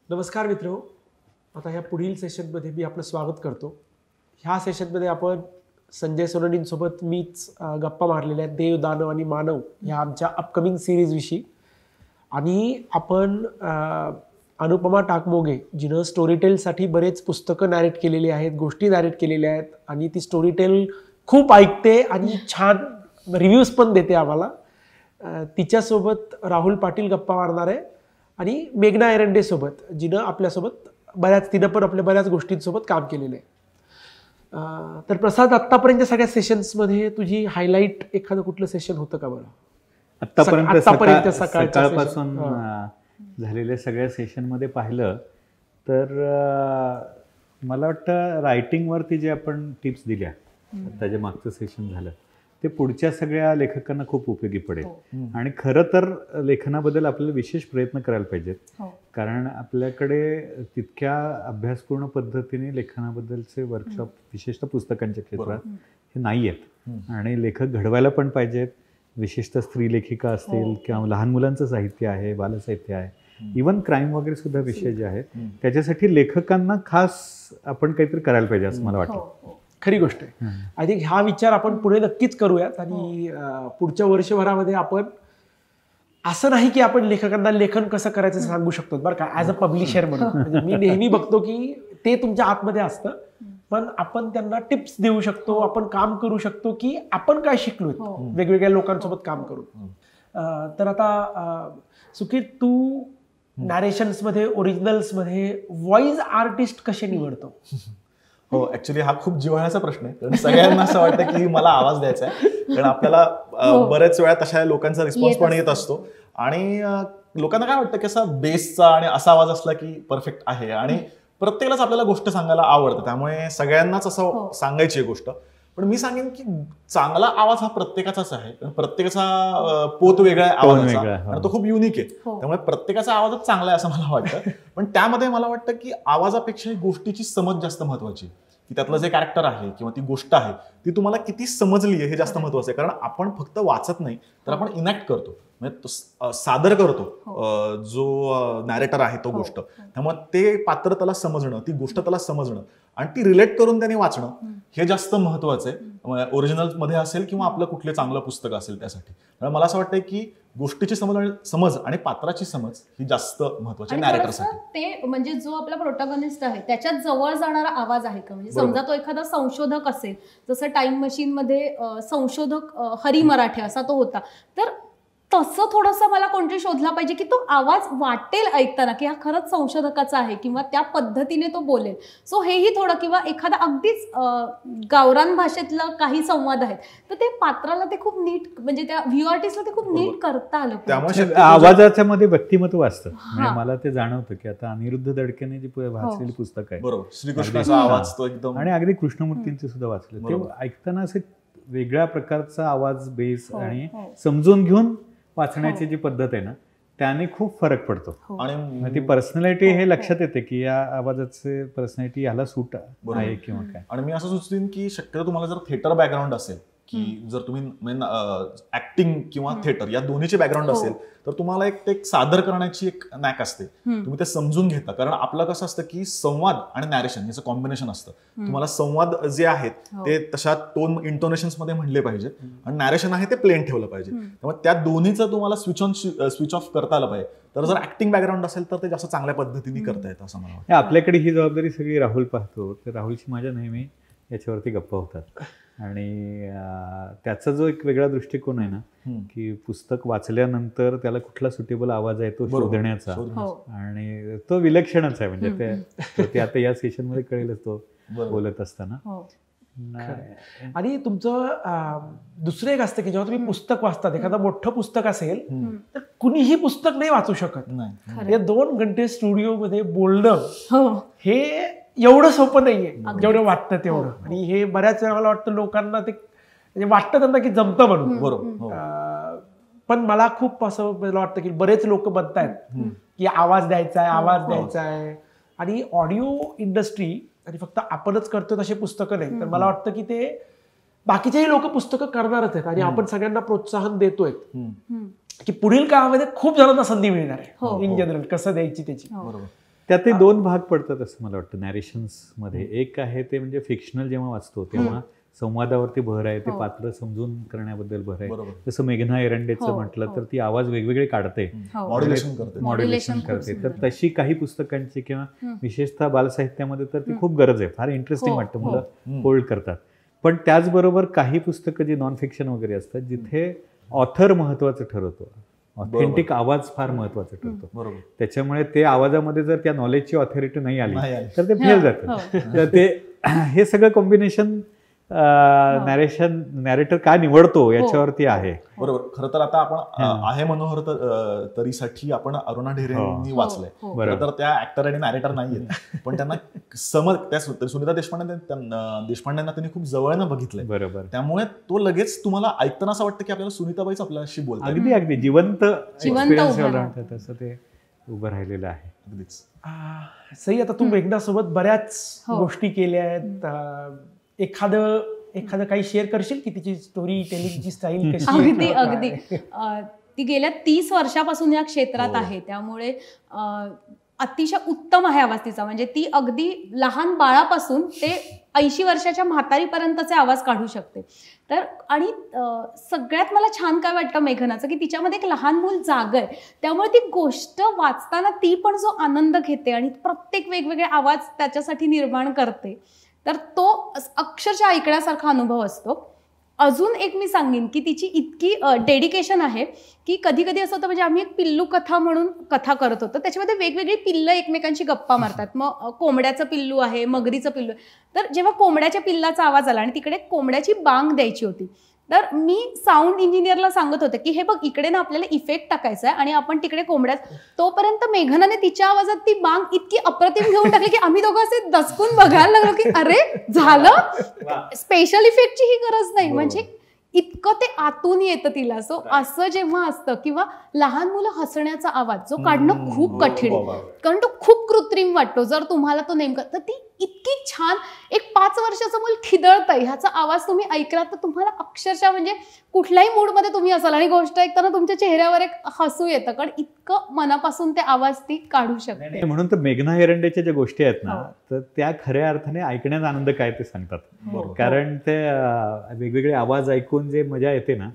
नमस्कार मित्र, आता ह्या पुढील सेशनमध्ये मी आपलं स्वागत करतो. ह्या सेशनमध्ये आपण संजय सोनवणेंसोबत मीच गप्पा मारलेल्या आहेत देव, दानव आणि मानव ह्या आमच्या अपकमिंग सिरीजविषयी. आणि आपण अनुपमा टाकमोगे जिनं स्टोरीटेलसाठी बरेच पुस्तकं नॅरेट केलेली आहेत, गोष्टी नॅरेट केलेल्या आहेत आणि ती स्टोरीटेल खूप ऐकते आणि छान रिव्ह्यूज पण देते आम्हाला. तिच्यासोबत राहुल पाटील गप्पा मारणार आहे आणि मेघना एरंडेसोबत जिनं आपल्यासोबत तिनं पण आपल्या बऱ्याच गोष्टींसोबत काम केलेलं आहे. तर प्रसाद, आत्तापर्यंत सगळ्या सेशन्समध्ये तुझी हायलाईट एखादं कुठलं सेशन होतं का बरं? आतापर्यंत सकाळपासून झालेल्या सगळ्या सेशनमध्ये पाहिलं तर मला वाटतं रायटिंगवरती जे आपण टिप्स दिल्या, आता जे मागचं सेशन झालं ते पुढच्या सगळ्या लेखकांना खूप उपयोगी पडेल. आणि खरं तर लेखनाबद्दल आपल्याला विशेष प्रयत्न करायला पाहिजेत, कारण आपल्याकडे तितक्या अभ्यासपूर्ण पद्धतीने लेखनाबद्दलचे वर्कशॉप विशेषतः पुस्तकांच्या क्षेत्रात हे नाही आहेत. आणि लेखक घडवायला पण पाहिजेत, विशेषतः स्त्री लेखिका असतील किंवा लहान मुलांचं साहित्य आहे, बालसाहित्य आहे, इवन क्राईम वगैरे सुद्धा विषय जे आहेत त्याच्यासाठी लेखकांना खास आपण काहीतरी करायला पाहिजे असं मला वाटतं. खरी गोष्ट आहे. आय थिंक हा विचार आपण पुढे नक्कीच करूयात. आणि पुढच्या वर्षभरामध्ये आपण असं नाही की आपण लेखकांना लेखन कसं करायचं सांगू शकतो बरं का, ॲज अ पब्लिशर म्हणून. म्हणजे मी नेहमी बघतो की ते तुमच्या आतमध्ये असतं, पण आपण त्यांना टिप्स देऊ शकतो, आपण काम करू शकतो की आपण काय शिकलोय वेगवेगळ्या लोकांसोबत काम करून. तर आता सुकीर, तू नॅरेशन्समध्ये, ओरिजिनल्समध्ये व्हॉइस आर्टिस्ट कसे निवडतो? हो, ऍक्च्युली हा खूप जिव्हाळ्याचा प्रश्न आहे, कारण सगळ्यांना असं वाटतं की मला आवाज द्यायचा आहे, कारण आपल्याला बऱ्याच वेळा तशा लोकांचा रिस्पॉन्स पण येत असतो. आणि लोकांना काय वाटतं की असा बेसचा आणि असा आवाज असला की परफेक्ट आहे. आणि प्रत्येकालाच आपल्याला गोष्ट सांगायला आवडतं, त्यामुळे सगळ्यांनाच असं सांगायची गोष्ट. पण मी सांगेन की चांगला आवाज हा प्रत्येकाचाच आहे, प्रत्येकाचा पोत वेगळा आहे आवाजाचा आणि तो खूप युनिक आहे. त्यामुळे प्रत्येकाचा आवाजच चांगला आहे असं मला वाटतं. पण त्यामध्ये मला वाटतं की आवाजापेक्षा गोष्टीची समज जास्त महत्वाची, की त्यातलं जे कॅरेक्टर आहे किंवा ती गोष्ट आहे ती तुम्हाला किती समजली आहे हे जास्त महत्वाचं आहे. कारण आपण फक्त वाचत नाही तर आपण इनॅक्ट करतो, म्हणजे सादर करतो जो नॅरेटर आहे तो गोष्ट. त्यामुळे ते पात्र त्याला समजणं, ती गोष्ट त्याला समजणं आणि ती रिलेट करून त्याने वाचणं हे जास्त महत्वाचं आहे, ओरिजिनल मध्ये असेल किंवा आपलं कुठलं चांगलं पुस्तक असेल त्यासाठी. मला असं वाटतं की गोष्टीची समज आणि पात्राची समज ही जास्त महत्वाची नॅरेटरसाठी. ते म्हणजे जो आपला प्रोटॅगनिस्ट आहे त्याच्यात जवळ जाणारा आवाज आहे का? म्हणजे समजा तो एखादा संशोधक असेल, जसं टाइम मशीन मध्ये संशोधक हरी मराठे असा तो होता, तर तसं थोडंसं मला कोणतरी शोधला पाहिजे की तो आवाज वाटेल ऐकताना की हा खरंच संशोधकाचा आहे किंवा त्या पद्धतीने तो बोलेल. सो हेही थोडं, किंवा एखादा अगदीच गावरान भाषेतलं काही संवाद आहेत तर ते पात्राला ते खूप नीट, म्हणजे त्या व्ह्यू आर्टिस्टला ते खूप नीट करता आलं. त्यामुळे आवाजाच्या मध्ये व्यक्तिमत्व असतं. म्हणजे मला ते जाणवतं की आता अनिरुद्ध दडकेने जी वाचलेली पुस्तक आहे, बरोबर, श्रीकृष्णाचा आवाज तो एकदम, आणि अगदी कृष्णमूर्तींचे सुद्धा वाचले, ते ऐकताना असे वेगळ्या प्रकारचा आवाज, बेस आणि समजून घेऊन वाचण्याची जी पद्धत आहे ना, त्याने खूप फरक पडतो. आणि ती पर्सनॅलिटी हे लक्षात येते की या आवाजाचे पर्सनॅलिटी याला सूट आहे किंवा काय. आणि मी असं सुचवीन की शक्यतो तुम्हाला जर थिएटर बॅकग्राऊंड असेल, की जर तुम्ही ऍक्टिंग किंवा थिएटर या दोन्हीचे बॅकग्राऊंड असेल तर तुम्हाला एक सादर करण्याची एक नॅक असते, तुम्ही ते समजून घेता. कारण आपलं कसं असतं की संवाद आणि नॅरेशन याचं कॉम्बिनेशन असतं. तुम्हाला संवाद जे आहेत ते तशा टोन इंटोनेशन्स मध्ये म्हणले पाहिजेत आणि नॅरेशन आहे ते प्लेन ठेवलं पाहिजे. त्यामुळे त्या दोन्हीचं तुम्हाला स्विच ऑफ करता आलं पाहिजे. तर जर ऍक्टिंग बॅकग्राऊंड असेल तर ते जास्त चांगल्या पद्धतीने करता येतं असं मला वाटतं. आपल्याकडे ही जबाबदारी सगळी राहुल पाहतो, तर राहुलची माझ्या नेहमी याच्यावरती गप्पा होतात. आणि त्याचा जो एक वेगळा दृष्टिकोन आहे ना, की पुस्तक वाचल्यानंतर त्याला कुठला सुटेबल आवाज आहे तो शोधण्याचा, आणि तो विलक्षणच आहे. म्हणजे ते आता या सेशन मध्ये कळेलच तो बोलत असताना. आणि तुमचं दुसरं एक असतं की जेव्हा तुम्ही पुस्तक वाचतात, एखादं मोठं पुस्तक असेल तर कुणीही पुस्तक नाही वाचू शकत. हे 2 घंटे स्टुडिओ मध्ये बोलणं हे एवढं सोपं नाहीये जेवढं वाटतं तेवढं. आणि हे बऱ्याच वेळा मला वाटतं लोकांना ते म्हणजे वाटतं त्यांना की जमतं म्हणून. बरोबर. पण मला खूप असं मला वाटतं की बरेच लोक म्हणतायत की आवाज द्यायचा आहे. आणि ऑडिओ इंडस्ट्री आणि फक्त आपणच करतो तसे पुस्तकं नाही, तर मला वाटतं की ते बाकीचेही लोक पुस्तकं करणारच आहेत. आणि आपण सगळ्यांना प्रोत्साहन देतोय की पुढील काळामध्ये खूप जणांना संधी मिळणार आहे इन जनरल कसं द्यायची त्याची. त्यातही 2 भाग पडतात असं मला वाटतं नॅरेशन्समध्ये. एक आहे ते म्हणजे फिक्शनल जेव्हा वाचतो तेव्हा संवादावरती भर आहे, ते पात्र समजून करण्याबद्दल भर आहे. बरोबर. जसं मेघना एरंडेचं म्हटलं तर ती आवाज वेगवेगळे काढते, मॉड्युलेशन करते. तर तशी काही पुस्तकांची किंवा विशेषतः बालसाहित्यामध्ये तर ती खूप गरज आहे. फार इंटरेस्टिंग वाटतं, मुलं होल्ड करतात. पण त्याचबरोबर काही पुस्तकं जी नॉन फिक्शन वगैरे असतात जिथे ऑथर महत्वाचं ठरवतो, ऑथेंटिक आवाज फार महत्वाचा ठरतो. बरोबर. त्याच्यामुळे ते आवाजामध्ये जर त्या नॉलेजची ऑथॉरिटी नाही आली तर ते फेल जातं. तर ते हे सगळं कॉम्बिनेशन नॅरेटर काय निवडतो याच्यावरती आहे. बरोबर. खरं तर आता आपण आहे मनोहर तरीसाठी आपण अरुणा ढेरेंनी वाचलंय. खरं तर त्या ऍक्टर आणि नॅरेटर नाहीयेत, पण त्यांना समज त्या सुनीता देशपांडेंना त्यांनी खूप जवळनं बघितलंय. बरोबर. त्यामुळे तो लगेच तुम्हाला ऐकताना असं वाटतं की आपल्याला सुनीताबाईच आपल्याशी बोलतात. अगदी अगदी जिवंत एक्सपिरियन्स तसं ते उभं राहिलेलं आहे. अगदीच. सई, आता तू मेघनासोबत बऱ्याच गोष्टी केल्या आहेत. एखादं काही शेअर करशील की तिची स्टोरी टेलिंगची स्टाईल कशी? अगदी ती गेल्या 30 वर्षापासून या क्षेत्रात आहे, त्यामुळे अतिशय उत्तम आहे आवाज तिचा. म्हणजे ती अगदी लहान बाळापासून ते 80 वर्षाच्या म्हातारीपर्यंतचे आवाज काढू शकते. तर आणि सगळ्यात मला छान काय वाटतं मेघनाचं की तिच्यामध्ये एक लहान मूल जाग आहे, त्यामुळे ती गोष्ट वाचताना ती पण जो आनंद घेते आणि प्रत्येक वेगवेगळे आवाज त्याच्यासाठी निर्माण करते, तर तो अक्षरशः ऐकण्यासारखा अनुभव असतो. अजून एक मी सांगेन की तिची इतकी डेडिकेशन आहे की कधी कधी असं होतं, म्हणजे आम्ही एक पिल्लू कथा म्हणून कथा करत होतो, त्याच्यामध्ये वेगवेगळी पिल्लं एकमेकांशी गप्पा मारतात. मग कोंबड्याचं पिल्लू आहे, मगरीचं पिल्लू आहे. तर जेव्हा कोंबड्याच्या पिल्लाचा आवाज आला आणि तिकडे कोंबड्याची बांग द्यायची होती, तर मी साऊंड इंजिनियरला सांगत होते की हे बघ, इकडे ना आपल्याला इफेक्ट टाकायचा आहे आणि आपण तिकडे कोंबड्यात, तोपर्यंत मेघनाने तिच्या आवाजात ती बांग इतकी अप्रतिम घेऊन टाकली की आम्ही दोघं असे दचकून बघायला लागलो की अरे झालं, स्पेशल इफेक्टची ही गरज नाही. म्हणजे इतकं ते आतून येतं तिला. सो असं जेव्हा असतं, किंवा लहान मुलं हसण्याचा आवाज जो काढणं खूप कठीण आहे, कारण तो खूप कृत्रिम वाटतो जर तुम्हाला तो नेमका. तर ती इतकी छान, एक 5 वर्षाचं मूल खिदळतंय ह्याचा आवाज तुम्ही ऐकला तर तुम्हाला अक्षरशः म्हणजे कुठल्याही मूडमध्ये तुम्ही असाल आणि गोष्ट ऐकताना तुमच्या चेहऱ्यावर एक हसू येतं, कारण इतकं मनापासून ते आवाज ती काढू शकते. म्हणून तर मेघना एरंडेच्या ज्या गोष्टी आहेत ना, तर त्या खऱ्या अर्थाने ऐकण्याचा आनंद काय ते सांगतात. कारण ते वेगवेगळे आवाज ऐकून जे मजा येते ना,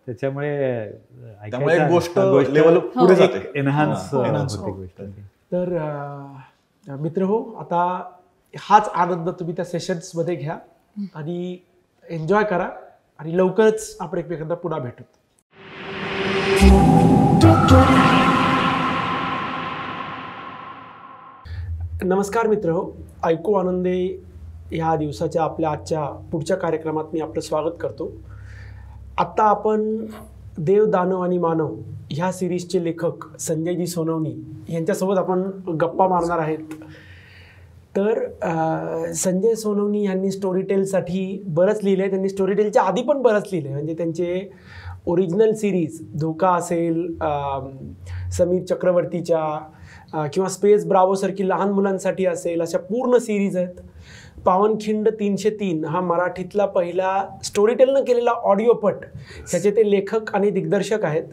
त्याच्यामुळे गोष्ट लेवल पुढे जाते, एनहान्स होते गोष्ट. तर मित्र हो, आता हाच आनंद तुम्ही त्या सेशन्स मध्ये घ्या आणि एन्जॉय करा, आणि लवकरच आपण एकमेकांना पुन्हा भेटू. नमस्कार मित्र हो, ऐकू आनंदे ह्या दिवसाच्या आपल्या आजच्या पुढच्या कार्यक्रमात मी आपलं स्वागत करतो. आत्ता आपण देव, दानव आणि मानव ह्या सिरीजचे लेखक संजयजी सोनवणी यांच्यासोबत आपण गप्पा मारणार आहेत. तर संजय सोनवणी यांनी स्टोरीटेलसाठी बरंच लिहिलं आहे. त्यांनी स्टोरीटेलच्या आधी पण बरंच लिहिलं आहे. म्हणजे त्यांचे ओरिजिनल सिरीज धोका असेल, समीर चक्रवर्तीच्या किंवा स्पेस ब्रावोसारखी लहान मुलांसाठी असेल, अशा पूर्ण सिरीज आहेत. पावनखिंड 303 हा मराठीतला पहिला स्टोरीटेलनं केलेला ऑडिओपट, ह्याचे ते लेखक आणि दिग्दर्शक आहेत.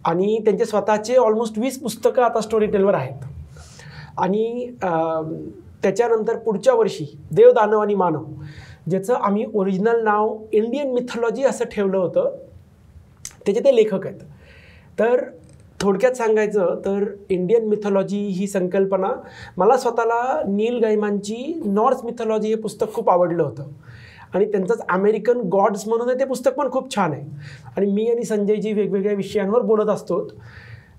आणि त्यांचे स्वतःचे ऑलमोस्ट 20 पुस्तकं आता स्टोरीटेलवर आहेत. आणि त्याच्यानंतर पुढच्या वर्षी देव, दानव आणि मानव, ज्याचं आम्ही ओरिजिनल नाव इंडियन मिथॉलॉजी असं ठेवलं होतं, त्याचे ते लेखक आहेत. तर थोडक्यात सांगायचं तर इंडियन मिथॉलॉजी ही संकल्पना, मला स्वतःला नील गैमानची नॉर्थ मिथॉलॉजी हे पुस्तक खूप आवडलं होतं, आणि त्यांचंच अमेरिकन गॉड्स म्हणून ते पुस्तक पण खूप छान आहे. आणि मी आणि संजयजी वेगवेगळ्या विषयांवर बोलत असतो.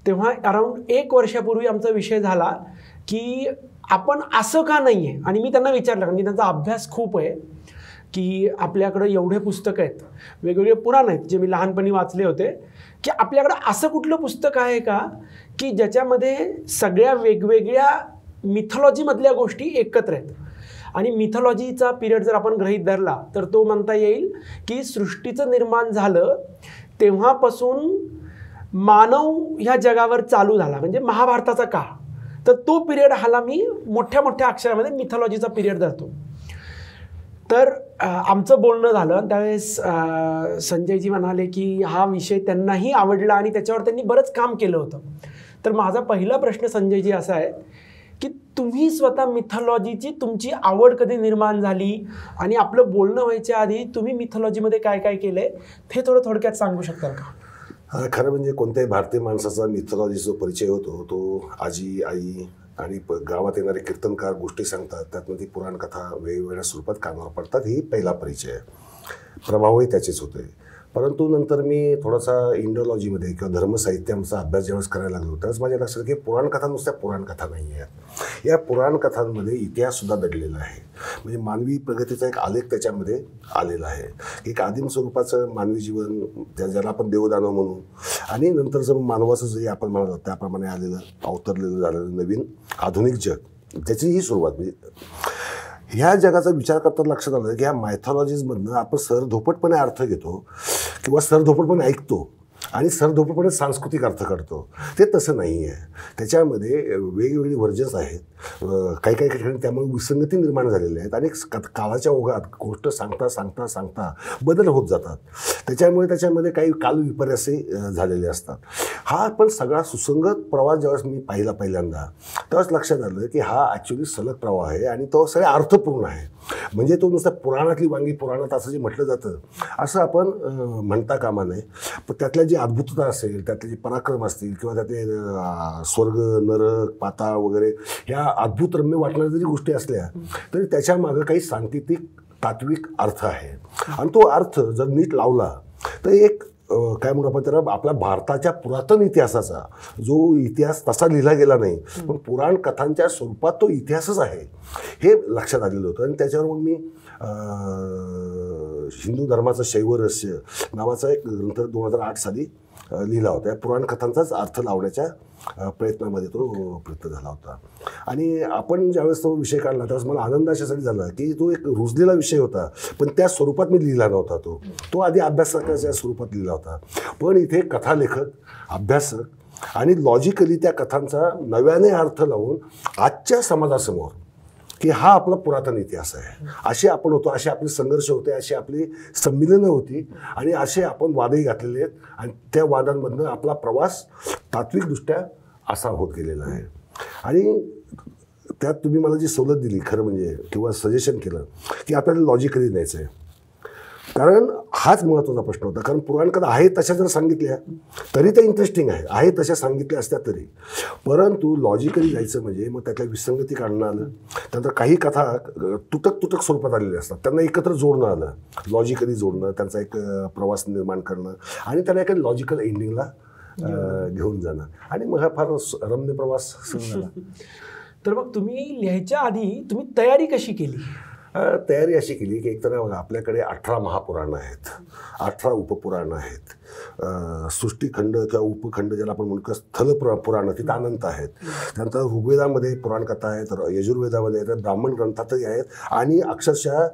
तेव्हा अराउंड 1 वर्षापूर्वी आमचा विषय झाला की आपण असं का नाही आहे. आणि मी त्यांना विचारलं, कारण की त्यांचा अभ्यास खूप आहे, की आपल्याकडं एवढे पुस्तकं आहेत, वेगवेगळे पुराण आहेत जे मी लहानपणी वाचले होते, की आपल्याकडं असं कुठलं पुस्तक आहे का की ज्याच्यामध्ये सगळ्या वेगवेगळ्या मिथॉलॉजीमधल्या गोष्टी एकत्र आहेत. आणि मिथॉलॉजीचा पिरियड जर आपण गृहीत धरला तर तो म्हणता येईल की सृष्टीचं निर्माण झालं तेव्हापासून मानव ह्या जगावर चालू झाला, म्हणजे महाभारताचा काळ. तर तो पिरियड हाला मी मोठ्या मोठ्या अक्षरामध्ये मिथॉलॉजीचा पिरियड धरतो. तर आमचं बोलणं झालं त्यावेळेस संजयजी म्हणाले की हा विषय त्यांनाही आवडला आणि त्याच्यावर त्यांनी बरंच काम केलं होतं. तर माझा पहिला प्रश्न संजयजी असा आहे की तुम्ही स्वतः मिथॉलॉजीची तुमची आवड कधी निर्माण झाली आणि आपलं बोलणं व्हायच्या आधी तुम्ही मिथॉलॉजीमध्ये काय काय केलंय ते थोडं थोडक्यात सांगू शकताल का? खरं म्हणजे कोणत्याही भारतीय माणसाचा मिथॉलॉजीचा परिचय होतो तो आजी, आई आणि गावात येणारे कीर्तनकार गोष्टी सांगतात, त्यातनं ती पुराणकथा वेगवेगळ्या स्वरूपात कानावर पडतात, ही पहिला परिचय आहे. प्रभावही त्याचेच होते. परंतु नंतर मी थोडासा इंडोलॉजीमध्ये किंवा धर्मसाहित्याचा अभ्यास ज्यावेळेस करायला लागलो त्यावेळेस माझ्या लक्षात की पुराणकथा नुसत्या पुराणकथा नाही आहेत. या पुराणकथांमध्ये इतिहाससुद्धा दडलेला आहे. म्हणजे मानवी प्रगतीचा एक आलेख त्याच्यामध्ये आलेला आहे. एक आदिम स्वरूपाचं मानवी जीवन ज्याला आपण देवदानव म्हणू आणि नंतरचं मानवाचं जे आपण म्हणालो त्याप्रमाणे आलेलं अवतरलेलं झालेलं नवीन आधुनिक जग त्याची ही सुरुवात. म्हणजे ह्या जगाचा विचार करताना लक्षात आलं की ह्या मायथॉलॉजीजमधनं आपण सरधोपटपणे अर्थ घेतो किंवा सरधोपटपणे ऐकतो आणि सरधोपटपणे सांस्कृतिक अर्थ करतो. ते तसं नाही आहे. त्याच्यामध्ये वेगवेगळी व्हर्जन्स आहेत. काही काही ठिकाणी त्यामुळे विसंगती निर्माण झालेल्या आहेत आणि काळाच्या ओघात गोष्ट सांगता सांगता सांगता बदल होत जातात. त्याच्यामध्ये काही कालविपर्यासे झालेले असतात. हा पण सगळा सुसंगत प्रवास ज्यावेळेस मी पाहिला पहिल्यांदा त्यावेळेस लक्षात आलं की हा ॲक्च्युली सलग प्रवाह आहे आणि तो सगळ्या अर्थपूर्ण आहे. म्हणजे तो नुसता पुराणातली वांगी पुराणात असं जे म्हटलं जातं असं आपण म्हणता कामा नये. पण त्यातल्या जी अद्भुतता असेल, त्यातले जे पराक्रम असतील किंवा त्यातले स्वर्ग, नरक, पाताळ वगैरे ह्या अद्भुत रम्य वाटणाऱ्या जरी गोष्टी असल्या तरी त्याच्यामागं काही सांकेतिक तात्विक अर्थ आहे. आणि तो अर्थ जर नीट लावला तर एक काय म्हणू आपण त्याला आपल्या भारताच्या पुरातन इतिहासाचा जो इतिहास तसा लिहिला गेला नाही पण पुराण कथांच्या स्वरूपात तो इतिहासच आहे हे लक्षात आलेलं होतं. आणि त्याच्यावर मग मी हिंदू धर्माचं शैव रहस्य नावाचा एक ग्रंथ 2008 साली लिहिला होता. या पुराण कथांचाच अर्थ लावण्याच्या प्रयत्नामध्ये तो प्रयत्न झाला होता. आणि आपण ज्यावेळेस तो विषय काढला त्यावेळेस मला आनंद अशासाठी झाला की तो एक रुजलेला विषय होता पण त्या स्वरूपात मी लिहिला नव्हता. तो आधी अभ्यासकाच्या स्वरूपात लिहिला होता. पण इथे कथालेखक, अभ्यासक आणि लॉजिकली त्या कथांचा नव्याने अर्थ लावून आजच्या समाजासमोर की हा आपला पुरातन इतिहास आहे असे आपण होतो, असे आपले संघर्ष होते, अशी आपली संमिलनं होती आणि असे आपण वादही घातलेले आहेत आणि त्या वादांमधनं आपला प्रवास तात्विकदृष्ट्या असा होत गेलेला आहे. आणि त्यात तुम्ही मला जी सवलत दिली खरं म्हणजे किंवा सजेशन केलं की आपल्याला लॉजिकली न्यायचं आहे कारण हाच महत्त्वाचा प्रश्न होता. कारण पुराणकथा आहे तशा जर सांगितल्या तरी त्या इंटरेस्टिंग आहे तशा सांगितल्या असत्या तरी, परंतु लॉजिकली जायचं म्हणजे मग त्यातल्या विसंगती काढणं आलं. त्यानंतर काही कथा तुटक स्वरूपात आलेल्या असतात त्यांना एकत्र जोडणं आलं, लॉजिकली जोडणं, त्यांचा एक प्रवास निर्माण करणं आणि त्याला एका लॉजिकल एंडिंगला घेऊन जाणं आणि मग हा फार रम्य प्रवास सुरू झाला. तर मग तुम्ही लिहायच्या आधी तुम्ही तयारी कशी केली? तयारी अशी केली की एकतर आपल्याकडे 18 महापुराणं आहेत, 18 उपपुराणं आहेत, सृष्टीखंड किंवा उपखंड ज्याला आपण म्हणतो स्थल पुराणं तिथं अनंत आहेत. त्यानंतर ऋग्वेदामध्ये पुराणकथा आहेत, यजुर्वेदामध्ये आहेत, ब्राह्मण ग्रंथातही आहेत आणि अक्षरशः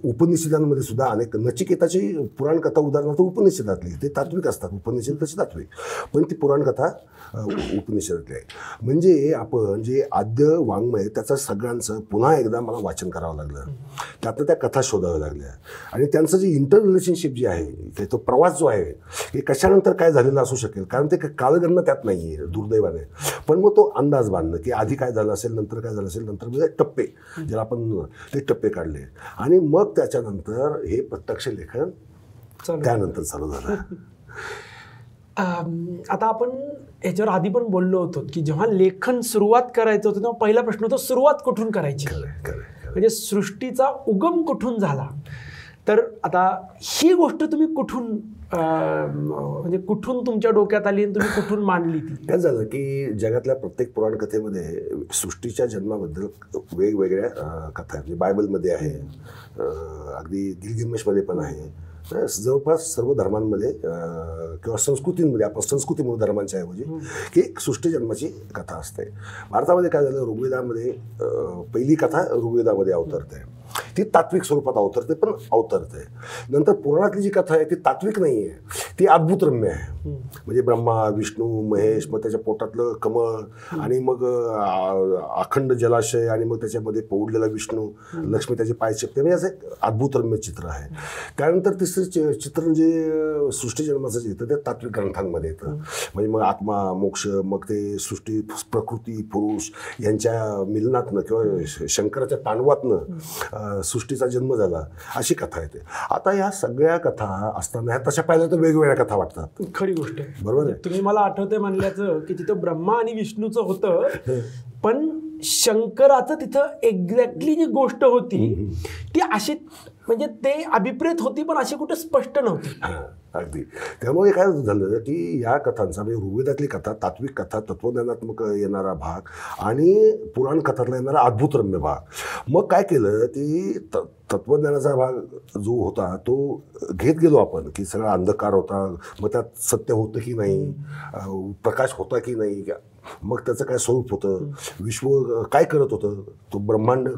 उपनिषदांमध्ये सुद्धा अनेक. नचिकेताची पुराणकथा उदाहरणार्थ उपनिषदातली, ते तात्विक असतात, उपनिषद तशी तात्विक, पण ती पुराणकथा उपनिषदातली आहे. म्हणजे आपण जे आद्य वाङ्मय त्याचं सगळ्यांचं पुन्हा एकदा मला वाचन करावं लागलं, त्यातनं त्या कथा शोधाव्या लागल्या आणि त्यांचं जे इंटर रिलेशनशिप जे आहे तो प्रवास जो आहे हे कशानंतर काय झालेलं असू शकेल कारण ते कालगणना त्यात नाही आहे दुर्दैवाने. पण मग तो अंदाज बांधणं की आधी काय झालं असेल, नंतर काय झालं असेल, नंतर म्हणजे टप्पे ज्याला आपण ते टप्पे काढले आणि मग त्याच्यानंतर हे प्रत्यक्ष लेखन त्यानंतर चालू झालं. आता आपण याच्यावर आधी पण बोललो होतो की जेव्हा लेखन सुरुवात करायचं होतं तेव्हा पहिला प्रश्न होता सुरुवात कुठून करायची, म्हणजे सृष्टीचा उगम कुठून झाला. तर आता ही गोष्ट तुम्ही कुठून म्हणजे कुठून तुमच्या डोक्यात आली आणि तुम्ही कुठून मांडली ती? काय झालं की जगातल्या प्रत्येक पुराणकथेमध्ये सृष्टीच्या जन्माबद्दल वेगवेगळ्या कथा आहेत. म्हणजे बायबलमध्ये आहे, अगदी गिलगिमेशमध्ये पण आहे, जवळपास सर्व धर्मांमध्ये किंवा संस्कृतींमध्ये आपण संस्कृती म्हणून धर्मांच्या ऐवजी की सृष्टी जन्माची कथा असते. भारतामध्ये काय झालं, ऋग्वेदामध्ये पहिली कथा ऋग्वेदामध्ये अवतरते, ती तात्विक स्वरूपात अवतरते पण अवतरते. नंतर पुराणातली जी कथा आहे ती तात्विक नाही आहे, ती अद्भुतरम्य आहे. म्हणजे ब्रह्मा, विष्णू, महेश, मग त्याच्या पोटातलं कमळ आणि मग अखंड जलाशय आणि मग त्याच्यामध्ये पौडलेला विष्णू, लक्ष्मी त्याचे पाय चेपते, म्हणजे असं एक अद्भुत रम्य चित्र आहे. त्यानंतर तिसरं चित्र म्हणजे सृष्टी जन्माचं चित्र, ते तात्विक ग्रंथांमध्ये येतं. म्हणजे मग आत्मा, मोक्ष, मग ते सृष्टी, प्रकृती, पुरुष यांच्या मिलनातनं किंवा शंकराच्या तांडवातनं सृष्टीचा जन्म झाला, अशी कथा येते. आता या सगळ्या कथा असताना ह्या तशा पाहिल्या तर वेगवेगळ्या कथा वाटतात. खरी गोष्ट आहे, बरोबर आहे. तुम्ही मला आठवते म्हणल्याचं की तिथं ब्रह्मा आणि विष्णूचं होतं, पण शंकराचं तिथं एक्झॅक्टली जी गोष्ट होती ती अशी म्हणजे ते अभिप्रेत होती, पण अशी कुठे स्पष्ट नव्हती. अगदी. त्यामुळे काय झालं की या कथांचा म्हणजे ऋग्वेदातली कथा, तात्विक कथा, तत्वज्ञानात्मक येणारा भाग आणि पुराण कथातला येणारा अद्भुत रम्य भाग, मग काय केलं की तत्वज्ञानाचा भाग जो होता तो घेत गेलो आपण, की सगळा अंधकार होता, मग त्यात सत्य होतं की नाही, प्रकाश होता की नाही, मग त्याचं काय स्वरूप होतं, विश्व काय करत होतं, तो ब्रह्मांड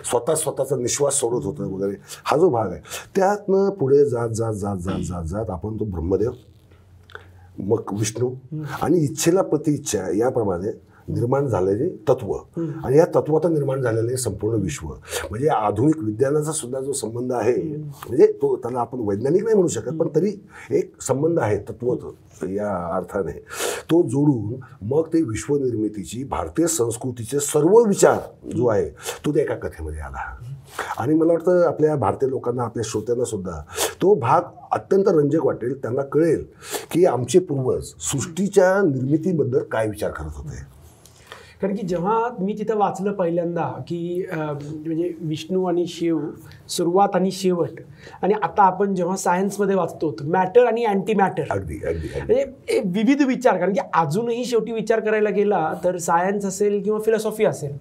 स्वतःचा निश्वास सोडत होतं वगैरे, हा जो भाग आहे त्यातनं पुढे जात जात जात जात जात जात आपण तो ब्रह्मदेव, मग विष्णू आणि इच्छेला प्रतिइच्छा याप्रमाणे निर्माण झालेले तत्व आणि या तत्वातून निर्माण झालेले संपूर्ण विश्व, म्हणजे आधुनिक विज्ञानाचा सुद्धा जो संबंध आहे, म्हणजे तो त्याला आपण वैज्ञानिक नाही म्हणू शकत, पण तरी एक संबंध आहे तत्व या अर्थाने, तो जोडून मग ते विश्वनिर्मितीची भारतीय संस्कृतीचे सर्व विचार जो आहे तो त्या एका कथेमध्ये आला. आणि मला वाटतं आपल्या भारतीय लोकांना, आपल्या श्रोत्यांना सुद्धा तो भाग अत्यंत रंजक वाटेल. त्यांना कळेल की आमचे पूर्वज सृष्टीच्या निर्मितीबद्दल काय विचार करत होते. कारण की जेव्हा मी तिथं वाचलं पहिल्यांदा की म्हणजे विष्णू आणि शिव, सुरुवात आणि शेवट, आणि आता आपण जेव्हा सायन्समध्ये वाचतो मॅटर आणि अँटी मॅटर, अगदी अगदी म्हणजे विविध विचार, कारण की अजूनही शेवटी विचार करायला गेला तर सायन्स असेल किंवा फिलॉसॉफी असेल,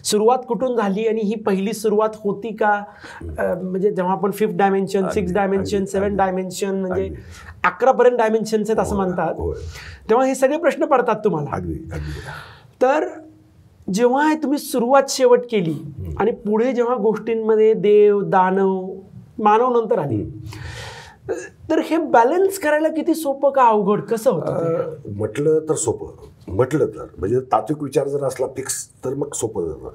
सुरुवात कुठून झाली आणि ही पहिली सुरुवात होती का, म्हणजे जेव्हा आपण 5th dimension, 6th dimension, 7th dimension, म्हणजे 11पर्यंत डायमेन्शन्स आहेत असं म्हणतात, तेव्हा हे सगळे प्रश्न पडतात तुम्हाला. तर जेव्हा तुम्ही सुरुवात शेवट केली आणि पुढे जेव्हा गोष्टींमध्ये देव, दानव, मानव नंतर आली, तर हे बॅलन्स करायला किती सोपं का अवघड, कसं होतं? म्हटलं तर सोपं, म्हटलं तर म्हणजे तात्विक विचार जर असला फिक्स तर मग सोपं जातं,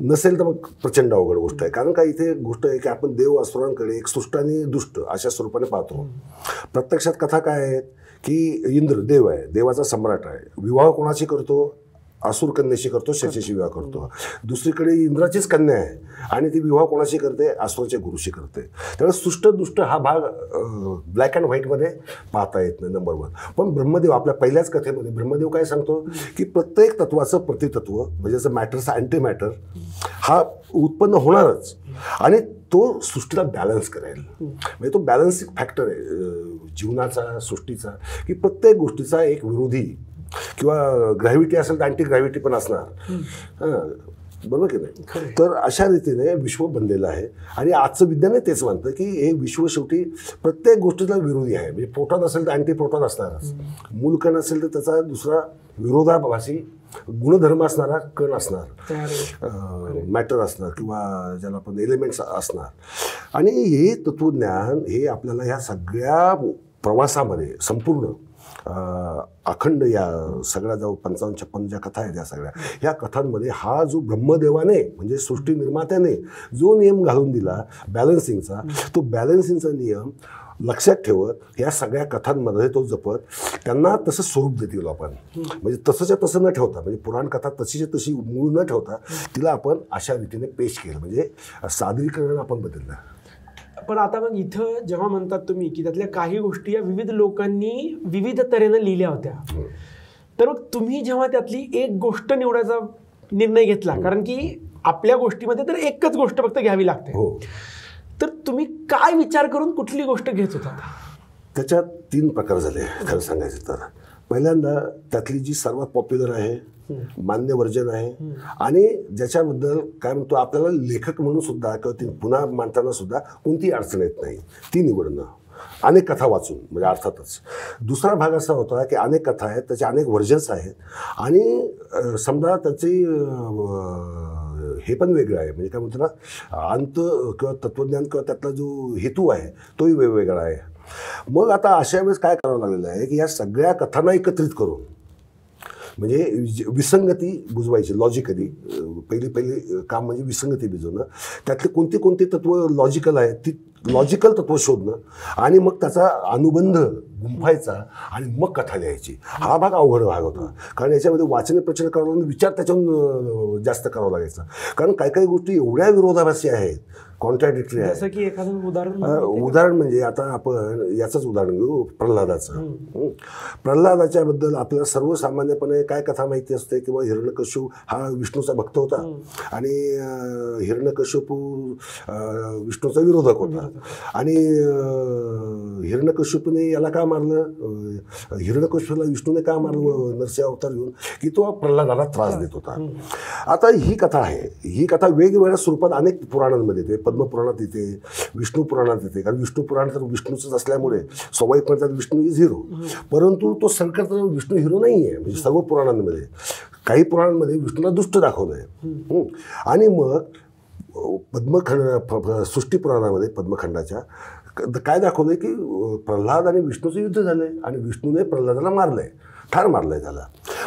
नसेल तर मग प्रचंड अवघड गोष्ट आहे. कारण का इथे गोष्ट आहे की आपण देव असुरांकडे एक सृष्ट आणि दुष्ट अशा स्वरूपाने पाहतो. प्रत्यक्षात कथा काय आहेत की इंद्र देव आहे, देवाचा सम्राट आहे, विवाह कोणाशी करतो, असुर कन्याशी करतो, शचीशी विवाह करतो. दुसरीकडे इंद्राचीच कन्या आहे आणि ती विवाह कोणाशी करते, असुराच्या गुरुशी करते. त्यामुळे सृष्ट दुष्ट हा भाग ब्लॅक अँड व्हाईटमध्ये पाहता येत नाही, नंबर 1. पण ब्रह्मदेव आपल्या पहिल्याच कथेमध्ये ब्रह्मदेव काय सांगतो की प्रत्येक तत्वाचं प्रतितत्व म्हणजे जसं मॅटरचा अँटी मॅटर हा उत्पन्न होणारच आणि तो सृष्टीला बॅलन्स करेल. म्हणजे तो बॅलन्सिंग फॅक्टर आहे जीवनाचा, सृष्टीचा, की प्रत्येक गोष्टीचा एक विरोधी किंवा ग्रॅव्हिटी असेल तर अँटी ग्रॅव्हिटी पण असणार, बरोबर की नाही. तर अशा रीतीने विश्व बनलेलं आहे आणि आजचं विज्ञान तेच मानतं की हे विश्व शेवटी प्रत्येक गोष्टीला विरोधी आहे. म्हणजे प्रोटॉन असेल तर अँटी प्रोटॉन असणारच, मूलकण असेल तर त्याचा दुसरा विरोधाभासी गुणधर्म असणारा कण असणार, मॅटर असणार किंवा ज्याला आपण एलिमेंट्स असणार. आणि हे तत्वज्ञान हे आपल्याला ह्या सगळ्या प्रवासामध्ये संपूर्ण अखंड या सगळ्या जो 55-56 ज्या कथा आहेत, या सगळ्या ह्या कथांमध्ये हा जो ब्रह्मदेवाने म्हणजे सृष्टी निर्मात्याने जो नियम घालून दिला बॅलन्सिंगचा, तो बॅलन्सिंगचा नियम लक्षात ठेवत या सगळ्या कथांमध्ये तो जपत त्यांना तसं स्वरूप देतील आपण. म्हणजे तसंच्या तसं न ठेवता, म्हणजे पुराण कथा तशीच्या तशी मूळ न ठेवता तिला आपण अशा रीतीने पेश केलं, म्हणजे सादरीकरण आपण बदललं. पण आता मग इथं जेव्हा म्हणतात तुम्ही की त्यातल्या काही गोष्टी या विविध लोकांनी विविध तऱ्हेनं लिहिल्या होत्या, तर मग तुम्ही जेव्हा त्यातली एक गोष्ट निवडायचा निर्णय घेतला, कारण की आपल्या गोष्टीमध्ये तर एकच गोष्ट फक्त घ्यावी लागते, तर तुम्ही काय विचार करून कुठली गोष्ट घेत होता? त्याच्यात 3 प्रकार झाले खरं सांगायचं तर. पहिल्यांदा त्यातली जी सर्वात पॉप्युलर आहे, मान्य वर्जन आहे आणि ज्याच्याबद्दल काय म्हणतो आपल्याला लेखक म्हणून सुद्धा किंवा ती पुन्हा मांडताना सुद्धा कोणतीही अडचण येत नाही, ती निवडणं. अनेक कथा वाचून म्हणजे अर्थातच. दुसरा भाग असा होता की अनेक कथा आहेत, त्याचे अनेक व्हर्जन्स आहेत आणि समजा त्याची हे पण वेगळं आहे, म्हणजे काय म्हणतो ना अंत किंवा तत्वज्ञान किंवा त्यातला जो हेतू आहे तोही वेगवेगळा आहे. मग आता अशा वेळेस काय करावं लागलेलं आहे की या सगळ्या कथांना एकत्रित करून म्हणजे विसंगती बुजवायची लॉजिकली. पहिली काम म्हणजे विसंगती बुजवणं. त्यातले कोणती कोणती तत्व लॉजिकल आहेत ती लॉजिकल तत्व शोधणं आणि मग त्याचा अनुबंध गुंफायचा आणि मग कथा लिहायची. हा भाग अवघड भाग होता, कारण याच्यामध्ये वाचन प्रचंड करावं लागून विचार त्याच्याहून जास्त करावा लागायचा. कारण काही काही गोष्टी एवढ्या विरोधाभासी आहेत, कॉन्ट्रॅडिक्टरी आहे. जसं की एखादं उदाहरण म्हणजे आता आपण याचंच उदाहरण घेऊ, प्रल्हादाचं. प्रल्हादाच्या बद्दल आपल्याला सर्वसामान्यपणे काय कथा माहिती असते की बाबा हिरण्यकश्यप हा विष्णूचा भक्त होता आणि हिरण्यकश्यप विष्णूचा विरोधक होता आणि हिरण्यकश्यपने याला का मारलं, हिरण्यकश्यपला विष्णूने का मारलं नरसिंह अवतार घेऊन, की तो प्रल्हादाला त्रास देत होता. आता ही कथा आहे, ही कथा वेगवेगळ्या स्वरूपात अनेक पुराणांमध्ये येते. पद्मपुराणात येते, विष्णू पुराणात येते, कारण विष्णू पुराण तर विष्णूचंच असल्यामुळे स्वाभाविक म्हणतात विष्णू इज हिरो. परंतु तो संकट विष्णू हिरो नाही आहे. म्हणजे सर्व पुराणांमध्ये काही पुराणांमध्ये विष्णूला दुष्ट दाखवलं आहे. आणि मग सृष्टीपुराणामध्ये पद्मखंडाच्या काय दाखवलंय की प्रल्हाद आणि विष्णूचं युद्ध झालंय आणि विष्णूने प्रल्हादाला मारलंय, ठार मारलंय त्याला.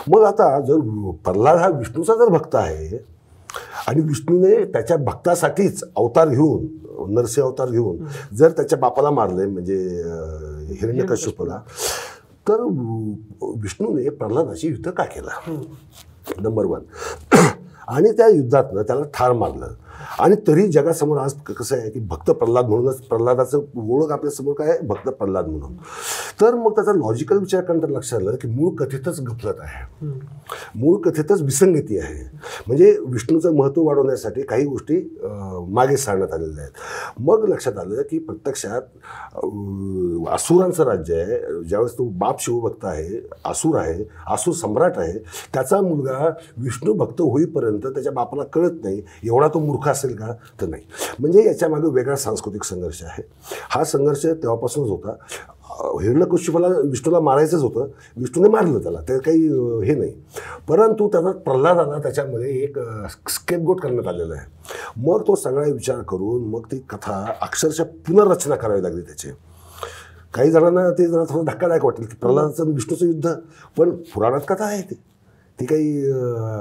मग आता जर प्रल्हाद हा विष्णूचा जर भक्त आहे आणि विष्णूने त्याच्या भक्तासाठीच अवतार घेऊन नरसिंह अवतार घेऊन जर त्याच्या बापाला मारले म्हणजे हिरण्यकश्यपाला, तर विष्णूने प्रल्हादाशी युद्ध का केलं, नंबर 1. आणि त्या युद्धातनं त्याला ठार मारलं. आणि तरी जगासमोर आज कसं आहे की भक्त प्रल्हाद म्हणूनच, प्रल्हादाचं ओळख आपल्यासमोर काय आहे, भक्त प्रल्हाद म्हणून. तर मग त्याचा लॉजिकल विचार करण्यात लक्षात आलं की मूळ कथेतच गफलत आहे, मूळ कथेतच विसंगती आहे. म्हणजे विष्णूचं महत्त्व वाढवण्यासाठी काही गोष्टी मागे सारण्यात आलेल्या आहेत. मग लक्षात आलं की प्रत्यक्षात असुरांचं राज्य आहे. ज्यावेळेस तो बाप शिवभक्त आहे, असुर सम्राट आहे, त्याचा मुलगा विष्णू भक्त होईपर्यंत त्याच्या बापाला कळत नाही, एवढा तो मूर्ख असेल का, तर नाही. म्हणजे याच्यामागे वेगळा सांस्कृतिक संघर्ष आहे. हा संघर्ष तेव्हापासूनच होता. हिरण्यकश्यपाला विष्णूला मारायचंच होतं, विष्णूने मारलं त्याला, ते काही हे नाही. परंतु त्याचा प्रल्हादाला त्याच्यामध्ये एक स्केपगोट करण्यात आलेला आहे. मग तो सगळा विचार करून मग ती कथा अक्षरशः पुनर्रचना करावी लागली त्याची. काही जणांना ते जरा थोडं धक्कादायक वाटेल की प्रल्हादाचं विष्णूचं युद्ध, पण पुराणात कथा आहे ती काही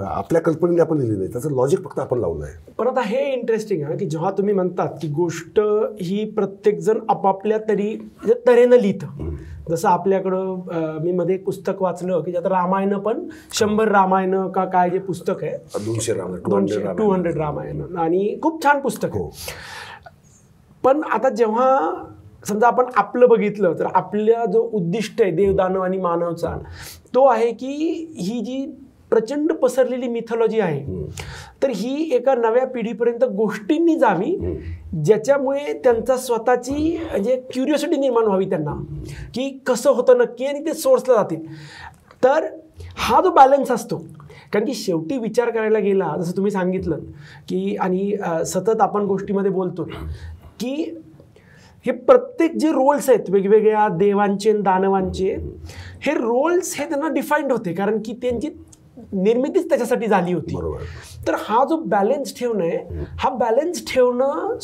आपल्या कल्पनेने आपण लिहिली नाही, त्याचं लॉजिक फक्त आपण लावलं आहे. पण आता हे इंटरेस्टिंग आहे की जेव्हा तुम्ही म्हणतात की गोष्ट ही प्रत्येकजण आपापल्या तऱ्हेनं लिहितं. जसं आपल्याकडं मी मध्ये एक पुस्तक वाचलं की ज्यात रामायण पण 100 रामायण का काय जे पुस्तक आहे 200 रामायण आणि खूप छान पुस्तक आहे. पण आता जेव्हा समजा आपण आपलं बघितलं तर आपला जो उद्दिष्ट आहे देवदानव आणि मानवचा तो आहे की ही जी प्रचंड पसरलेली मिथॉलॉजी आहे तर ही एका नव्या पिढीपर्यंत गोष्टींनी जावी ज्याच्यामुळे त्यांचा स्वतःची म्हणजे क्युरिओसिटी निर्माण व्हावी त्यांना की कसं होतं नक्की आणि ते सोर्सला जातील. तर हा जो बॅलन्स असतो, कारण की शेवटी विचार करायला गेला जसं तुम्ही सांगितलं की आणि सतत आपण गोष्टीमध्ये बोलतो की हे प्रत्येक जे रोल्स आहेत वेगवेगळ्या देवांचे दानवांचे, हे रोल्स हे त्यांना डिफाईंड होते कारण की त्यांची निर्मितीच त्याच्यासाठी झाली होती. तर हा जो बॅलन्स ठेवणं आहे, हा बॅलन्स ठेवणं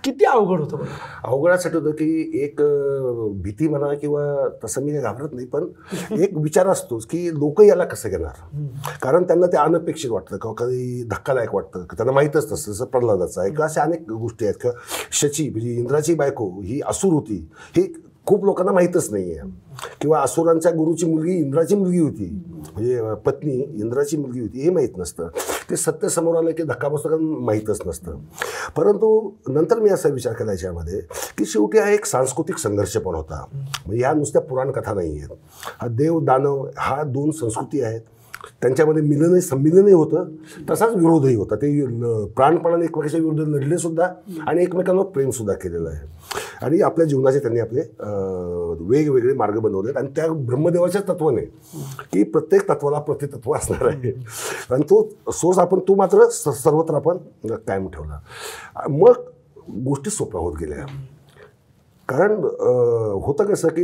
किती अवघड होतं? अवघडासाठी होतं की एक भीती म्हणा किंवा तसं मी घाबरत नाही, पण एक विचार असतोच की लोक याला कसं घेणार, कारण त्यांना ते अनपेक्षित वाटतं किंवा कधी धक्कादायक वाटतं, त्यांना माहीतच नसतं. जसं प्रल्हादाचं आहे किंवा अशा अनेक गोष्टी आहेत किंवा शची म्हणजे इंद्राची बायको ही असुर होती हे खूप लोकांना माहीतच नाही आहे, किंवा असुरांच्या गुरुची मुलगी इंद्राची मुलगी होती म्हणजे पत्नी इंद्राची मुलगी होती हे माहीत नसतं. ते सत्य समोर आलं की धक्का बसतो कारण माहीतच नसतं. परंतु नंतर मी असा विचार केला याच्यामध्ये की शेवटी हा एक सांस्कृतिक संघर्ष पण होता. म्हणजे ह्या नुसत्या पुराण कथा नाही आहेत, हा देव दानव हा 2 संस्कृती आहेत, त्यांच्यामध्ये संमिलनही होतं तसाच विरोधही होता. ते प्राणपणाने एकमेकाच्या विरुद्ध लढले सुद्धा आणि एकमेकांवर प्रेमसुद्धा केलेलं आहे. आणि आपल्या जीवनाचे त्यांनी आपले वेगवेगळे मार्ग बनवलेत आणि त्या ब्रह्मदेवाच्या तत्वाने की प्रत्येक तत्वाला प्रतितत्व असणार आहे आणि तो सोर्स आपण तो मात्र सर्वत्र आपण कायम ठेवला. मग गोष्टी सोप्या होत गेल्या. कारण होतं कसं की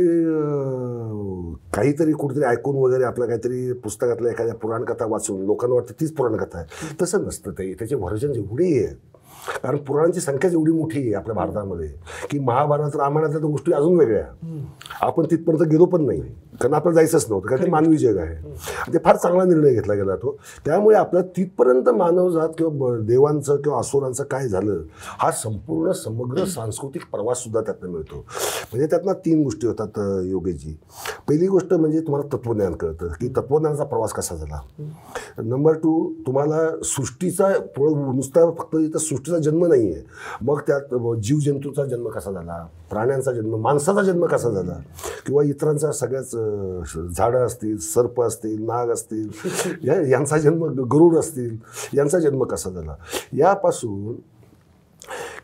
काहीतरी कुठेतरी ऐकून वगैरे आपल्या काहीतरी पुस्तकातल्या एखाद्या पुराणकथा वाचून लोकांना वाटतं तीच पुराणकथा आहे, तसं नसतं. ते त्याचे व्हर्जन एवढे आहे कारण पुराणांची संख्याच एवढी मोठी आहे आपल्या भारतामध्ये की महाभारत रामायणातल्या तर गोष्टी अजून वेगळ्या, आपण तिथपर्यंत गेलो पण नाही, कारण आपल्याला जायचंच नव्हतं, कारण ते मानवी जग आहे. ते फार चांगला निर्णय घेतला गेला तो. त्यामुळे आपल्या तिथपर्यंत मानवजात किंवा देवांचं किंवा असुरांचं काय झालं हा संपूर्ण समग्र सांस्कृतिक प्रवास सुद्धा त्यातनं मिळतो. म्हणजे त्यातनं 3 गोष्टी होतात योगेशजी. पहिली गोष्ट म्हणजे तुम्हाला तत्वज्ञान कळतं की तत्वज्ञानाचा प्रवास कसा झाला. नंबर 2 तुम्हाला सृष्टीचा नुसता फक्त इथं सृष्टीचा जन्म नाही आहे, मग त्यात जीवजंतूचा जन्म कसा झाला, प्राण्यांचा जन्म, माणसाचा जन्म कसा झाला, किंवा इतरांचा सगळ्याच झाडं असतील, सर्प असतील, नाग असतील, यांचा जन्म, गरुड असतील, यांचा जन्म कसा झाला. यापासून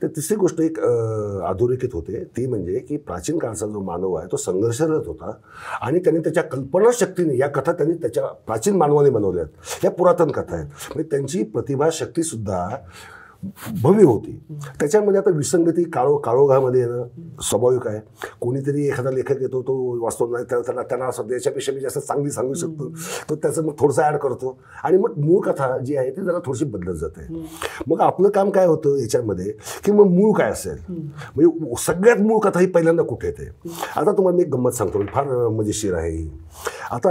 तर तिसरी गोष्ट एक अधोरेखित होते, ती म्हणजे की प्राचीन काळचा जो मानव आहे तो संघर्षरत होता आणि त्याने त्याच्या कल्पनाशक्तीने, या कथा त्यांनी त्याच्या प्राचीन मानवाने बनवल्यात, ह्या पुरातन कथा आहेत, म्हणजे त्यांची प्रतिभाशक्तीसुद्धा भव्य होती. त्याच्यामध्ये आता विसंगती काळोखामध्ये येणं स्वाभाविक आहे. कोणीतरी एखादा लेखक येतो, तो वाचतो नाही, त्यांना असं याच्यापेक्षा मी जास्त चांगली सांगू शकतो, तो त्याचं मग थोडंसं ॲड करतो आणि मग मूळ कथा जी आहे ती जरा थोडीशी बदलत जाते. मग आपलं काम काय होतं याच्यामध्ये की मग मूळ काय असेल, म्हणजे सगळ्यात मूळ कथा ही पहिल्यांदा कुठे येते. आता तुम्हाला मी एक गंमत सांगतो, फार मजेशीर आहे. आता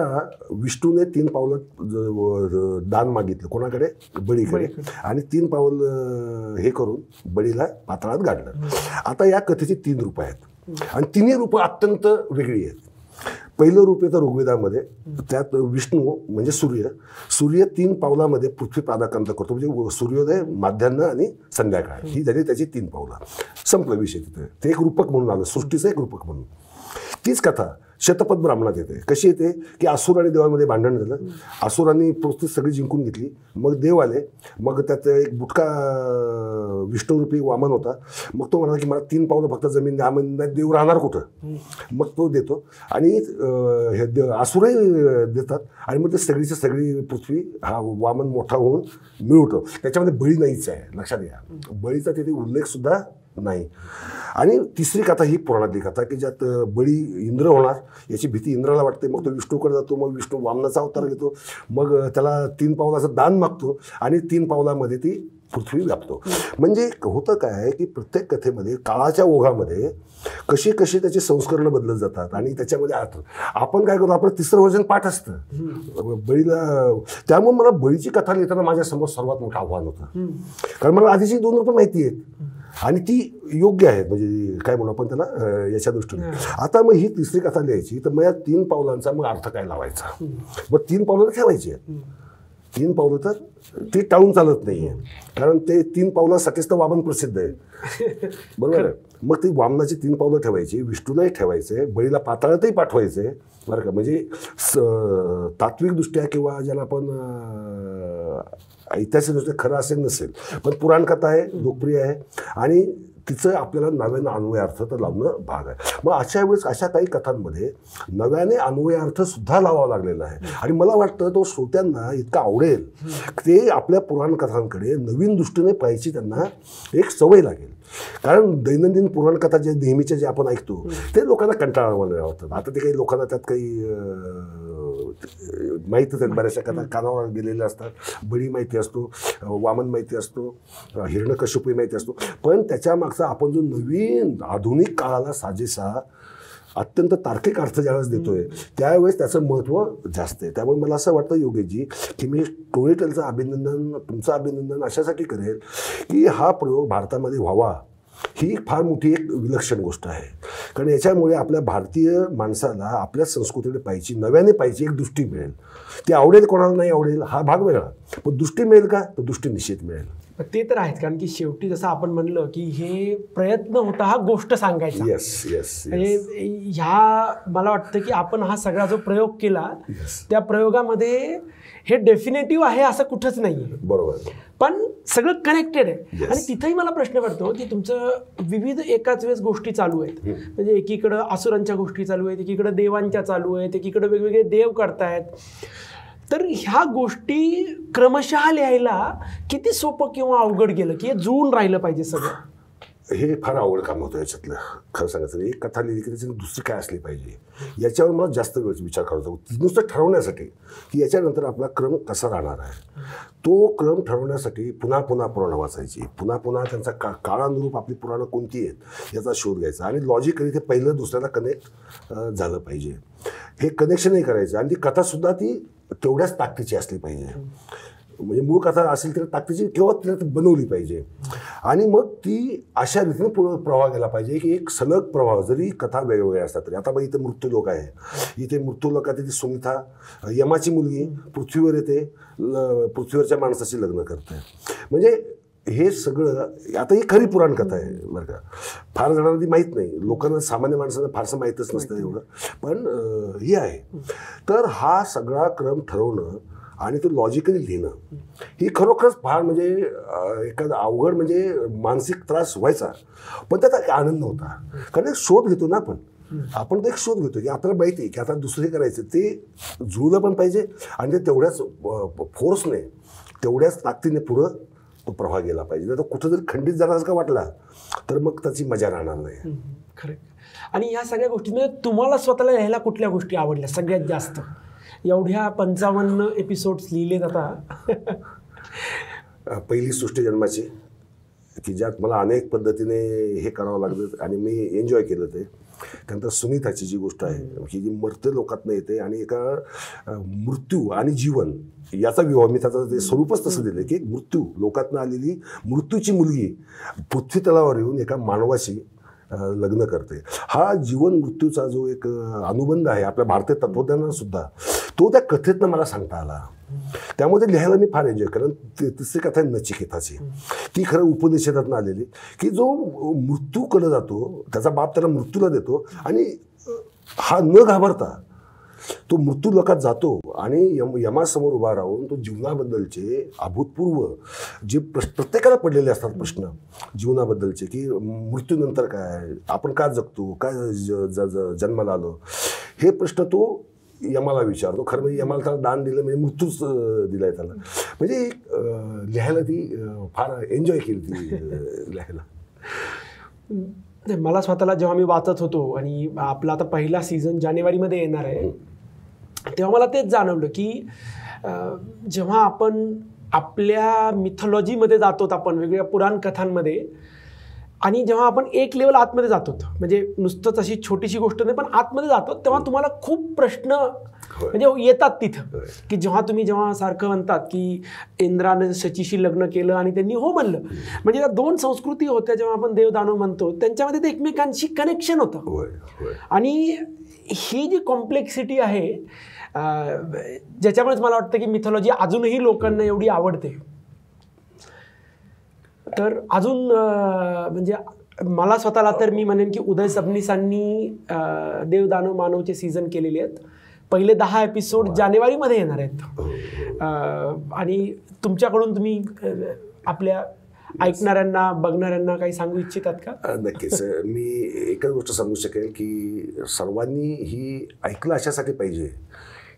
विष्णूने 3 पावलं दान मागितलं कोणाकडे, बळीकडे, आणि 3 पाऊल हे करून बळीला पाताळात गाडलं. आता या कथेचे 3 रूप आहेत आणि 3ही रूपं अत्यंत वेगळी आहेत. पहिलं रूप येतं ऋग्वेदामध्ये, त्यात विष्णू म्हणजे सूर्य 3 पावलामध्ये पृथ्वी पादाक्रांत करतो, म्हणजे सूर्योदय, माध्यान्ह आणि संध्याकाळ ही झाली त्याची 3 पावलं. संपलं विषय तिथे. ते एक रूपक म्हणून आलं, सृष्टीचं एक रूपक म्हणून. तीच कथा शतपथ ब्राह्मणात येते. कशी येते की असुर आणि देवांमध्ये भांडण झालं, असुरांनी पृथ्वी सगळी जिंकून घेतली, मग देव आले, मग त्यात एक बुटका विष्णुरूपी वामन होता, मग तो म्हणाला की मला 3 पावलं फक्त जमीन द्या. नाही, देव राहणार कुठं, मग तो देतो आणि हे असुरही देतात आणि मग ते सगळीची सगळी पृथ्वी हा वामन मोठा होऊन मिळवतो. त्याच्यामध्ये बळी नाहीच आहे, लक्षात घ्या, बळीचा तिथे उल्लेखसुद्धा नाही. आणि तिसरी कथा ही पुराणातली कथा की ज्यात बळी इंद्र होणार याची भीती इंद्राला वाटते, मग तो विष्णूकडे जातो, मग विष्णू वामनाचा अवतार घेतो, मग त्याला 3 पावलाचं दान मागतो आणि 3 पावलामध्ये ती पृथ्वी व्यापतो. म्हणजे होतं काय की प्रत्येक कथेमध्ये काळाच्या ओघामध्ये कशी कशी त्याची संस्करणं बदलत जातात आणि त्याच्यामध्ये आपण काय करतो, आपलं 3रं वर्जन पाठ असतं बळीला. त्यामुळे मला बळीची कथा लिहिताना माझ्यासमोर सर्वात मोठं आव्हान होतं, कारण मला आधीची 2 रूपं माहिती आहेत आणि ती योग्य आहेत, म्हणजे काय म्हणू आपण त्याला याच्या दृष्टीने. आता मग ही 3री कथा लिहायची, तर मग या 3 पावलांचा मग अर्थ काय लावायचा. मग 3 पावलं ठेवायची आहेत, 3 पावलं तर ती टाळून चालत नाही आहे, कारण ते 3 पावलासाठीच तर वामन प्रसिद्ध आहे, बरोबर आहे. मग ती वामनाची 3 पावलं ठेवायची, विष्णूलाही ठेवायचे, बळीला पाताळातही पाठवायचे, बरं का. म्हणजे तात्विकदृष्ट्या किंवा ज्याला आपण ऐतिहासिकदृष्ट्या खरं असेल नसेल, पण पुराणकथा आहे, लोकप्रिय आहे आणि तिचं आपल्याला नव्यानं अन्वय अर्थ तर लावणं भाग आहे. मग अशा वेळेस अशा काही कथांमध्ये नव्याने अन्वय अर्थ सुद्धा लावावा लागलेला आहे आणि मला वाटतं तो श्रोत्यांना इतका आवडेल, ते आपल्या पुराण कथांकडे नवीन दृष्टीने पाहायची त्यांना एक सवय लागेल. कारण दैनंदिन पुराणकथा जे नेहमीचे जे आपण ऐकतो ते लोकांना कंटाळवाणे वाटतात. आता ते काही लोकांना त्यात काही माहितीच आहेत, बऱ्याचशा कथा कानावर गेलेल्या असतात. बळी माहिती असतो, वामन माहिती असतो, हिरण्यकश्यपही माहिती असतो, पण त्याच्या मागचा आपण जो नवीन आधुनिक काळाला साजेसा अत्यंत तार्किक अर्थ ज्यावेळेस देतोय त्यावेळेस त्याचं महत्त्व जास्त आहे. त्यामुळे मला असं वाटतं योगेशजी की मी स्टोरीटेलचं अभिनंदन, तुमचं अभिनंदन अशासाठी करेल की हा प्रयोग भारतामध्ये व्हावा. ही फार मोठी एक विलक्षण गोष्ट आहे, कारण याच्यामुळे आपल्या भारतीय माणसाला आपल्या संस्कृतीकडे पाहायची, नव्याने पाहायची एक दृष्टी मिळेल. ती आवडेल कोणाला नाही आवडेल हा भाग वेगळा, पण दृष्टी मिळेल का, तर दृष्टी निश्चित मिळेल. ते तर आहेच, कारण की शेवटी जसं आपण म्हणलं की हे प्रयत्न होता हा गोष्ट सांगायचा. म्हणजे ह्या मला वाटतं की आपण हा सगळा जो प्रयोग केला त्या प्रयोगामध्ये हे डेफिनेटिव्ह आहे असं कुठंच नाही आहे, बरोबर, पण सगळं कनेक्टेड आहे. आणि तिथंही मला प्रश्न पडतो की तुमचं विविध एकाच वेळेस गोष्टी चालू आहेत, म्हणजे एकीकडं असुरांच्या गोष्टी चालू आहेत, एकीकडं देवांच्या चालू आहेत, एकीकडं वेगवेगळे देव करतायत. तर ह्या गोष्टी क्रमशः लिहायला किती सोपं किंवा अवघड गेलं की हे जुळून राहिलं पाहिजे सगळं? हे फार आवड काम होतं याच्यातलं. खरं सांगायचं एक कथा लिहिली की त्याच्यात दुसरी काय असली पाहिजे याच्यावर मला जास्त वेळ विचार करत होतो. नुसतं ठरवण्यासाठी की याच्यानंतर आपला क्रम कसा राहणार आहे, तो क्रम ठरवण्यासाठी पुन्हा पुन्हा पुराणं वाचायची, पुन्हा पुन्हा त्यांचा काळानुरूप आपली पुराणं कोणती आहेत याचा शोध घ्यायचा आणि लॉजिकली ते पहिलं दुसऱ्याला कनेक्ट झालं पाहिजे. हे कनेक्शनही करायचं आणि ती कथासुद्धा ती तेवढ्याच ताकदीची असली पाहिजे. म्हणजे मूळ कथा असेल तर ताकदीची किंवा तिला बनवली पाहिजे आणि मग ती अशा रीतीने पुढे प्रवाह गेला पाहिजे की एक सलग प्रवाह. जरी कथा वेगवेगळ्या असतात तरी आता बघ इथे मृत्यूलोक आहे, इथे मृत्यूलोकात ती सुनीता यमाची मुलगी पृथ्वीवर येते, पृथ्वीवरच्या माणसाशी लग्न करते. म्हणजे हे सगळं आता ही खरी पुराण कथा आहे बरं का. फार जणांना ती माहीत नाही, लोकांना सामान्य माणसांना फारसं माहीतच नसतं एवढं, पण ही आहे. तर हा सगळा क्रम ठरवणं आणि तो लॉजिकली लिहिणं ही खरोखरच फार म्हणजे एखादा अवघड म्हणजे मानसिक त्रास व्हायचा, पण त्याचा एक आनंद होता. कारण एक शोध घेतो ना आपण तर एक शोध घेतो की आपल्याला माहिती आहे की आता दुसरे करायचं, ते जुळलं पण पाहिजे आणि ते तेवढ्याच फोर्सने तेवढ्याच ताकदीने पुढं तो प्रवाह गेला पाहिजे. नाही तर कुठं जर खंडित झाला का वाटला तर मग त्याची मजा राहणार नाही. खरं. आणि ह्या सगळ्या गोष्टींमध्ये तुम्हाला स्वतःला लिहायला कुठल्या गोष्टी आवडल्या सगळ्यात जास्त? एवढ्या 55 एपिसोड्स लिहिलेत आता. पहिली सृष्टी जन्माची की ज्यात मला अनेक पद्धतीने हे करावं लागलं आणि मी एन्जॉय केलं ते. त्यानंतर सुनीताची जी गोष्ट आहे की जी मर्त्य लोकातनं येते आणि एका मृत्यू आणि जीवन याचा विवाह, मी त्याचं ते स्वरूपच तसं दिलं की एक मृत्यू लोकातनं आलेली मृत्यूची मुलगी पृथ्वी तलावर येऊन एका मानवाशी लग्न करते. हा जीवन मृत्यूचा जो एक अनुबंध आहे आपल्या भारतीय तत्वज्ञानाला सुद्धा तो त्या कथेतनं मला सांगता आला. त्यामुळे ते लिहायला मी फार एन्जॉय केलं. तिसरी कथा आहे नचिकेताची. ती खरं उपनिषेधातून आलेली की जो मृत्यूकडे जातो, त्याचा बाप त्याला मृत्यूला देतो आणि हा न घाबरता तो मृत्यू लोकात जातो आणि यमासमोर उभा राहून तो जीवनाबद्दलचे अभूतपूर्व जे प्रत्येकाला पडलेले असतात प्रश्न जीवनाबद्दलचे की मृत्यूनंतर काय, आपण का जगतो, काय जन्माला आलो, हे प्रश्न तो यमाला विचारतो. खरं म्हणजे यमाला त्याला दान दिलं म्हणजे मृत्यूच दिलाय त्याला. म्हणजे लिहायला ती फार एन्जॉय केली ती लिहायला. मला स्वतःला जेव्हा मी वाचत होतो आणि आपला आता पहिला सीझन जानेवारीमध्ये येणार आहे तेव्हा मला तेच जाणवलं की जेव्हा आपण आपल्या मिथॉलॉजीमध्ये जातो, आपण वेगवेगळ्या पुराण कथांमध्ये, आणि जेव्हा आपण एक लेवल आतमध्ये जातो म्हणजे नुसतंच अशी छोटीशी गोष्ट नाही पण आतमध्ये जातो तेव्हा तुम्हाला खूप प्रश्न म्हणजे येतात तिथं की जेव्हा सारखं म्हणतात की इंद्राने शचीशी लग्न केलं आणि त्यांनी हो म्हणलं, म्हणजे त्या दोन संस्कृती होत्या जेव्हा आपण देवदानव म्हणतो त्यांच्यामध्ये ते एकमेकांशी कनेक्शन होतं. आणि ही जी कॉम्प्लेक्सिटी आहे ज्याच्यामुळेच मला वाटतं की मिथॉलॉजी अजूनही लोकांना एवढी आवडते. तर अजून म्हणजे मला स्वतःला तर मी म्हणेन की उदय सबनीसांनी देवदानव मानवचे सीझन केलेले आहेत. पहिले 10 एपिसोड जानेवारीमध्ये येणार आहेत आणि तुमच्याकडून तुम्ही आपल्या ऐकणाऱ्यांना बघणाऱ्यांना काही सांगू इच्छितात का? नक्कीच. मी एकच गोष्ट सांगू शकेल की सर्वांनी ही ऐकलं अशासाठी पाहिजे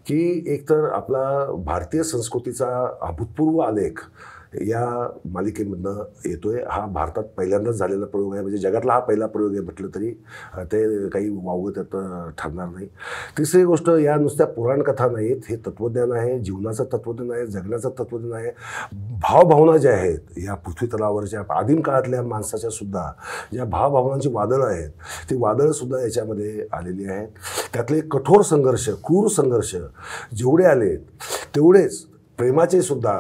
की एकतर आपला भारतीय संस्कृतीचा अभूतपूर्व आलेख या मालिकेमधनं येतोय. हा भारतात पहिल्यांदाच झालेला प्रयोग आहे, म्हणजे जगातला हा पहिला प्रयोग आहे म्हटलं तरी ते काही वावगं त्यात ठरणार नाही. तिसरी गोष्ट, या नुसत्या पुराण कथा नाहीत, हे तत्त्वज्ञान आहे, जीवनाचं तत्त्वज्ञान आहे, जगण्याचं तत्त्वज्ञान आहे. भावभावना ज्या आहेत या पृथ्वी तलावरच्या आदिम काळातल्या माणसाच्या सुद्धा ज्या भावभावनांची वादळं आहेत ती वादळंसुद्धा याच्यामध्ये आलेली आहेत. त्यातले कठोर संघर्ष, क्रूर संघर्ष जेवढे आलेत तेवढेच प्रेमाचे सुद्धा,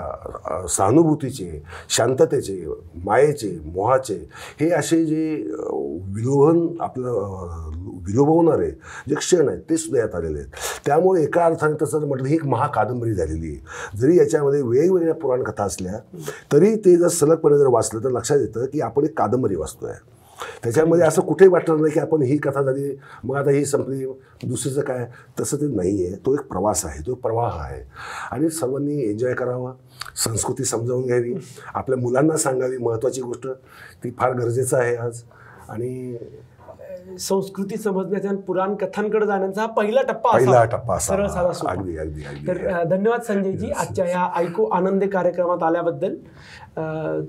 सहानुभूतीचे, शांततेचे, मायेचे, मोहाचे, हे असे जे विलोभवणारे जे क्षण आहेत ते सुद्धा यात आलेले आहेत. त्यामुळे एका अर्थाने तसं म्हटलं ही एक महाकादंबरी झालेली आहे. जरी याच्यामध्ये वेगवेगळ्या पुराणकथा असल्या तरी ते जर सलगपणे जर वाचलं तर लक्षात येतं की आपण एक कादंबरी वाचतोय. त्याच्यामध्ये असं कुठेही वाटणार नाही की आपण ही कथा झाली मग आता ही संपली दुसरीचं काय, तसं ते नाही आहे. तो एक प्रवास आहे, तो प्रवाह आहे आणि सर्वांनी एन्जॉय करावा, संस्कृती समजावून घ्यावी, आपल्या मुलांना सांगावी. महत्त्वाची गोष्ट ती फार गरजेचं आहे आज. आणि संस्कृती समजण्याचा आणि पुराण कथांकडे जाण्याचा हा पहिला टप्पा सरळ साधा सोपा. तर धन्यवाद संजयजी आजच्या ह्या ऐकू आनंदी कार्यक्रमात आल्याबद्दल.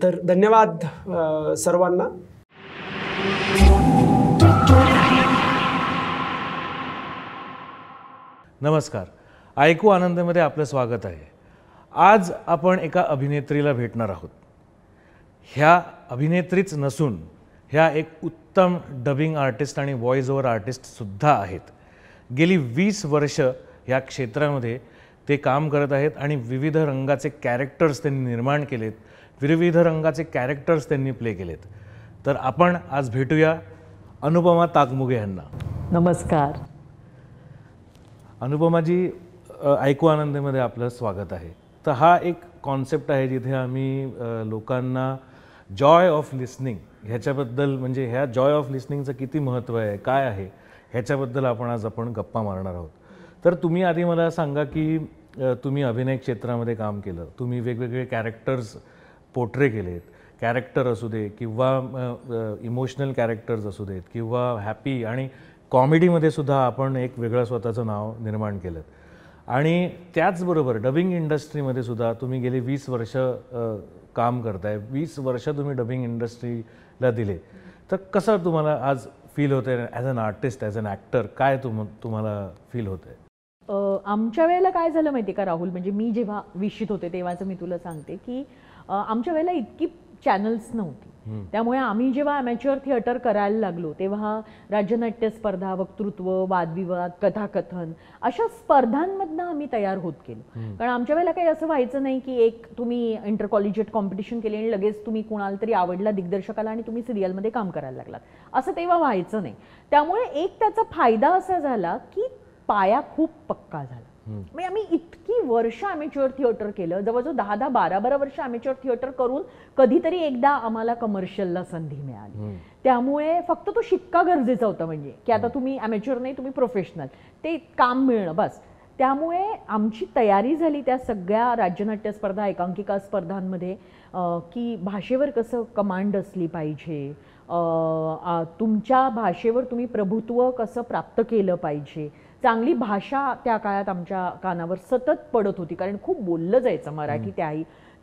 तर धन्यवाद सर्वांना. नमस्कार. ऐकू आनंदमध्ये आपलं स्वागत आहे. आज आपण एका अभिनेत्रीला भेटणार आहोत. ह्या अभिनेत्रीच नसून ह्या एक उत्तम डबिंग आर्टिस्ट आणि व्हॉइस ओव्हर आर्टिस्टसुद्धा आहेत. गेली 20 वर्ष ह्या क्षेत्रामध्ये ते काम करत आहेत आणि विविध रंगाचे कॅरेक्टर्स त्यांनी निर्माण केलेत, विविध रंगाचे कॅरेक्टर्स त्यांनी प्ले केलेत. तर आपण आज भेटूया अनुपमा ताकमुगे यांना. नमस्कार. अनुपमाजी, ऐकू आनंदमध्ये आपलं स्वागत आहे. तर हा एक कॉन्सेप्ट आहे जिथे आम्ही लोकांना जॉय ऑफ लिसनिंग ह्याच्याबद्दल, म्हणजे ह्या जॉय ऑफ लिसनिंगचं किती महत्त्व आहे, काय आहे, ह्याच्याबद्दल आज आपण गप्पा मारणार आहोत. तर तुम्ही आधी मला सांगा की तुम्ही अभिनय क्षेत्रामध्ये काम केलं, तुम्ही वेगवेगळे कॅरेक्टर्स पोर्ट्रे केलेत, कॅरेक्टर असू दे किंवा इमोशनल कॅरेक्टर्स असू देत किंवा हॅपी आणि कॉमेडीमध्ये सुद्धा आपण एक वेगळं स्वतःचं नाव निर्माण केलं. आणि त्याचबरोबर डबिंग इंडस्ट्रीमध्ये सुद्धा तुम्ही गेली 20 वर्ष काम करताय. 20 वर्ष तुम्ही डबिंग इंडस्ट्रीला दिले. तर कसं तुम्हाला आज फील होतं आहे as an artist, as an actor? काय तुम्हाला फील होतं आहे? आमच्या वेळेला काय झालं माहिती का राहुल, म्हणजे मी जेव्हा विशित होते तेव्हाचं मी तुला सांगते की आमच्या वेळेला इतकी चॅनल्स नव्हती. त्यामुळे आम्ही जेव्हा ॲमेच्युअर थिएटर करायला लागलो तेव्हा राज्यनाट्य स्पर्धा, वक्तृत्व, वादविवाद, कथाकथन अशा स्पर्धांमधनं आम्ही तयार होत गेलो. कारण आमच्या वेळेला काही असं व्हायचं नाही की एक तुम्ही इंटर कॉलेजिएट कॉम्पिटिशन केली आणि लगेच तुम्ही कुणाला तरी आवडला दिग्दर्शकाला आणि तुम्ही सिरियलमध्ये काम करायला लागलात, असं तेव्हा व्हायचं नाही. त्यामुळे एक त्याचा फायदा असा झाला की पाया खूप पक्का झाला. म्हणजे आम्ही इतकी वर्ष ॲमेच्युअर थिएटर केलं, जवळजवळ 10-10, 12-12 वर्ष ॲमेच्युअर थिएटर करून कधीतरी एकदा आम्हाला कमर्शियलला संधी मिळाली. त्यामुळे फक्त तो शिक्का गरजेचा होता, म्हणजे की आता तुम्ही ॲमेच्युअर नाही, तुम्ही प्रोफेशनल, ते काम मिळणं बस. त्यामुळे आमची तयारी झाली त्या सगळ्या राज्यनाट्य स्पर्धा, एकांकिका स्पर्धांमध्ये की भाषेवर कसं कमांड असली पाहिजे, तुमच्या भाषेवर तुम्ही प्रभुत्व कसं प्राप्त केलं पाहिजे. चांगली भाषा त्या काळात आमच्या कानावर सतत पडत होती, कारण खूप बोललं जायचं मराठी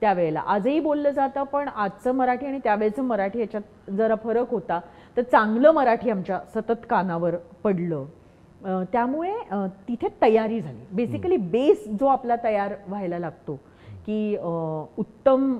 त्यावेळेला. आजही बोललं जातं, पण आजचं मराठी आणि त्यावेळेचं मराठी याच्यात जरा फरक होता. तर चांगलं मराठी आमच्या सतत कानावर पडलं. त्यामुळे तिथे तयारी झाली. बेसिकली बेस जो आपला तयार व्हायला लागतो की उत्तम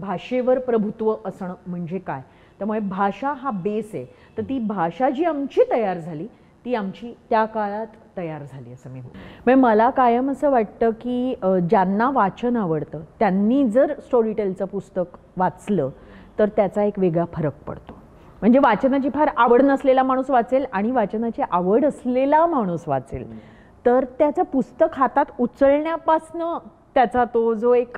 भाषेवर प्रभुत्व असणं म्हणजे काय. त्यामुळे भाषा हा बेस आहे. तर ती भाषा जी आमची तयार झाली ती आमची त्या काळात तयार झाली असं मी म्हणजे मला कायम असं वाटतं की ज्यांना वाचन आवडतं त्यांनी जर स्टोरीटेलचं पुस्तक वाचलं तर त्याचा एक वेगळा फरक पडतो. म्हणजे वाचनाची फार आवड नसलेला माणूस वाचेल आणि वाचनाची आवड असलेला माणूस वाचेल तर त्याचं पुस्तक हातात उचलण्यापासनं त्याचा तो जो एक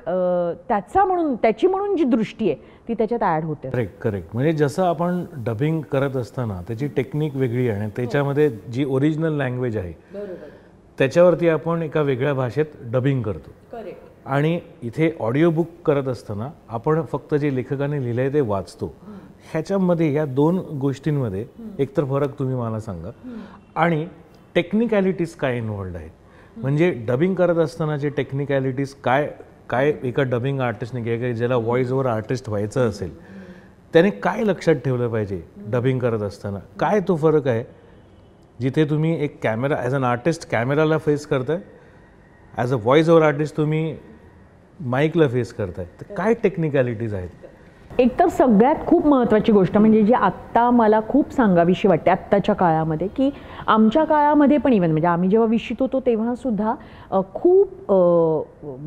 त्याची म्हणून जी दृष्टी आहे ती त्याच्यात ॲड होते. करेक्ट. म्हणजे जसं आपण डबिंग करत असताना त्याची टेक्निक वेगळी आहे आणि त्याच्यामध्ये जी ओरिजिनल लँग्वेज आहे त्याच्यावरती आपण एका वेगळ्या भाषेत डबिंग करतो. आणि इथे ऑडिओ बुक करत असताना आपण फक्त जे लेखकाने लिहिलंय ते वाचतो. ह्याच्यामध्ये या 2 गोष्टींमध्ये एकतर फरक तुम्ही मला सांगा आणि टेक्निकॅलिटीज काय इन्व्हॉल्ड आहेत. म्हणजे डबिंग करत असतानाचे टेक्निकॅलिटीज काय एका डबिंग आर्टिस्टने किंवा ज्याला व्हॉइस ओव्हर आर्टिस्ट व्हायचं असेल त्याने काय लक्षात ठेवलं पाहिजे डबिंग करत असताना. काय तो फरक आहे जिथे तुम्ही एक कॅमेरा ॲज अन आर्टिस्ट कॅमेराला फेस करताय, as a voice over artist तुम्ही माईकला फेस करताय. तर काय टेक्निकॅलिटीज आहेत? एकतर सगळ्यात खूप महत्त्वाची गोष्ट म्हणजे जी आत्ता मला खूप सांगावीशी वाटते आत्ताच्या काळामध्ये की आमच्या काळामध्ये पण इव्हन म्हणजे आम्ही जेव्हा विशित होतो तेव्हासुद्धा खूप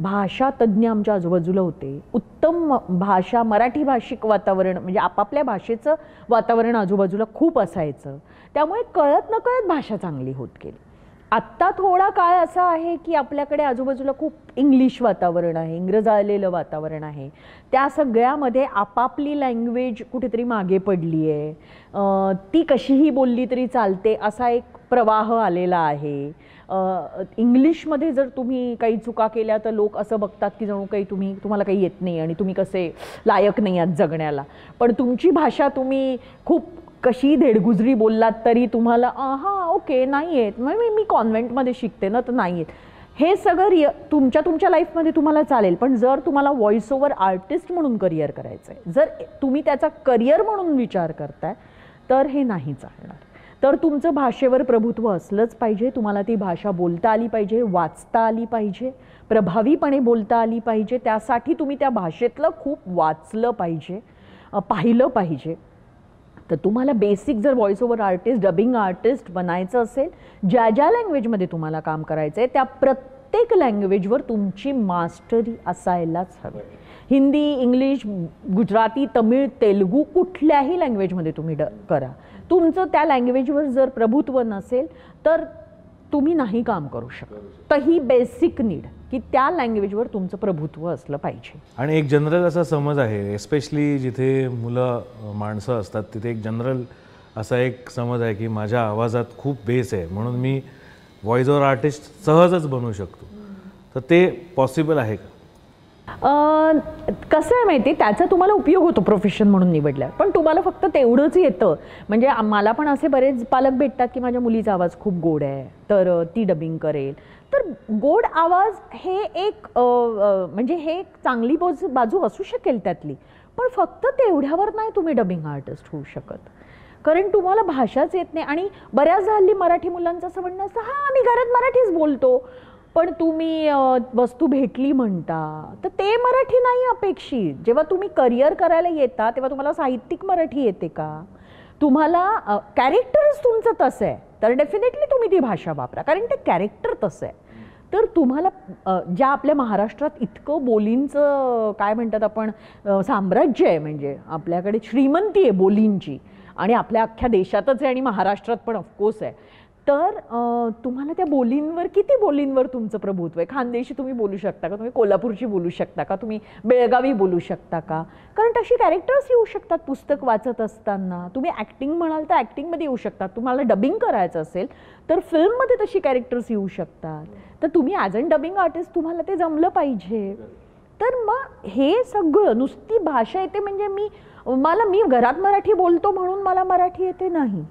भाषा तज्ज्ञ आमच्या आजूबाजूला होते. उत्तम भाषा मराठी भाषिक वातावरण म्हणजे आपापल्या भाषेचं वातावरण आजूबाजूला खूप असायचं. त्यामुळे कळत नकळत भाषा चांगली होत गेली. आत्ता थोडा काळ असा आहे की आपल्याकडे आजूबाजूला खूप इंग्लिश वातावरण आहे, इंग्रजाळलेलं वातावरण आहे. त्या सगळ्यामध्ये आपापली लँग्वेज कुठेतरी मागे पडली आहे. ती कशीही बोलली तरी चालते असा एक प्रवाह आलेला आहे. इंग्लिशमध्ये जर तुम्ही काही चुका केल्या तर लोक असं बघतात की जणू काही तुम्हाला काही येत नाही आणि तुम्ही कसे लायक नाही आहात जगण्याला. पण तुमची भाषा तुम्ही खूप कशी धेडगुजरी बोललात तरी तुम्हाला हां ओके नाही आहेत, मग मी कॉन्व्हेंटमध्ये शिकते ना तर नाही आहेत. हे सगळं तुमच्या लाईफमध्ये तुम्हाला चालेल. पण जर तुम्हाला व्हॉइस ओव्हर आर्टिस्ट म्हणून करिअर करायचं आहे, जर तुम्ही त्याचा करिअर म्हणून विचार करताय तर हे नाही चालणार. तर तुमचं भाषेवर प्रभुत्व असलंच पाहिजे. तुम्हाला ती भाषा बोलता आली पाहिजे, वाचता आली पाहिजे, प्रभावीपणे बोलता आली पाहिजे. त्यासाठी तुम्ही त्या भाषेतलं खूप वाचलं पाहिजे, पाहिलं पाहिजे. तर तुम्हाला बेसिक जर voice over artist, dubbing artist बनायचं असेल, ज्या ज्या लँग्वेजमध्ये तुम्हाला काम करायचं आहे त्या प्रत्येक लँग्वेजवर तुमची मास्टरी असायलाच हवी. हिंदी, इंग्लिश, गुजराती, तमिळ, तेलुगू कुठल्याही लँग्वेजमध्ये तुम्ही करा. तुमचं त्या लँग्वेजवर जर प्रभुत्व नसेल तर तुम्ही नाही काम करू शकत. तर ही बेसिक नीड की त्या लँग्वेजवर तुमचं प्रभुत्व असलं पाहिजे. आणि एक जनरल असा समज आहे, एस्पेशली जिथे मुलं माणसं असतात तिथे एक जनरल असा एक समज आहे की माझ्या आवाजात खूप बेस आहे म्हणून मी व्हॉइस ओव्हर आर्टिस्ट सहजच बनू शकतो. तर ते पॉसिबल आहे का? कसं आहे माहिती, त्याचा तुम्हाला उपयोग होतो प्रोफेशन म्हणून निवडल्या, पण तुम्हाला फक्त तेवढंच येतं. म्हणजे मला पण असे बरेच पालक भेटतात की माझ्या मुलीचा आवाज खूप गोड आहे तर ती डबिंग करेल. तर गोड आवाज हे एक म्हणजे हे एक चांगली बाजू असू शकेल त्यातली, पण फक्त तेवढ्यावर नाही तुम्ही डबिंग आर्टिस्ट होऊ शकत, कारण तुम्हाला भाषाच येत नाही. आणि बऱ्याच हल्ली मराठी मुलांचं असं म्हणणं असतं, हां आम्ही घरात मराठीच बोलतो, पण तुम्ही वस्तू भेटली म्हणता तर ते मराठी नाही अपेक्षित. जेव्हा तुम्ही करिअर करायला येता तेव्हा तुम्हाला साहित्यिक मराठी येते का? तुम्हाला कॅरेक्टरच तुमचं तसं आहे तर डेफिनेटली तुम्ही ती भाषा वापरा, कारण ते कॅरेक्टर तसं आहे. तर तुम्हाला ज्या आपल्या महाराष्ट्रात इतकं बोलींचं काय म्हणतात आपण साम्राज्य आहे, म्हणजे आपल्याकडे श्रीमंती आहे बोलींची आणि आपल्या अख्ख्या देशातच आहे आणि महाराष्ट्रात पण ऑफकोर्स आहे. तर तुम्हाला त्या बोलींवर, किती बोलींवर तुमचं प्रभुत्व आहे? खानदेशी तुम्ही बोलू शकता का? तुम्ही कोल्हापूरची बोलू शकता का? तुम्ही बेळगावी बोलू शकता का? कारण तशी कॅरेक्टर्स येऊ शकतात पुस्तक वाचत असताना. तुम्ही ॲक्टिंग म्हणाल तर ॲक्टिंगमध्ये येऊ शकतात. तुम्हाला डबिंग करायचं असेल तर फिल्ममध्ये तशी कॅरेक्टर्स येऊ शकतात. तर तुम्ही ॲज अन डबिंग आर्टिस्ट तुम्हाला ते जमलं पाहिजे. तर मग हे सगळं नुसती भाषा येते म्हणजे मी घरात मराठी बोलतो म्हणून मला मराठी येते नाही.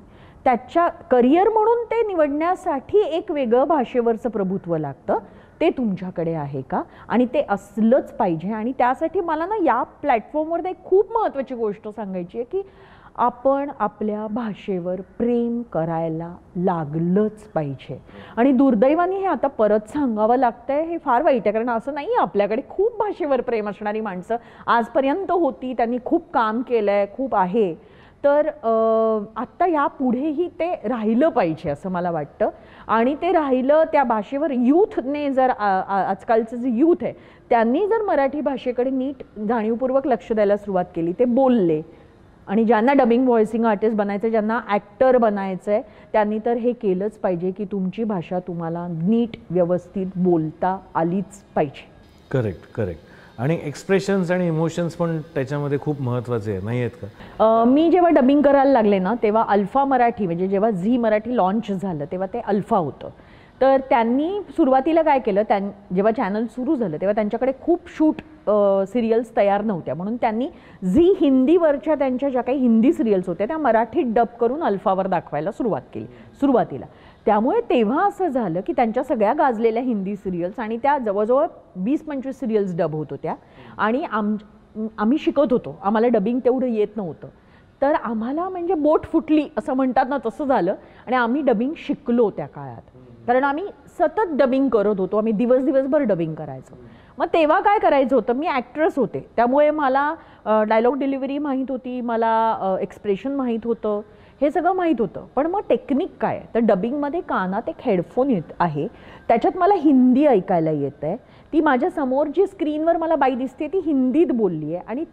त्याच्या करिअर म्हणून ते निवडण्यासाठी एक वेगळं भाषेवरचं प्रभुत्व लागतं. ते तुमच्याकडे आहे का? आणि ते असलंच पाहिजे. आणि त्यासाठी मला ना या प्लॅटफॉर्मवर एक खूप महत्त्वाची गोष्ट सांगायची आहे की आपण आपल्या भाषेवर प्रेम करायला लागलंच पाहिजे. आणि दुर्दैवाने हे आता परत सांगावं लागतंय, हे फार वाईट आहे, कारण असं नाही आहे आपल्याकडे खूप भाषेवर प्रेम असणारी माणसं आजपर्यंत होती, त्यांनी खूप काम केलं आहे, खूप आहे. तर आत्ता यापुढेही ते राहिलं पाहिजे असं मला वाटतं. आणि ते राहिलं त्या भाषेवर यूथने जर आजकालचं जे यूथ आहे त्यांनी जर मराठी भाषेकडे नीट जाणीवपूर्वक लक्ष द्यायला सुरुवात केली, ते बोलले, आणि ज्यांना डबिंग व्हॉइसिंग आर्टिस्ट बनायचं, ज्यांना ॲक्टर बनायचं आहे त्यांनी तर हे केलंच पाहिजे की तुमची भाषा तुम्हाला नीट व्यवस्थित बोलता आलीच पाहिजे. करेक्ट. आणि एक्सप्रेशन्स आणि इमोशन्स पण त्याच्यामध्ये खूप महत्त्वाचे आहे, नाही आहेत का? मी जेव्हा डबिंग करायला लागले ना तेव्हा अल्फा मराठी, म्हणजे जेव्हा झी मराठी लॉन्च झालं तेव्हा ते अल्फा होतं. तर त्यांनी सुरुवातीला काय केलं, जेव्हा चॅनल सुरू झालं तेव्हा त्यांच्याकडे खूप शूट सिरियल्स तयार नव्हत्या, म्हणून त्यांनी झी हिंदीवरच्या त्यांच्या ज्या काही हिंदी सिरियल्स होत्या त्या मराठीत डब करून अल्फावर दाखवायला सुरुवात केली सुरुवातीला. त्यामुळे तेव्हा असं झालं की त्यांच्या सगळ्या गाजलेल्या हिंदी सिरियल्स आणि त्या जवळजवळ 20-25 सिरियल्स डब होत होत्या आणि आम्ही शिकत होतो, आम्हाला डबिंग तेवढं येत नव्हतं. तर आम्हाला म्हणजे बोट फुटली असं म्हणतात ना तसं झालं आणि आम्ही डबिंग शिकलो त्या काळात, कारण आम्ही सतत डबिंग करत होतो, आम्ही दिवसभर डबिंग करायचो. मग तेव्हा काय करायचं होतं, मी ॲक्ट्रेस होते त्यामुळे मला डायलॉग डिलिव्हरी माहीत होती, मला एक्सप्रेशन माहीत होतं, हे सगळं माहीत होतं. पण मग टेक्निक काय, तर डबिंगमध्ये कानात एक हेडफोन येत आहे, त्याच्यात मला हिंदी ऐकायला येतं आहे, ती माझ्या समोर जी स्क्रीनवर मला बाई दिसते ती हिंदीत बोलली आहे आणि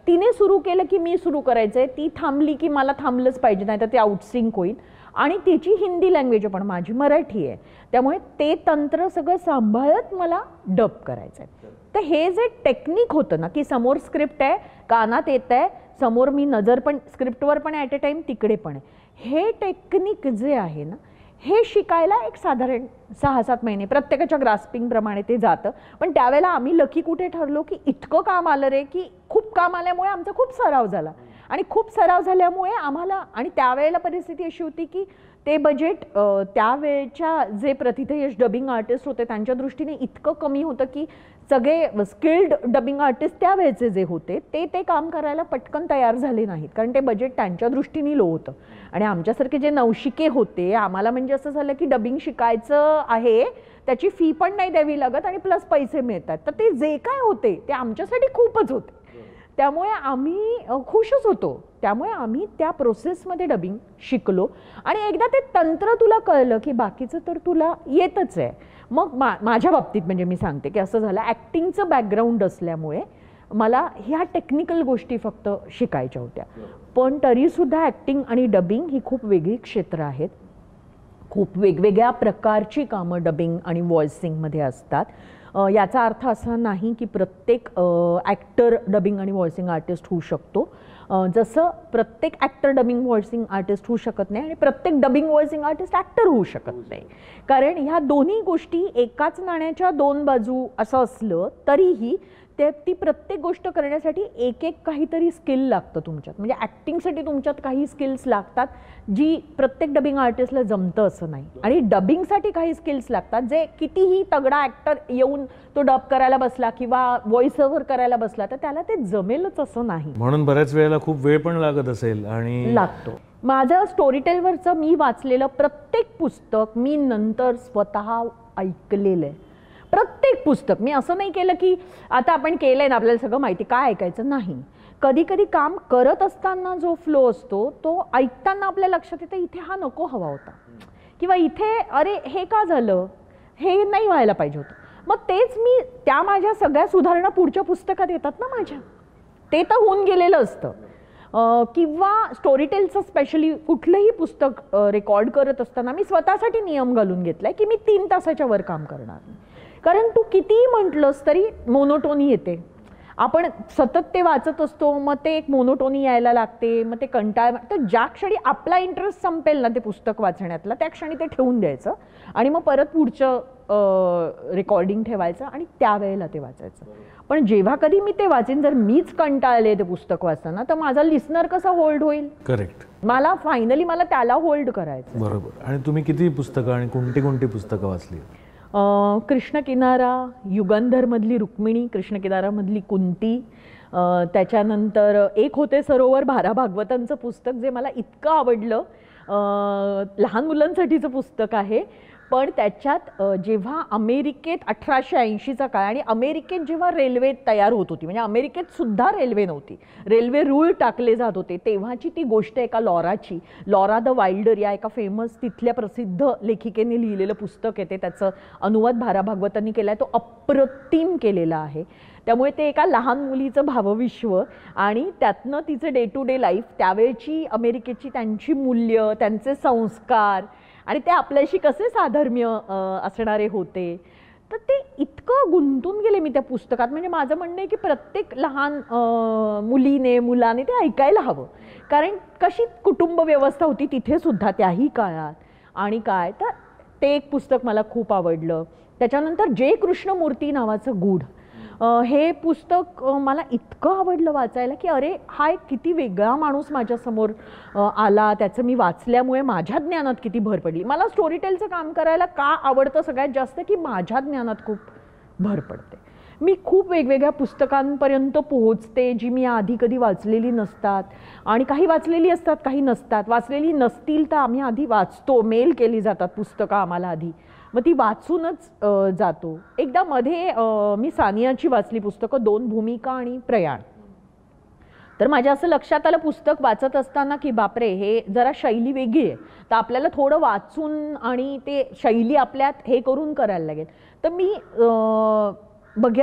तिने सुरू केलं की मी सुरू करायचं आहे, ती थांबली की मला थांबलंच पाहिजे, नाही तर ते आउटसिंक होईल. आणि तिची हिंदी लँग्वेज पण माझी मराठी आहे, त्यामुळे ते तंत्र सगळं सांभाळत मला डब करायचं आहे. तर हे जे टेक्निक होतं ना की समोर स्क्रिप्ट आहे, कानात येत आहे, समोर मी नजर पण स्क्रिप्टवर पण ॲट अ टाईम तिकडे पण आहे, हे टेक्निक जे आहे ना हे शिकायला एक साधारण 6-7 महिने प्रत्येकाच्या ग्रास्पिंगप्रमाणे ते जातं. पण त्यावेळेला आम्ही लकी कुठे ठरलो की इतकं काम आलं रे की खूप काम आल्यामुळे आमचा खूप सराव झाला आणि खूप सराव झाल्यामुळे आम्हाला, आणि त्यावेळेला परिस्थिती अशी होती की ते बजेट त्यावेळेच्या जे प्रथितयश डबिंग आर्टिस्ट होते त्यांच्या दृष्टीने इतकं कमी होतं की सगळे स्किल्ड डबिंग आर्टिस्ट त्यावेळेचे जे होते ते काम करायला पटकन तयार झाले नाहीत, कारण ते बजेट त्यांच्या दृष्टीने लो होतं. आणि आमच्यासारखे जे नवशिके होते, आम्हाला म्हणजे असं झालं की डबिंग शिकायचं आहे, त्याची फी पण नाही द्यावी लागत आणि प्लस पैसे मिळतात, तर ते जे काय होते ते आमच्यासाठी खूपच होते. त्यामुळे आम्ही खुशच होतो. त्यामुळे आम्ही त्या प्रोसेसमध्ये डबिंग शिकलो आणि एकदा ते तंत्र तुला कळलं की बाकीचं तर तुला येतच आहे. मग माझ्या बाबतीत म्हणजे मी सांगते की असं झालं, ॲक्टिंगचं बॅकग्राऊंड असल्यामुळे मला ह्या टेक्निकल गोष्टी फक्त शिकायच्या होत्या. पण तरीसुद्धा ॲक्टिंग आणि डबिंग ही खूप वेगळी क्षेत्र आहेत. खूप वेगवेगळ्या प्रकारची कामं डबिंग आणि व्हॉइसिंगमध्ये असतात. याचा अर्थ असा नाही की प्रत्येक ॲक्टर डबिंग आणि व्हॉइसिंग आर्टिस्ट होऊ शकतो, जसं प्रत्येक ॲक्टर डबिंग व्हॉइसिंग आर्टिस्ट होऊ शकत नाही आणि प्रत्येक डबिंग व्हॉइसिंग आर्टिस्ट ॲक्टर होऊ शकत नाही. कारण ह्या दोन्ही गोष्टी एकाच नाण्याच्या दोन बाजू असं असलं तरीही ती प्रत्येक गोष्ट करण्यासाठी एक काहीतरी स्किल लागतं तुमच्यात. म्हणजे ॲक्टिंगसाठी तुमच्यात काही स्किल्स लागतात जी प्रत्येक डबिंग आर्टिस्टला जमतं असं नाही, आणि डबिंगसाठी काही स्किल्स लागतात जे कितीही तगडा ॲक्टर येऊन तो डब करायला बसला किंवा व्हॉइस ओव्हर करायला बसला तर त्याला ते जमेलच असं नाही. म्हणून बऱ्याच वेळेला खूप वेळ पण लागत असेल आणि लागतो. माझं स्टोरीटेलवरचं मी वाचलेलं प्रत्येक पुस्तक मी नंतर स्वतः ऐकलेलं आहे. प्रत्येक पुस्तक. मी असं नाही केलं की आता आपण केलं आहे ना आपल्याला सगळं माहिती, काय ऐकायचं नाही. कधी कधी काम करत असताना जो फ्लो असतो तो ऐकताना आपल्या लक्षात येतं इथे हा नको हवा होता, किंवा इथे अरे हे का झालं, हे नाही व्हायला पाहिजे होतं. मग तेच मी त्या माझ्या सगळ्या सुधारणा पुढच्या पुस्तकात येतात ना माझ्या, ते तर होऊन गेलेलं असतं. किंवा स्टोरीटेलचं स्पेशली कुठलंही पुस्तक रेकॉर्ड करत असताना मी स्वतःसाठी नियम घालून घेतलाय की मी 3 तासाच्या वर काम करणार. कारण तू कितीही म्हटलंस तरी मोनोटोनी येते. आपण सतत ते वाचत असतो, मग ते एक मोनोटोनी यायला लागते, मग ते कंटाळ. तर ज्या क्षणी आपला इंटरेस्ट संपेल ना ते पुस्तक वाचण्यातला, त्या क्षणी ते ठेवून द्यायचं आणि मग परत पुढचं रेकॉर्डिंग ठेवायचं आणि त्यावेळेला ते वाचायचं. पण जेव्हा कधी मी ते वाचेन, जर मीच कंटाळले ते पुस्तक वाचताना, तर माझा लिस्नर कसा होल्ड होईल. करेक्ट. मला त्याला होल्ड करायचं. बरोबर. आणि तुम्ही किती पुस्तकं आणि कोणती कोणती पुस्तकं वाचली? कृष्ण किनारा, युगंधरमधली रुक्मिणी, कृष्ण किनारामधली कुंती, त्याच्यानंतर एक होते सरोवर भारा भागवतांचं पुस्तक जे मला इतकं आवडलं. लहान मुलांसाठीचं पुस्तक आहे, पण त्याच्यात जेव्हा अमेरिकेत 1880चा काळ आणि अमेरिकेत जेव्हा रेल्वे तयार होत होती, म्हणजे अमेरिकेत सुद्धा रेल्वे नव्हती, रेल्वे रूळ टाकले जात होते, तेव्हाची ती गोष्ट एका लॉराची, लॉरा द वाइल्डर या एका फेमस तिथल्या प्रसिद्ध लेखिकेने लिहिलेलं पुस्तक आहे. त्याचं अनुवाद भारा भागवतांनी केला आहे. तो अप्रतिम केलेला आहे. त्यामुळे ते एका लहान मुलीचं भावविश्व आणि त्यातनं तिचं डे टू डे लाईफ, त्यावेळची अमेरिकेची त्यांची मूल्य, त्यांचे संस्कार आणि ते आपल्याशी कसे साधर्म्य असणारे होते, तर ते इतकं गुंतून गेले मी त्या पुस्तकात. म्हणजे माझं म्हणणं आहे की प्रत्येक लहान मुलाने ते ऐकायला हवं. कारण कशी कुटुंब व्यवस्था होती तिथे सुद्धा त्याही काळात, आणि काय तर ते एक पुस्तक मला खूप आवडलं. त्याच्यानंतर जे कृष्णमूर्ती नावाचं गूढ, हे पुस्तक मला इतकं आवडलं वाचायला की अरे हा एक किती वेगळा माणूस माझ्यासमोर आला. त्याचं मी वाचल्यामुळे माझ्या ज्ञानात किती भर पडली. मला स्टोरीटेलचं काम करायला का आवडतं सगळ्यात जास्त की माझ्या ज्ञानात खूप भर पडते. मी खूप वेगवेगळ्या पुस्तकांपर्यंत पोहोचते जी मी आधी कधी वाचलेली नसतात, आणि काही वाचलेली असतात काही नसतात. वाचलेली नसतील तर आम्ही आधी वाचतो, मेल केली जातात पुस्तकं आम्हाला आधी, मग ती वाचूनच जातो. एकदा मध्ये मी सानियाची वाचली पुस्तकं, 2 भूमिका आणि प्रयाण. तर माझ्या असं लक्षात आलं पुस्तक वाचत असताना की बापरे हे जरा शैली वेगळी आहे, तर आपल्याला थोडं वाचून आणि ते शैली आपल्यात हे करून करायला लागेल. तर मी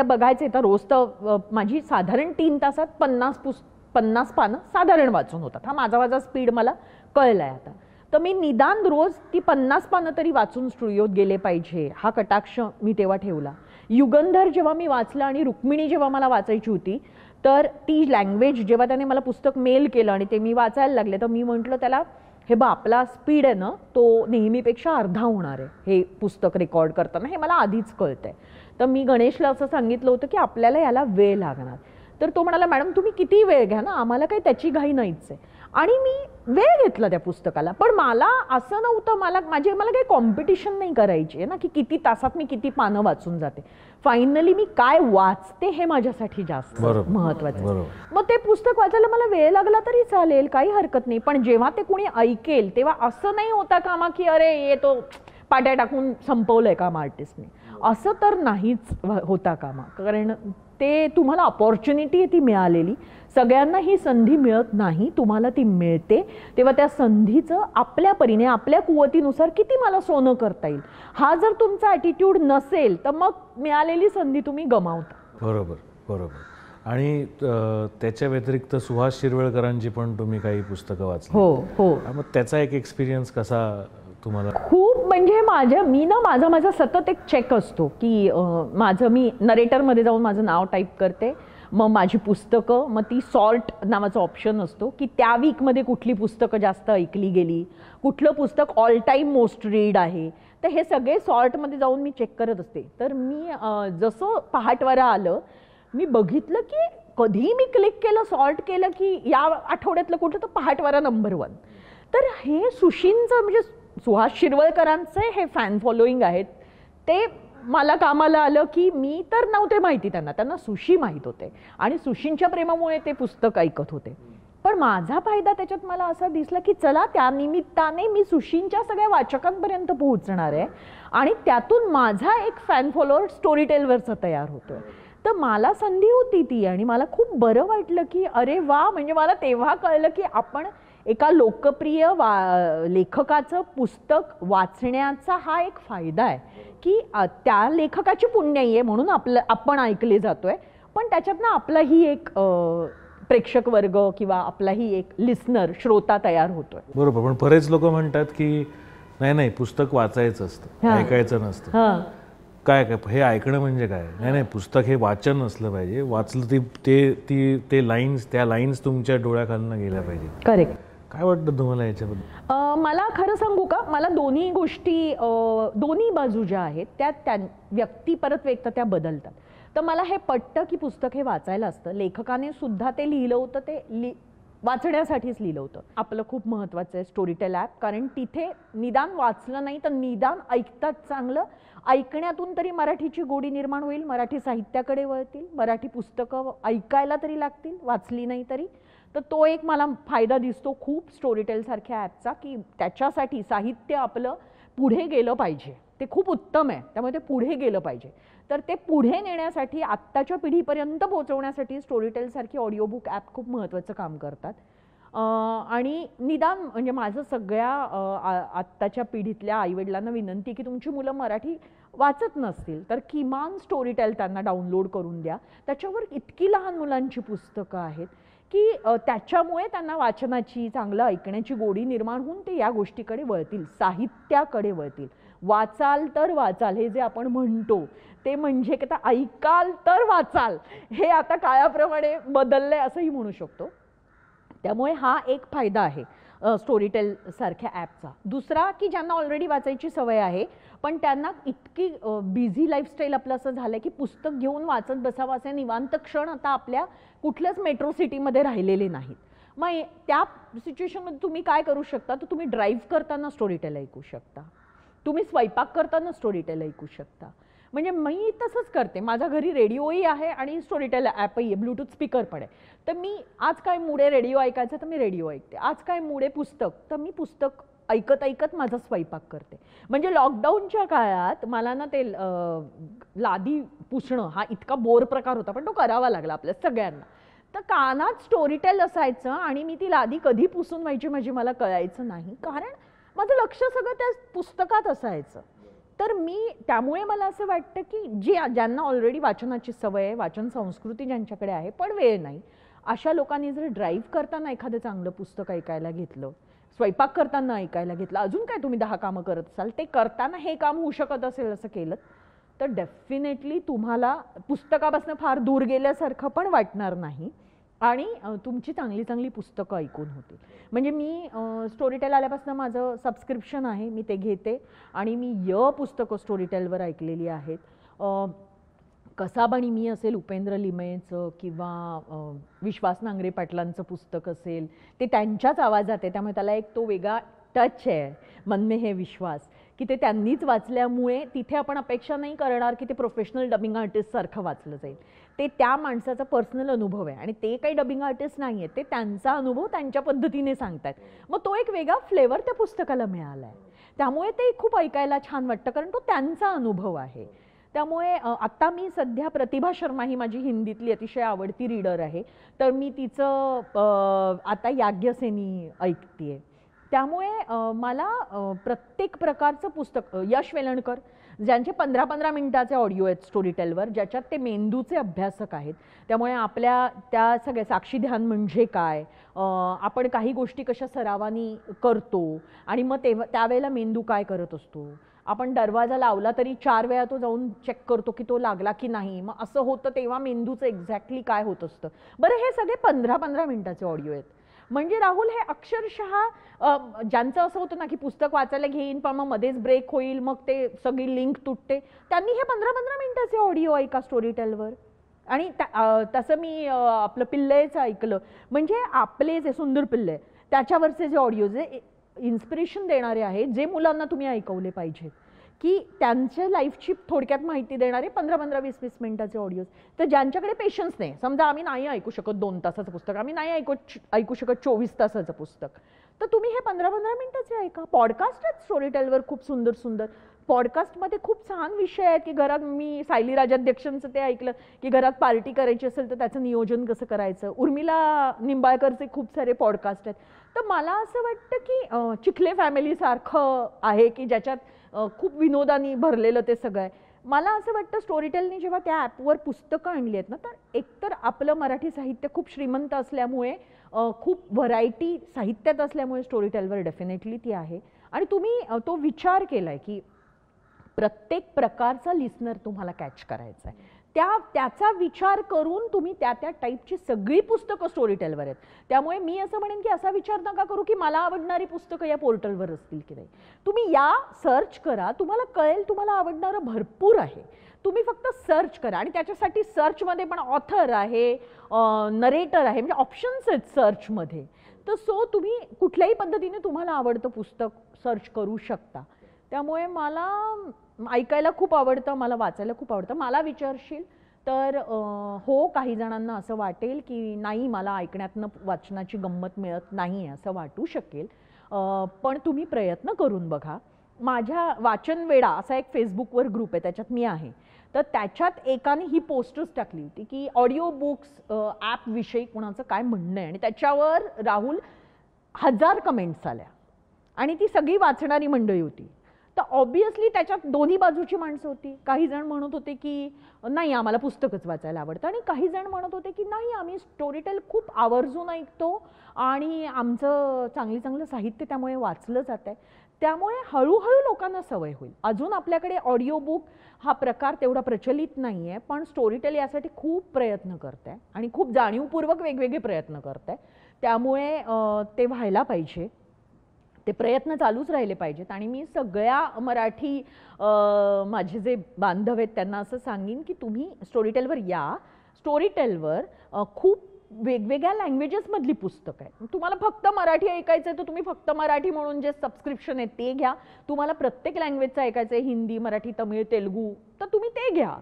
बघायचे तर रोज तर माझी साधारण 3 तासात 50 पानं साधारण वाचून होतात. हा माझा स्पीड मला कळला आहे आता. तर मी निदान रोज ती 50 पानं तरी वाचून स्टुडिओत गेले पाहिजे हा कटाक्ष मी तेव्हा ठेवला. युगंधर जेव्हा मी वाचलं आणि रुक्मिणी जेव्हा मला वाचायची होती, तर ती लँग्वेज जेव्हा त्याने मला पुस्तक मेल केलं आणि ते मी वाचायला लागले, तर मी म्हटलं त्याला हे बा आपला स्पीड आहे ना तो नेहमीपेक्षा अर्धा होणार आहे हे पुस्तक रेकॉर्ड करताना, हे मला आधीच कळतंय. तर मी गणेशला असं सांगितलं होतं की आपल्याला याला वेळ लागणार. तर तो म्हणाला मॅडम तुम्ही किती वेळ घ्या ना, आम्हाला काही त्याची घाई नाहीच आहे. आणि मी वेळ घेतला त्या पुस्तकाला. पण मला असं नव्हतं, मला काही कॉम्पिटिशन नाही करायची आहे ना की किती तासात मी किती पानं वाचून जाते. फायनली मी काय वाचते हे माझ्यासाठी जास्त महत्वाचं. मग ते पुस्तक वाचायला मला वेळ लागला तरी चालेल, काही हरकत नाही. पण जेव्हा ते कोणी ऐकेल तेव्हा असं नाही होता कामा की अरे ये तो पाट्या टाकून संपवलंय कामा आर्टिस्टने, असं तर नाहीच होता कामा. कारण ते तुम्हाला अपॉर्च्युनिटी ती मिळालेली, सगळ्यांना ही संधी मिळत नाही, तुम्हाला ती मिळते. तेव्हा त्या संधीचं आपल्या परीने आपल्या कुवतीनुसार किती मला सोनं करता येईल, हा जर तुमचा ॲटिट्यूड नसेल तर मग मिळालेली संधी तुम्ही गमावता. बरोबर बरोबर. आणि त्याच्या व्यतिरिक्त सुहास शिरवळकरांची पण तुम्ही काही पुस्तकं वाचली. हो हो. मग त्याचा एक एक्सपिरियन्स कसा तुम्हाला? खूप म्हणजे माझा सतत एक चेक असतो की मी नरेटरमध्ये जाऊन माझं नाव टाईप करते, मग माझी पुस्तकं, मग ती सॉर्ट नावाचा ऑप्शन असतो की त्या वीकमध्ये कुठली पुस्तकं जास्त ऐकली गेली, कुठलं पुस्तक ऑल टाईम मोस्ट रीड आहे, तर हे सगळे सॉर्टमध्ये जाऊन मी चेक करत असते. तर मी जसं पहाटवारा आलं मी बघितलं की कधी मी क्लिक केलं, सॉर्ट केलं की या आठवड्यातलं कुठलं, तर पहाटवारा नंबर 1. तर हे सुशींचं म्हणजे सुहास शिरवळकरांचे हे फॅन फॉलोईंग आहेत, ते मला कामाला आलं की मी तर नव्हते माहिती त्यांना सुशी माहीत होते आणि सुशींच्या प्रेमामुळे ते पुस्तक ऐकत होते. पण माझा फायदा त्याच्यात मला असा दिसला की चला त्या निमित्ताने मी सुशींच्या सगळ्या वाचकांपर्यंत पोहोचणार आहे आणि त्यातून माझा एक फॅन फॉलोअर स्टोरी टेलवरचा तयार होतोय. तर मला संधी होती ती आणि मला खूप बरं वाटलं की अरे वा, म्हणजे मला तेव्हा कळलं की आपण एका लोकप्रिय लेखकाचं पुस्तक वाचण्याचा हा एक फायदा आहे की त्या लेखकाची पुण्याई आहे म्हणून आपण ऐकले जातोय, पण त्याच्यातनं आपलाही एक प्रेक्षक वर्ग किंवा आपलाही एक लिस्नर श्रोता तयार होतोय. बरोबर. पण बरेच लोक म्हणतात की नाही पुस्तक वाचायचं असतं, ऐकायचं नसतं. काय हे ऐकणं म्हणजे काय? नाही पुस्तक हे वाचन असलं पाहिजे, वाचलं ते लाईन्स तुमच्या डोळ्याखालनं गेल्या पाहिजे. करेक्ट. काय वाटतं तुम्हाला याच्याबद्दल? मला खरं सांगू का, मला दोन्ही गोष्टी, दोन्ही बाजू ज्या आहेत त्या व्यक्ती परत व्यक्त त्या बदलतात. तर मला हे पटतं की पुस्तक हे वाचायला असतं. लेखकाने सुद्धा ते लिहिलं होतं, ते वाचण्यासाठीच लिहिलं होतं. आपलं खूप महत्त्वाचं आहे स्टोरीटेल ॲप, कारण तिथे निदान वाचलं नाही तर निदान ऐकतात चांगलं, ऐकण्यातून तरी मराठीची गोडी निर्माण होईल, मराठी साहित्याकडे वळतील, मराठी पुस्तकं ऐकायला तरी लागतील, वाचली नाही तरी. तर तो एक मला फायदा दिसतो खूप स्टोरीटेलसारख्या ॲपचा, की त्याच्यासाठी साहित्य आपलं पुढे गेलं पाहिजे. ते खूप उत्तम आहे, त्यामुळे ते पुढे गेलं पाहिजे. तर ते पुढे नेण्यासाठी, आत्ताच्या पिढीपर्यंत पोहोचवण्यासाठी स्टोरीटेलसारखी ऑडिओबुक ॲप खूप महत्त्वाचं काम करतात. आणि निदान म्हणजे माझं सगळ्या आत्ताच्या पिढीतल्या आईवडिलांना विनंती की तुमची मुलं मराठी वाचत नसतील तर किमान स्टोरीटेल त्यांना डाउनलोड करून द्या. त्याच्यावर इतकी लहान मुलांची पुस्तकं आहेत की त्याच्यामुळे त्यांना वाचनाची, चांगलं ऐकण्याची गोडी निर्माण होऊन ते या गोष्टीकडे वळतील, साहित्याकडे वळतील. वाचाल तर वाचाल हे जे आपण म्हणतो ते म्हणजे की आता ऐकाल तर वाचाल हे आता काळाप्रमाणे बदललंय असंही म्हणू शकतो. त्यामुळे हा एक फायदा आहे स्टोरीटेल सारख्या ॲपचा. दुसरा की ज्यांना ऑलरेडी वाचायची सवय आहे पण त्यांना इतकी बिझी लाईफस्टाईल आपलं असं झालं की पुस्तक घेऊन वाचत बसावं असे निवांत क्षण आता आपल्या कुठल्याच मेट्रो सिटीमध्ये राहिलेले नाहीत. मग त्या सिच्युएशनमध्ये तुम्ही काय करू शकता, तर तुम्ही ड्राईव्ह करताना स्टोरीटेल ऐकू शकता, तुम्ही स्वयंपाक करताना स्टोरीटेल ऐकू शकता. म्हणजे मी तसंच करते, माझ्या घरी रेडिओही आहे आणि स्टोरीटेल ॲपही आहे, ब्लूटूथ स्पीकर पण आहे. तर मी आज काय मूड आहे रेडिओ ऐकायचं तर मी रेडिओ ऐकते, आज काय मूड आहे पुस्तक तर मी पुस्तक ऐकत ऐकत माझा स्वयंपाक करते. म्हणजे लॉकडाऊनच्या काळात मला ना ते लादी पुसणं हा इतका बोर प्रकार होता पण तो करावा लागला आपल्या सगळ्यांना. तर कानात स्टोरीटेल असायचं आणि मी ती लादी कधी पुसून व्हायची म्हणजे मला कळायचं नाही, कारण माझं लक्ष सगळं त्या पुस्तकात असायचं. तर त्यामुळे मला असं वाटतं की ज्यांना ऑलरेडी वाचनाची सवय आहे, वाचन संस्कृती ज्यांच्याकडे आहे पण वेळ नाही, अशा लोकांनी जर ड्राईव्ह करताना एखादं चांगलं पुस्तक ऐकायला घेतलं, स्वयंपाक करताना ऐकायला घेतलं, अजून काय तुम्ही 10 कामं करत असाल ते करताना हे काम होऊ शकत असेल असं केलं तर डेफिनेटली तुम्हाला पुस्तकापासून फार दूर गेल्यासारखं पण वाटणार नाही आणि तुमची चांगली चांगली पुस्तकं ऐकून होतील. म्हणजे मी स्टोरीटेल आल्यापासून माझं सबस्क्रिप्शन आहे, मी ते घेते आणि मी पुस्तकं स्टोरीटेलवर ऐकलेली आहेत. कसाब आणि मी असेल उपेंद्र लिमयेचं किंवा विश्वास नांगरे पाटलांचं पुस्तक असेल, ते त्यांच्याच आवाजात आहे, त्यामुळे त्याला एक तो वेगळा टच आहे, मन में है विश्वास, की ते त्यांनीच वाचल्यामुळे तिथे आपण अपेक्षा नाही करणार की ते प्रोफेशनल डबिंग आर्टिस्टसारखं वाचलं जाईल. ते त्या माणसाचा पर्सनल अनुभव आहे आणि ते काही डबिंग आर्टिस्ट नाही आहेत, ते त्यांचा अनुभव त्यांच्या पद्धतीने सांगतात. मग तो एक वेगळा फ्लेवर त्या पुस्तकाला मिळाला आहे, त्यामुळे ते खूप ऐकायला छान वाटतं, कारण तो त्यांचा अनुभव आहे. त्यामुळे आत्ता मी सध्या प्रतिभा शर्मा ही माझी हिंदीतली अतिशय आवडती रीडर आहे, तर मी तिचं आता याज्ञसेनी ऐकते. त्यामुळे मला प्रत्येक प्रकारचं पुस्तक, यश वेलणकर ज्यांचे 15-15 मिनिटाचे ऑडिओ आहेत स्टोरीटेलवर, ज्याच्यात ते मेंदूचे अभ्यासक आहेत, त्यामुळे आपल्या त्या सगळ्या साक्षी ध्यान म्हणजे काय, आपण काही गोष्टी कशा सरावानी करतो आणि मग त्यावेळेला मेंदू काय करत असतो, आपण दरवाजा लावला तरी 4 वेळा तो जाऊन चेक करतो की तो लागला की नाही, मग असं होतं तेव्हा मेंदूचं एक्झॅक्टली काय होत असतं. बरं, हे सगळे 15-15 मिनिटाचे ऑडिओ आहेत. म्हणजे राहुल, हे अक्षरशः ज्यांचं असं होतं ना की पुस्तक वाचायला घेईन पण मग मध्येच ब्रेक होईल, मग ते सगळी लिंक तुटते, त्यांनी हे 15-15 मिनिटाचे ऑडिओ ऐका स्टोरीटेलवर. आणि तसं मी आपलं पिल्लेचं ऐकलं, म्हणजे आपले जे सुंदर पिल्ले त्याच्यावरचे जे ऑडिओ जे इन्स्पिरेशन देणारे आहेत, जे मुलांना तुम्ही ऐकवले पाहिजेत, की त्यांच्या लाईफची थोडक्यात माहिती देणारे 15-15, 20-20 मिनिटाचे ऑडिओज. तर ज्यांच्याकडे पेशन्स नाही, समजा आम्ही नाही ऐकू शकत 2 तासाचं पुस्तक, आम्ही नाही ऐकू शकत 24 तासाचं पुस्तक, तर तुम्ही हे 15-15 मिनिटाचे ऐका. पॉडकास्ट आहेत स्टोरीटेलवर खूप सुंदर सुंदर. पॉडकास्टमध्ये खूप छान विषय आहेत, की घरात मी सायली राजाध्यक्षांचं ते ऐकलं की घरात पार्टी करायची असेल तर त्याचं नियोजन कसं करायचं. उर्मिला निंबाळकरचे खूप सारे पॉडकास्ट आहेत. तर मला असं वाटतं की चिखले फॅमिलीसारखं आहे की ज्याच्यात खूप विनोदानी भरलेलं ते सगळं आहे. मला असं वाटतं स्टोरीटेलनी जेव्हा त्या ॲपवर पुस्तकं आणली आहेत ना, तर एकतर आपलं मराठी साहित्य खूप श्रीमंत असल्यामुळे, खूप व्हरायटी साहित्यात असल्यामुळे स्टोरीटेलवर डेफिनेटली ती आहे. आणि तुम्ही तो विचार केला आहे की प्रत्येक प्रकारचा लिस्नर तुम्हाला कॅच करायचा आहे, त्याचा विचार करून तुम्ही त्या टाईपची सगळी पुस्तकं स्टोरीटेलवर आहेत. त्यामुळे मी असं म्हणेन की असा विचार नका करू की मला आवडणारी पुस्तकं या पोर्टलवर असतील की नाही. तुम्ही या, सर्च करा, तुम्हाला कळेल तुम्हाला आवडणारं भरपूर आहे. तुम्ही फक्त सर्च करा आणि त्याच्यासाठी सर्चमध्ये पण ऑथर आहे, नरेटर आहे, म्हणजे ऑप्शन्स आहेत सर्चमध्ये. तर सो तुम्ही कुठल्याही पद्धतीने तुम्हाला आवडतं पुस्तक सर्च करू शकता. त्यामुळे मला ऐकायला खूप आवडतं, मला वाचायला खूप आवडतं. मला विचारशील तर हो, काही जणांना असं वाटेल की नाही, मला ऐकण्यातनं वाचनाची गंमत मिळत नाही आहे असं वाटू शकेल, पण तुम्ही प्रयत्न करून बघा. माझ्या वाचन वेडा असा एक फेसबुकवर ग्रुप आहे, त्याच्यात मी आहे. तर त्याच्यात एकाने ही पोस्टच टाकली होती की ऑडिओ बुक्स ॲपविषयी कोणाचं काय म्हणणं आहे, आणि त्याच्यावर राहुल 1000 कमेंट्स आल्या आणि ती सगळी वाचणारी मंडळी होती. तर ऑब्वियसली त्याच्यात दोन्ही बाजूची माणसं होती. काही जण म्हणत होते की नाही, आम्हाला पुस्तकच वाचायला आवडतं, आणि काही जण म्हणत होते की नाही, आम्ही स्टोरीटेल खूप आवर्जून ऐकतो आणि आमचं चांगलं साहित्य त्यामुळे वाचलं जात आहे. त्यामुळे हळूहळू लोकांना सवय होईल. अजून आपल्याकडे ऑडिओ बुक हा प्रकार तेवढा प्रचलित नाही आहे, पण स्टोरीटेल यासाठी खूप प्रयत्न करत आहे आणि खूप जाणीवपूर्वक वेगवेगळे प्रयत्न करत आहे. त्यामुळे ते व्हायला पाहिजे, ते प्रयत्न चालूच राहिले पाहिजेत. आणि मी सगळ्या मराठी माझे जे बांधव आहेत त्यांना असं सांगेन की तुम्ही स्टोरीटेलवर या. स्टोरीटेलवर खूप वेगवेगळ्या लँग्वेजेसमधली पुस्तकं आहेत. तुम्हाला फक्त मराठी ऐकायचं आहे तर तुम्ही फक्त मराठी म्हणून जे सबस्क्रिप्शन आहे ते घ्या. तुम्हाला प्रत्येक लँग्वेजचं ऐकायचं आहे, हिंदी, मराठी, तमिळ, तेलुगू, तर तुम्ही ते घ्या.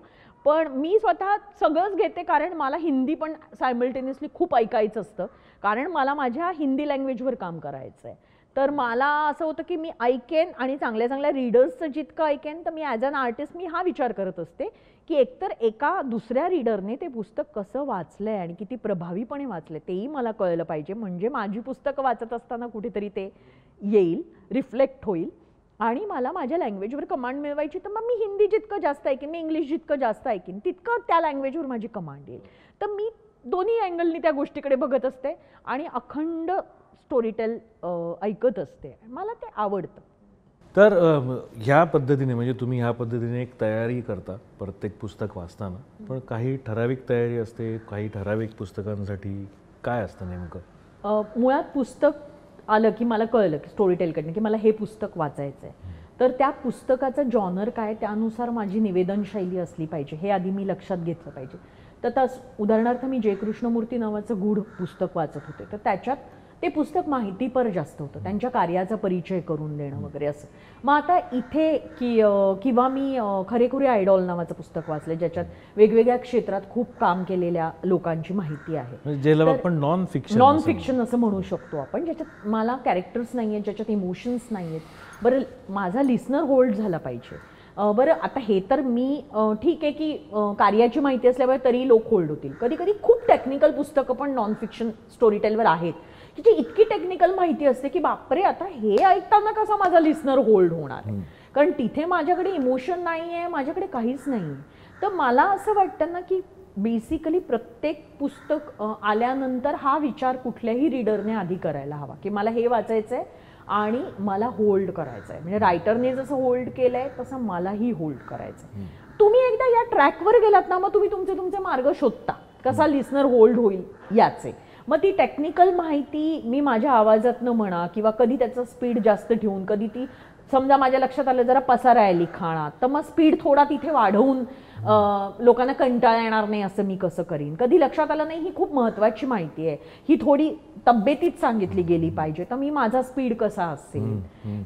पण मी स्वतः सगळंच घेते, कारण मला हिंदी पण सायमल्टेनियसली खूप ऐकायचं असतं, कारण मला माझ्या हिंदी लँग्वेजवर काम करायचं आहे. तर मला असं होतं की मी ऐकेन आणि चांगल्या चांगल्या रीडर्सचं जितकं ऐकेन, तर मी ॲज अन आर्टिस्ट मी हा विचार करत असते की एकतर एका दुसऱ्या रीडरने ते पुस्तक कसं वाचलं आहे आणि किती प्रभावीपणे वाचलं आहे तेही मला कळलं पाहिजे, म्हणजे माझी पुस्तकं वाचत असताना कुठेतरी ते येईल, रिफ्लेक्ट होईल. आणि मला माझ्या लँग्वेजवर कमांड मिळवायची, तर मग मी हिंदी जितकं जास्त ऐकेन, मी इंग्लिश जितकं जास्त ऐकेन, तितकं त्या लँग्वेजवर माझी कमांड येईल. तर मी दोन्ही अँगलनी त्या गोष्टीकडे बघत असते आणि अखंड स्टोरीटेल ऐकत असते. मला ते आवडतं. तर ह्या पद्धतीने, म्हणजे तुम्ही ह्या पद्धतीने एक तयारी करता प्रत्येक पुस्तक वाचताना, पण काही ठराविक तयारी असते, काही ठराविक पुस्तकांसाठी काय असतं नेमकं? मुळात पुस्तक आलं की मला कळलं की स्टोरीटेलकडनं की मला हे पुस्तक वाचायचं आहे, तर त्या पुस्तकाचं जॉनर काय, त्यानुसार माझी निवेदन शैली असली पाहिजे, हे आधी मी लक्षात घेतलं पाहिजे. तर उदाहरणार्थ मी जय कृष्णमूर्ती नावाचं गूढ पुस्तक वाचत होते, तर त्याच्यात ते पुस्तक माहितीपर जास्त होतं, त्यांच्या कार्याचा परिचय करून देणं वगैरे असं. मग आता इथे किंवा मी खरेखुरे आयडॉल नावाचं पुस्तक वाचलं, ज्याच्यात वेगवेगळ्या क्षेत्रात खूप काम केलेल्या लोकांची माहिती आहे, ज्याला आपण नॉन फिक्शन असं म्हणू शकतो आपण, ज्याच्यात मला कॅरेक्टर्स नाही आहेत, ज्याच्यात इमोशन्स नाही आहेत. बरं, माझा लिसनर होल्ड झाला पाहिजे. बरं, आता हे तर मी ठीक आहे की कार्याची माहिती असल्यामुळे तरी लोक होल्ड होतील. कधी कधी खूप टेक्निकल पुस्तकं पण नॉन फिक्शन स्टोरी टेलवर आहेत की जी इतकी टेक्निकल माहिती असते की बापरे, आता हे ऐकताना कसा माझा लिसनर होल्ड होणार आहे, कारण तिथे माझ्याकडे इमोशन नाही आहे, माझ्याकडे काहीच नाही. तर मला असं वाटतं ना की बेसिकली प्रत्येक पुस्तक आल्यानंतर हा विचार कुठल्याही रीडरने आधी करायला हवा की मला हे वाचायचं आहे आणि मला होल्ड करायचं आहे. म्हणजे रायटरने जसं होल्ड केलं आहे तसं मलाही होल्ड करायचं आहे. तुम्ही एकदा या ट्रॅकवर गेलात ना, मग तुम्ही तुमचे मार्ग शोधता कसा लिसनर होल्ड होईल याचे. मग ती टेक्निकल माहिती मी माझ्या आवाजातनं म्हणा किंवा कधी त्याचं स्पीड जास्त ठेवून, कधी ती समजा माझ्या लक्षात आलं जरा पसारा आहे लिखाणात, तर मग स्पीड थोडा तिथे वाढवून लोकांना कंटाळा येणार नाही असं मी कसं करीन. कधी लक्षात आलं नाही ही खूप महत्त्वाची माहिती आहे, ही थोडी तब्येतीत सांगितली गेली पाहिजे, तर मी माझा स्पीड कसा असेल,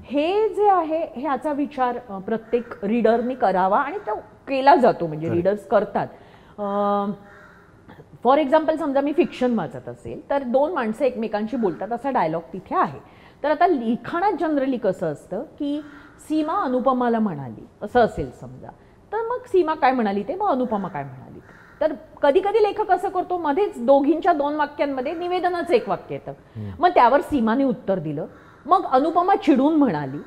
हे जे आहे ह्याचा विचार प्रत्येक रीडरनी करावा आणि तो केला जातो, म्हणजे रीडर्स करतात. फॉर एक्झाम्पल समजा मी फिक्शन वाचत असेल तर दोन माणसं एकमेकांशी बोलतात असा डायलॉग तिथे आहे. तर आता लिखाणात जनरली कसं असतं की सीमा अनुपमाला म्हणाली असं असेल समजा, तर मग सीमा काय म्हणाली ते, मग अनुपमा काय म्हणाली. तर कधी कधी लेखक असं करतो मध्येच दोघींच्या दोन वाक्यांमध्ये निवेदनाचं एक वाक्य येतं, मग त्यावर सीमाने उत्तर दिलं, मग अनुपमा चिडून म्हणाली.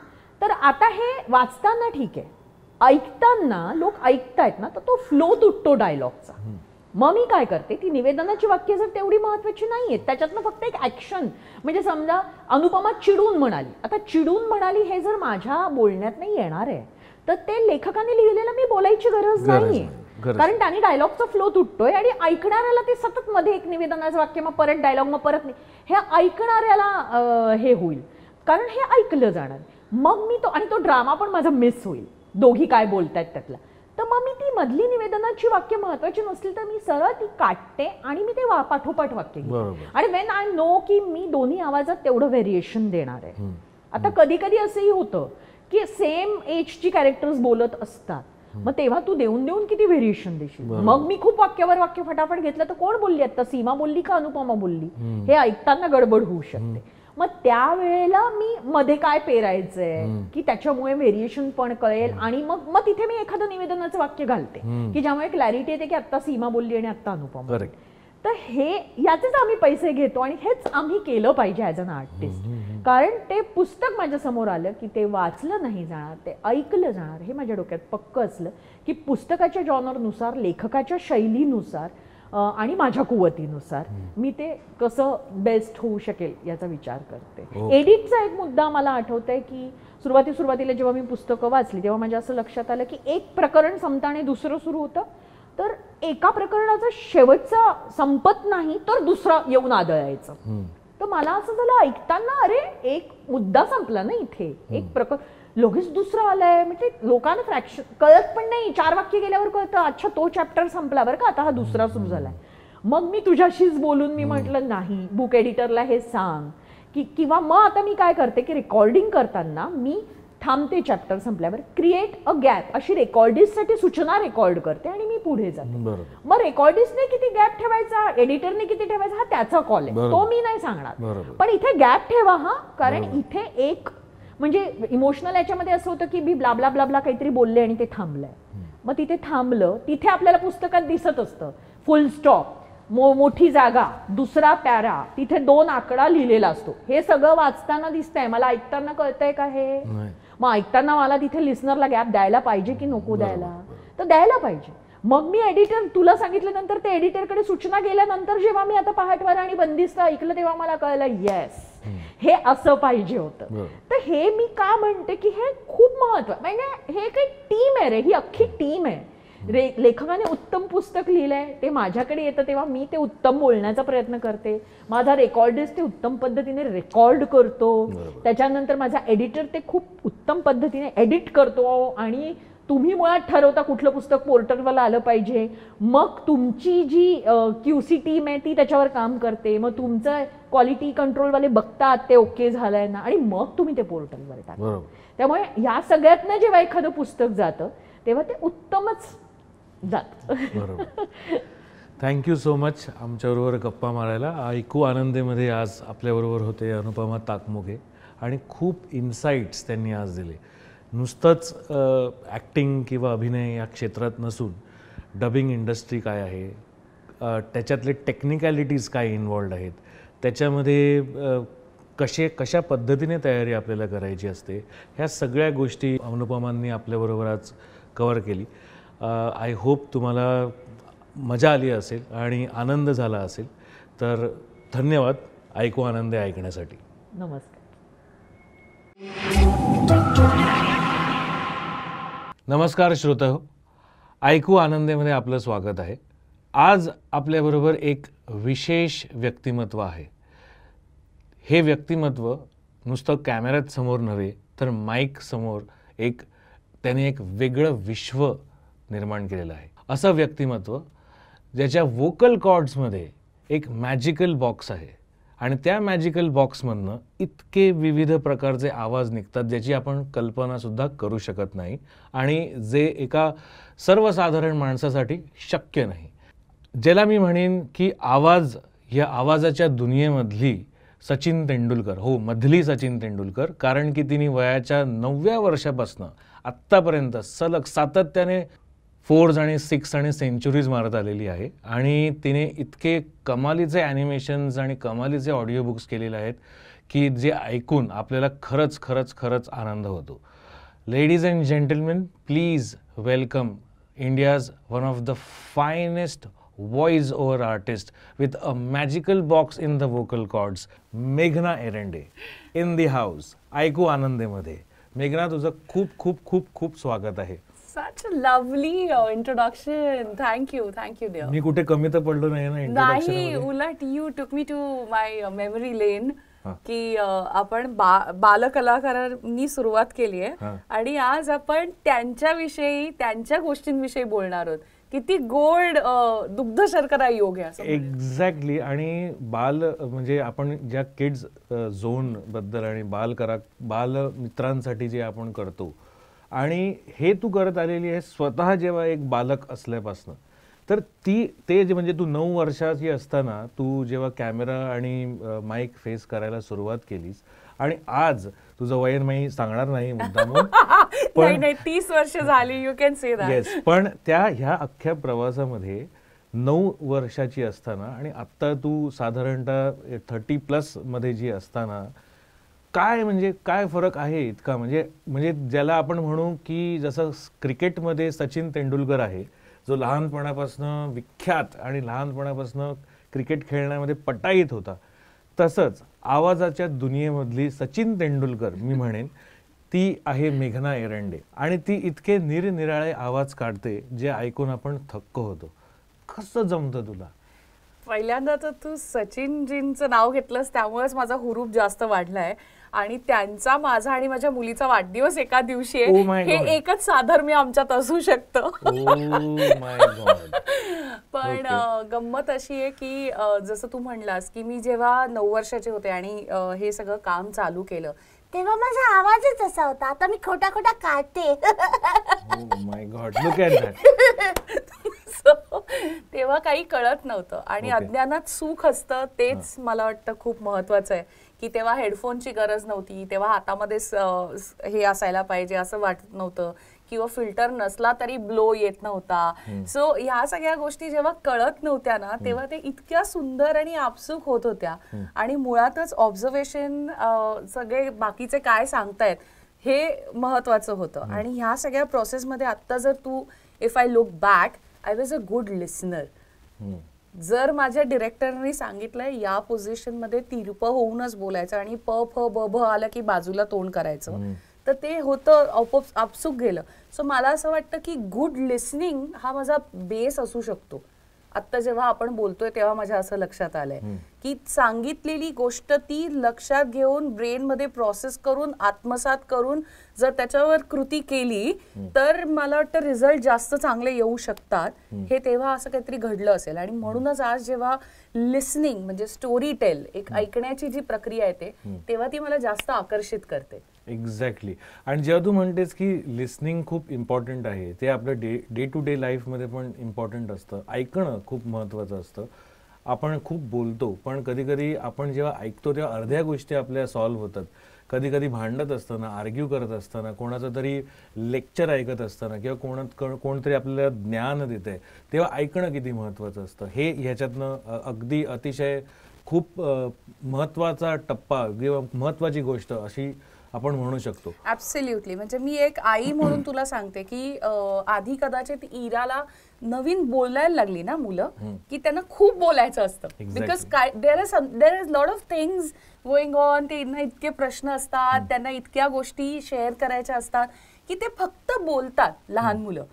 तर आता हे वाचताना ठीक आहे, ऐकताना लोक ऐकतायत ना, तर तो फ्लो तुटतो डायलॉगचा. मग मी काय करते, ती निवेदनाची वाक्य जर तेवढी महत्वाची नाही आहेत, त्याच्यातनं फक्त एक ऍक्शन, म्हणजे समजा अनुपमा चिडून म्हणाली, आता चिडून म्हणाली हे जर माझ्या बोलण्यात नाही येणार आहे तर ते लेखकाने लिहिलेलं मी बोलायची गरज नाहीये, कारण त्याने डायलॉगचा फ्लो तुटतोय आणि ऐकणाऱ्याला ते सतत मध्ये एक निवेदनाचं वाक्य मग परत डायलॉग मग परत नाही, हे ऐकणाऱ्याला हे होईल, कारण हे ऐकलं जाणार. मग मी तो ड्रामा पण माझा मिस होईल, दोघी काय बोलतायत त्यातला. तर मग मी ती मधली निवेदनाची वाक्य महत्वाची नसली तर मी सरळ ती काढते आणि मी ते पाठोपाठ वाक्य घेते. आणि वेन आय नो की मी दोन्ही आवाजात तेवढं व्हेरिएशन देणार आहे. आता कधी कधी असंही होतं की सेम एजची कॅरेक्टर्स बोलत असतात, मग तेव्हा तू देऊन देऊन किती व्हेरिएशन देशील. मग मी खूप वाक्यावर वाक्य फटाफट घेतलं तर कोण बोलली, आता सीमा बोलली का अनुपमा बोलली, हे ऐकताना गडबड होऊ शकते. मग त्यावेळेला मी मध्ये काय पेरायचंय की त्याच्यामुळे व्हेरिएशन पण कळेल आणि मग तिथे मी एखादं निवेदनाचं वाक्य घालते की ज्यामुळे क्लॅरिटी येते की आता सीमा बोलली आणि आता अनुपमा. तर हे याचेच आम्ही पैसे घेतो आणि हेच आम्ही केलं पाहिजे ॲज अन आर्टिस्ट, कारण ते पुस्तक माझ्या समोर आलं की ते वाचलं नाही जाणार, ते ऐकलं जाणार, हे माझ्या डोक्यात पक्क असलं की पुस्तकाच्या जॉनरनुसार, लेखकाच्या शैलीनुसार आणि माझ्या कुवतीनुसार मी ते कसं बेस्ट होऊ शकेल याचा विचार करते. एडिटचा एक मुद्दा मला आठवतंय की सुरुवातीला जेव्हा मी पुस्तकं वाचली तेव्हा माझ्या असं लक्षात आलं की एक प्रकरण संपताना दुसरं सुरू होतं, तर एका प्रकरणाचा शेवटचा संपत नाही तर दुसरं येऊन आदळायचं. तर मला असं झालं ऐकताना, अरे एक मुद्दा संपला ना इथे, एक प्रकरण लगेच दुसरं आलंय, म्हणजे लोकांना फ्रॅक्शन कळत पण नाही, 4 वाक्य गेल्यावर कळतं अच्छा तो चॅप्टर संपला बरं का, आता हा दुसरा सुरू झालाय. मग मी तुझ्याशीच बोलून मी म्हटलं नाही, बुक एडिटरला हे सांग की, किंवा मग आता मी काय करते की रेकॉर्डिंग करताना मी थांबते चॅप्टर संपल्यावर, क्रिएट अ गॅप अशी रेकॉर्डिस्टसाठी सूचना रेकॉर्ड करते आणि मी पुढे जाते. मग रेकॉर्डिस्टने किती गॅप ठेवायचा, एडिटरने किती ठेवायचा हा त्याचा कॉल आहे, तो मी नाही सांगणार, पण इथे गॅप ठेवा हा, कारण इथे एक म्हणजे इमोशनल याच्यामध्ये असं होतं की मी ब्लाबला ब्लाबला काहीतरी बोलले आणि ते थांबलंय, मग तिथे थांबलं, तिथे आपल्याला पुस्तकात दिसत असतं फुल स्टॉप, मोठी जागा, दुसरा पॅरा, तिथे 2 आकडा लिहिलेला असतो, हे सगळं वाचताना दिसतंय, मला ऐकताना कळतंय का हे, मग ऐकताना मला तिथे लिसनरला गॅप द्यायला पाहिजे की नको द्यायला, तर द्यायला पाहिजे. मग मी एडिटर तुला सांगितल्यानंतर ते एडिटरकडे सूचना गेल्यानंतर जेव्हा मी आता पहाटवार आणि बंदिस्त ऐकलं तेव्हा मला कळलं येस हे असं पाहिजे होतं. तर हे मी का म्हणते की हे खूप महत्व, म्हणजे हे काही टीम आहे रे, ही अख्खी टीम आहे लेखकाने उत्तम पुस्तक लिहिलंय, ते माझ्याकडे येतं तेव्हा मी ते उत्तम बोलण्याचा प्रयत्न करते. माझा रेकॉर्डिस्ट ते उत्तम पद्धतीने रेकॉर्ड करतो. त्याच्यानंतर माझा एडिटर ते खूप उत्तम पद्धतीने एडिट करतो. आणि तुम्ही मुळात ठरवता कुठलं पुस्तक पोर्टलवर आलं पाहिजे. मग तुमची जी QC टीम आहे ती त्याच्यावर काम करते. मग तुमचं क्वालिटी कंट्रोलवाले बघतात ते ओके झालंय ना, आणि मग तुम्ही ते पोर्टलवर टाकता. त्यामुळे या सगळ्यातनं जेव्हा एखादं पुस्तक जातं तेव्हा ते उत्तमच जातं. बरोबर. थँक्यू सो मच आमच्याबरोबर गप्पा मारायला. ऐकू आनंदेमध्ये आज आपल्याबरोबर होते अनुपमा ताकमोगे आणि खूप इन्साइट्स त्यांनी आज दिले. नुसतंच ॲक्टिंग किंवा अभिनय या क्षेत्रात नसून डबिंग इंडस्ट्री काय आहे, त्याच्यातले टेक्निकॅलिटीज काय इन्वॉल्ड आहेत, त्याच्यामध्ये कशा पद्धतीने तयारी आपल्याला करायची असते, ह्या सगळ्या गोष्टी अनुपमांनी आपल्याबरोबर आज कवर केली. आय होप तुम्हाला मजा आली असेल आणि आनंद झाला असेल. तर धन्यवाद ऐकू आनंदे ऐकण्यासाठी. नमस्कार. नमस्कार श्रोताहो, ऐकू आनंदेमध्ये आपलं स्वागत आहे. आज आपल्याबरोबर एक विशेष व्यक्तिमत्व आहे. हे व्यक्तिमत्व नुसतं कॅमेऱ्यात समोर नव्हे तर माईक समोर त्याने एक वेगळं विश्व निर्माण केलेलं आहे. असं व्यक्तिमत्व ज्याच्या वोकल कॉर्ड्समध्ये एक मॅजिकल बॉक्स आहे आणि त्या मॅजिकल बॉक्समधनं इतके विविध प्रकारचे आवाज निघतात ज्याची आपण कल्पनासुद्धा करू शकत नाही आणि जे एका सर्वसाधारण माणसासाठी शक्य नाही. ज्याला मी म्हणेन की आवाज या आवाजाच्या दुनियेमधली सचिन तेंडुलकर, हो मधली सचिन तेंडुलकर, कारण की तिने वयाच्या 9व्या वर्षापासून आत्तापर्यंत सलग सातत्याने 4s आणि 6 आणि सेंचुरीज मारत आलेली आहे आणि तिने इतके कमालीचे ॲनिमेशन्स आणि कमालीचे ऑडिओ बुक्स केलेले आहेत की जे ऐकून आपल्याला खरंच खरंच खरंच आनंद होतो. Ladies and gentlemen, please welcome India's one of the finest voice over artist with a magical box in the vocal cords, मेघना एरंडे in the house. ऐकू आनंदेमध्ये. मेघना, तुझं खूप खूप खूप खूप स्वागत आहे. Such a lovely introduction. Thank you dear. मी कुठे कमी तर पडलो नाही ना इंट्रोडक्शन नाही, उलट you took me to my memory lane की आपण बालकलाकारांनी सुरुवात केली आहे आणि आज आपण त्यांच्याविषयी, त्यांच्या गोष्टींविषयी बोलणार आहोत. किती गोड दुग्ध शर्करा योग आहे. एक्झॅक्टली. आणि म्हणजे आपण ज्या किड्स झोन बद्दल आणि बाल मित्रांसाठी जे आपण करतो आणि हे तू करत आलेली आहे स्वतः जेव्हा एक बालक असल्यापासून, तर ते जे म्हणजे तू 9 वर्षाची असताना तू जेव्हा कॅमेरा आणि माईक फेस करायला सुरुवात केलीस आणि आज तुझं वय मी सांगणार नाही मुद्दाम, पण 30 वर्ष झाली, you can say that. Yes. पण ह्या अख्ख्या प्रवासामध्ये 9 वर्षाची असताना आणि आत्ता तू साधारणतः 30+ मध्ये जी असताना काय फरक आहे इतका, म्हणजे ज्याला आपण म्हणू की जसं क्रिकेटमध्ये सचिन तेंडुलकर आहे जो लहानपणापासून विख्यात आणि लहानपणापासून क्रिकेट खेळण्यामध्ये पटाईत होता, तसंच आवाजाच्या दुनियेमधली सचिन तेंडुलकर मी म्हणेन ती आहे मेघना एरंडे आणि ती इतके निरनिराळे आवाज काढते जे ऐकून आपण थक्क होतो. कसं जमतं तुला? पहिल्यांदा तर तू सचिनजींचं नाव घेतलंस त्यामुळेच माझा हुरूप जास्त वाढलाय आणि त्यांचा, माझा आणि माझ्या मुलीचा वाढदिवस एका दिवशी आहे. हे एकच साधर्म्य आमच्यात असू शकतं. पण गंमत अशी आहे की जसं तू म्हणलास की मी जेव्हा 9 वर्षाचे होते आणि हे सगळं काम चालू केलं तेव्हा माझा आवाजच असा होता. आता मी खोटा काढते. तेव्हा काही कळत नव्हतं आणि अज्ञानात सुख असतं, तेच मला वाटतं खूप महत्वाचं आहे की तेव्हा हेडफोनची गरज नव्हती, तेव्हा हातामध्ये हे असायला पाहिजे असं वाटत नव्हतं किंवा फिल्टर नसला तरी ब्लो येत नव्हता. सो ह्या सगळ्या गोष्टी जेव्हा कळत नव्हत्या ना तेव्हा ते इतक्या सुंदर आणि आपसूक होत होत्या आणि मुळातच ऑब्झर्वेशन सगळे बाकीचे काय सांगतायत हे महत्वाचं होतं. आणि ह्या सगळ्या प्रोसेसमध्ये आत्ता जर तू, if I look back, I was a good listener. जर माझ्या डिरेक्टरने सांगितलंय या पोझिशनमध्ये तिरप होऊनच बोलायचं आणि प फ ब भ आलं की बाजूला तोंड करायचं, तर ते होतं, आपसूक गेलं. सो मला असं वाटतं की गुड लिसनिंग हा माझा बेस असू शकतो. आत्ता जेव्हा आपण बोलतोय तेव्हा माझ्या असं लक्षात आलंय की सांगितलेली गोष्ट ती लक्षात घेऊन ब्रेनमध्ये प्रोसेस करून आत्मसात करून जर त्याच्यावर कृती केली तर मला वाटतं रिझल्ट जास्त चांगले येऊ शकतात. हे तेव्हा असं काहीतरी घडलं असेल आणि म्हणूनच आज जेव्हा लिसनिंग म्हणजे स्टोरी टेल एक ऐकण्याची जी प्रक्रिया येते तेव्हा ती मला जास्त आकर्षित करते. एक्झॅक्टली. आणि जेव्हा तू म्हणतेस की लिसनिंग खूप इम्पॉर्टंट आहे, ते आपलं डे टू डे लाईफमध्ये पण इम्पॉर्टंट असतं. ऐकणं खूप महत्त्वाचं असतं. आपण खूप बोलतो पण कधी कधी आपण जेव्हा ऐकतो तेव्हा अर्ध्या गोष्टी आपल्या सॉल्व्ह होतात. कधी कधी भांडत असताना, आर्ग्यू करत असताना, कोणाचं तरी लेक्चर ऐकत असताना किंवा कोणतरी आपल्याला ज्ञान देतंय तेव्हा ऐकणं किती महत्त्वाचं असतं हे ह्याच्यातनं अगदी अतिशय खूप महत्त्वाचा टप्पा किंवा महत्त्वाची गोष्ट अशी आपण म्हणू शकतो. ऍब्सोल्युटली. म्हणजे मी एक आई म्हणून तुला सांगते की आधी कदाचित इराला नवीन बोलायला लागली ना मुलं की त्यांना खूप बोलायचं असतं because there is lot of things going on. त्यांना इतके प्रश्न असतात, त्यांना इतक्या गोष्टी शेअर करायच्या असतात की ते फक्त बोलतात लहान मुलं.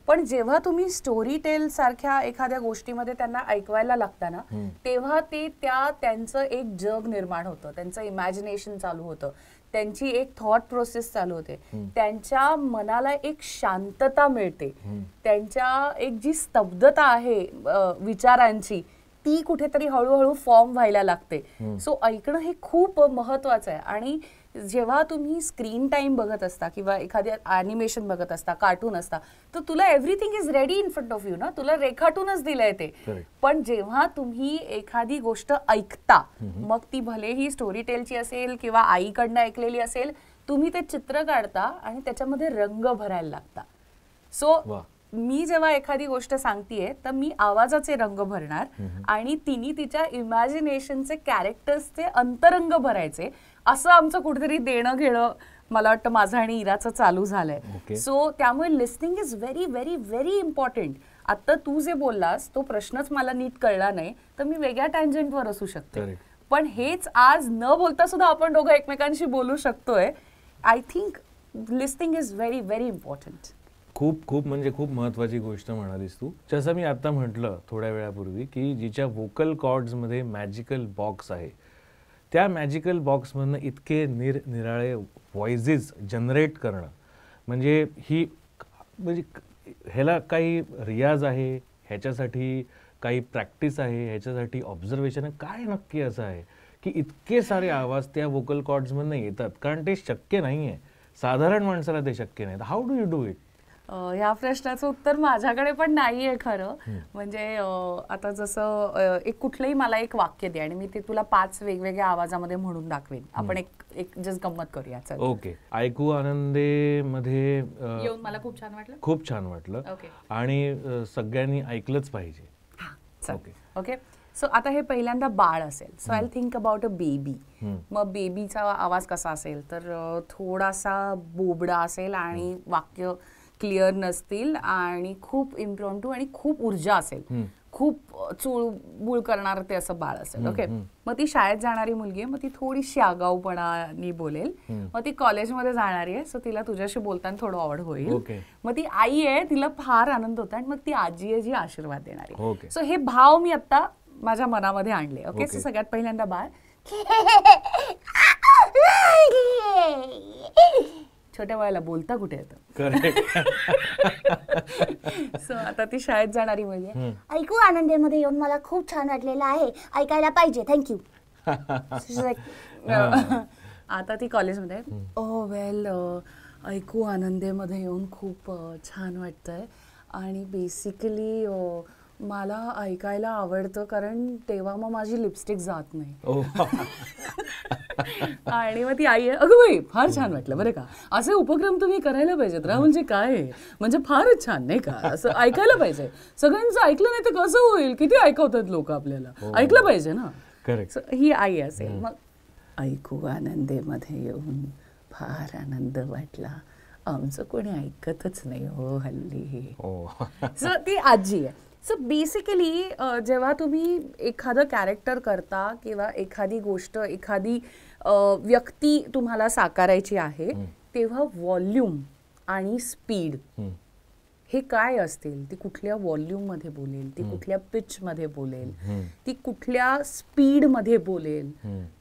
पण जेव्हा तुम्ही स्टोरी टेल सारख्या एखाद्या गोष्टीमध्ये त्यांना ऐकवायला लागता ना तेव्हा ते त्यांचं एक जग निर्माण होतं, त्यांचं इमॅजिनेशन चालू होतं, त्यांची एक थॉट प्रोसेस चालू होते, त्यांच्या मनाला एक शांतता मिळते, त्यांच्या एक जी स्तब्धता आहे विचारांची ती कुठेतरी हळूहळू फॉर्म व्हायला लागते. सो ऐकणं हे खूप महत्वाचं आहे. आणि जेव्हा तुम्ही स्क्रीन टाइम बघत असता किंवा एखाद्या ॲनिमेशन बघत असता, कार्टून असता, तर तुला everything is ready in front of you ना, तुला रेखाटूनच दिलंय ते. पण जेव्हा तुम्ही एखादी गोष्ट ऐकता मग ती भलेही स्टोरी टेलची असेल किंवा आईकडनं ऐकलेली असेल, तुम्ही ते चित्र काढता आणि त्याच्यामध्ये रंग भरायला लागता. सो मी जेव्हा एखादी गोष्ट सांगतेय तर मी आवाजाचे रंग भरणार आणि तिने तिच्या इमॅजिनेशनचे कॅरेक्टर्सचे अंतरंग भरायचे. असं आमचं कुठेतरी देणं घेणं मला वाटतं माझं आणि इराचं चालू झालंय. सो त्यामुळे listening is very very very important. आता तू जे बोललास तो प्रश्नच मला नीट कळला नाही तर मी वेगळ्या टँजंटवर असू शकते, पण हेच आज न बोलता सुद्धा आपण दोघं एकमेकांशी बोलू शकतोय. I think listening is very very important. खूप खूप म्हणजे खूप महत्त्वाची गोष्ट म्हणालीस तू. जसं मी आता म्हटलं थोड्या वेळापूर्वी की जिच्या व्होकल कॉर्ड्समध्ये मॅजिकल बॉक्स आहे, त्या मॅजिकल बॉक्समधनं इतके निराळे व्हॉइसेस जनरेट करणं म्हणजे ही म्हणजे ह्याला काही रियाज आहे, ह्याच्यासाठी काही प्रॅक्टिस आहे, ह्याच्यासाठी ऑब्झर्वेशन आहे, काय नक्की असं आहे की इतके सारे आवाज त्या व्होकल कॉर्ड्समधनं येतात? कारण ते शक्य नाही आहे, साधारण माणसाला ते शक्य नाही. How do you do it? ह्या प्रश्नाचं उत्तर माझ्याकडे पण नाहीये खरं. म्हणजे आता जसं एक कुठलंही मला एक वाक्य दे आणि मी ते तुला 5 वेगवेगळ्या आवाजामध्ये म्हणून दाखवेन. आपण एक जस्ट गंमत करूया. ओके. ऐकू आनंदे मध्ये येऊन मला खूप छान वाटलं. खूप छान वाटलं आणि सगळ्यांनी ऐकलंच पाहिजे. ओके. सो आता हे पहिल्यांदा बाळ असेल. So I think about a baby. मग बेबीचा आवाज कसा असेल तर थोडासा बोबडा असेल आणि वाक्य क्लिअर नसतील आणि खूप इम्प्रॉम्प्टू आणि खूप ऊर्जा असेल, खूप चुळबुळ करणार ते असं बाळ असेल. ओके. मग ती शाळेत जाणारी मुलगी आहे, मग ती थोडीशी आगाऊपणाने बोलेल. मग ती कॉलेजमध्ये जाणारी आहे, सो तिला तुझ्याशी बोलताना थोडं आवड होईल. मग ती आई आहे, तिला फार आनंद होता आणि मग ती आजी आहे जी आशीर्वाद देणारी. सो हे भाव मी आता माझ्या मनामध्ये आणले. ओके. सो सगळ्यात पहिल्यांदा बाळ छोट्या वयाला बोलता कुठे येतं. सो आता ती शाळेत जाणारी मुलगी आहे. ऐकू आनंदेमध्ये येऊन मला खूप छान वाटलेलं आहे, ऐकायला पाहिजे, थँक्यू. आता ती कॉलेजमध्ये आहे. ओ वेल, ऐकू आनंदेमध्ये येऊन खूप छान वाटतंय आणि बेसिकली मला ऐकायला आवडतं कारण तेव्हा मग माझी लिपस्टिक जात नाही. आणि मग ती आई आहे, अगं बाई फार छान वाटलं बरं का, असे उपक्रम तुम्ही करायला पाहिजेत राहुलजी, काय म्हणजे फारच छान नाही का, असं ऐकायला पाहिजे. सगळ्यांचं ऐकलं नाही तर कसं होईल, किती ऐकवतात लोक आपल्याला, ऐकलं पाहिजे ना. करेक्ट. ही आई असेल. मग ऐकू आनंदेमध्ये येऊन फार आनंद वाटला, आमचं कोणी ऐकतच नाही हो हल्ली. सो ती आजी आहे. सो बेसिकली जेव्हा तुम्ही एखादं कॅरेक्टर करता किंवा एखादी गोष्ट, एखादी व्यक्ती तुम्हाला साकारायची आहे तेव्हा व्हॉल्यूम आणि स्पीड हे काय असतील, ती कुठल्या व्हॉल्यूम मध्ये बोलेल, ती कुठल्या पिच मध्ये बोलेल, ती कुठल्या स्पीड मध्ये बोलेल.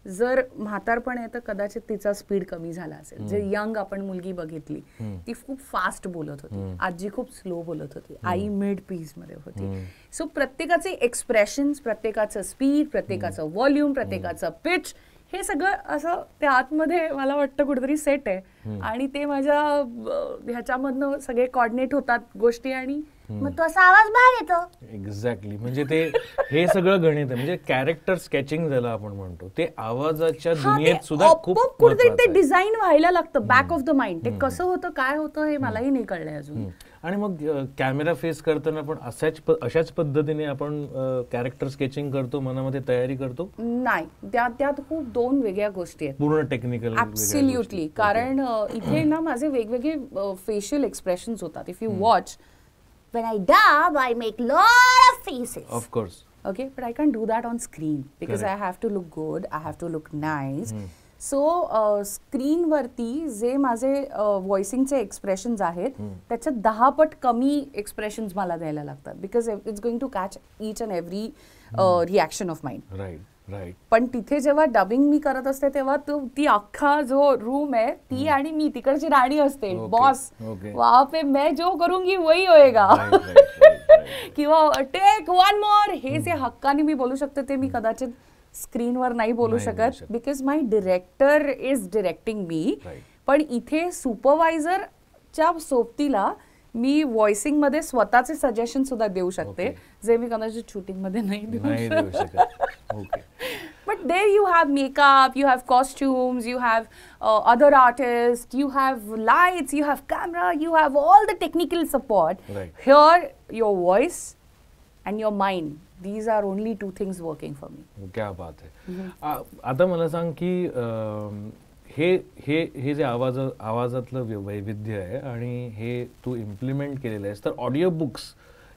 जर म्हातारपण आहे तर कदाचित तिचा स्पीड कमी झाला असेल. जे यंग आपण मुलगी बघितली ती खूप फास्ट बोलत होती, आजी खूप स्लो बोलत होती, आई मिड पीस मध्ये होती. सो प्रत्येकाचे एक्सप्रेशन्स, प्रत्येकाचं स्पीड, प्रत्येकाचं व्हॉल्यूम, प्रत्येकाचं पिच, हे सगळं असं त्या आतमध्ये मला वाटतं कुठेतरी सेट आहे आणि ते माझ्या ह्याच्यामधनं सगळे कॉर्डिनेट होतात गोष्टी आणि मग तो असा आवाज बाहेर येतो. एक्झॅक्टली. म्हणजे ते हे सगळं गणित आहे. म्हणजे कॅरेक्टर स्केचिंग ज्याला आपण म्हणतो ते आवाजाच्या दुनियेत सुद्धा खूप कुठेतरी ते डिझाईन व्हायला लागतं बॅक ऑफ द माइंड. ते कसं होतं, काय होतं हे मलाही नाही कळलंय अजून. आणि मग कॅमेरा फेस करताना पण अशाच पद्धतीने आपण कॅरेक्टर स्केचिंग करतो, मनामध्ये तयारी करतो? नाही, त्यात खूप 2 वेगळ्या गोष्टी आहेत, पूर्ण टेक्निकल. ऍब्सोल्युटली. कारण इथे ना माझे वेगवेगळे फेशियल एक्सप्रेशन्स होतात. If you watch, when I dub, I make lot of faces. Of course. Okay, but I can't do that on screen because I have to look good, I have to look nice. So स्क्रीनवरती जे माझे व्हॉइसिंगचे expressions आहेत त्याच्यात 10 पट कमी expressions मला द्यायला लागतात because it's going to catch each and every reaction of mind. Right right. पण तिथे जेव्हा डबिंग मी करत असते तेव्हा ती अख्खा जो रूम आहे ती आणि मी तिकडची राणी असते, बॉस वहां पे मैं जो करूंगी वही होएगा किंवा टेक वन मोर, हे जे हक्काने मी बोलू शकते ते मी कदाचित स्क्रीनवर नाही बोलू शकत because my director is directing me. पण इथे सुपरवायझरच्या सोबतीला मी व्हॉइसिंग मध्ये स्वतःचे सजेशन सुद्धा देऊ शकते जे मी कदाचित शूटिंग मध्ये नाही देऊ शकत. But there you have makeup, you have costumes, you have other artists, you have lights, you have camera, you have all the technical support. Right. Here, your voice and your mind, these are only 2 things working for me. क्या बात है. आता मला सांग की हे जे आवाजातलं वैविध्य आहे आणि हे तू इम्प्लिमेंट केलेलं आहेस, तर ऑडिओ बुक्स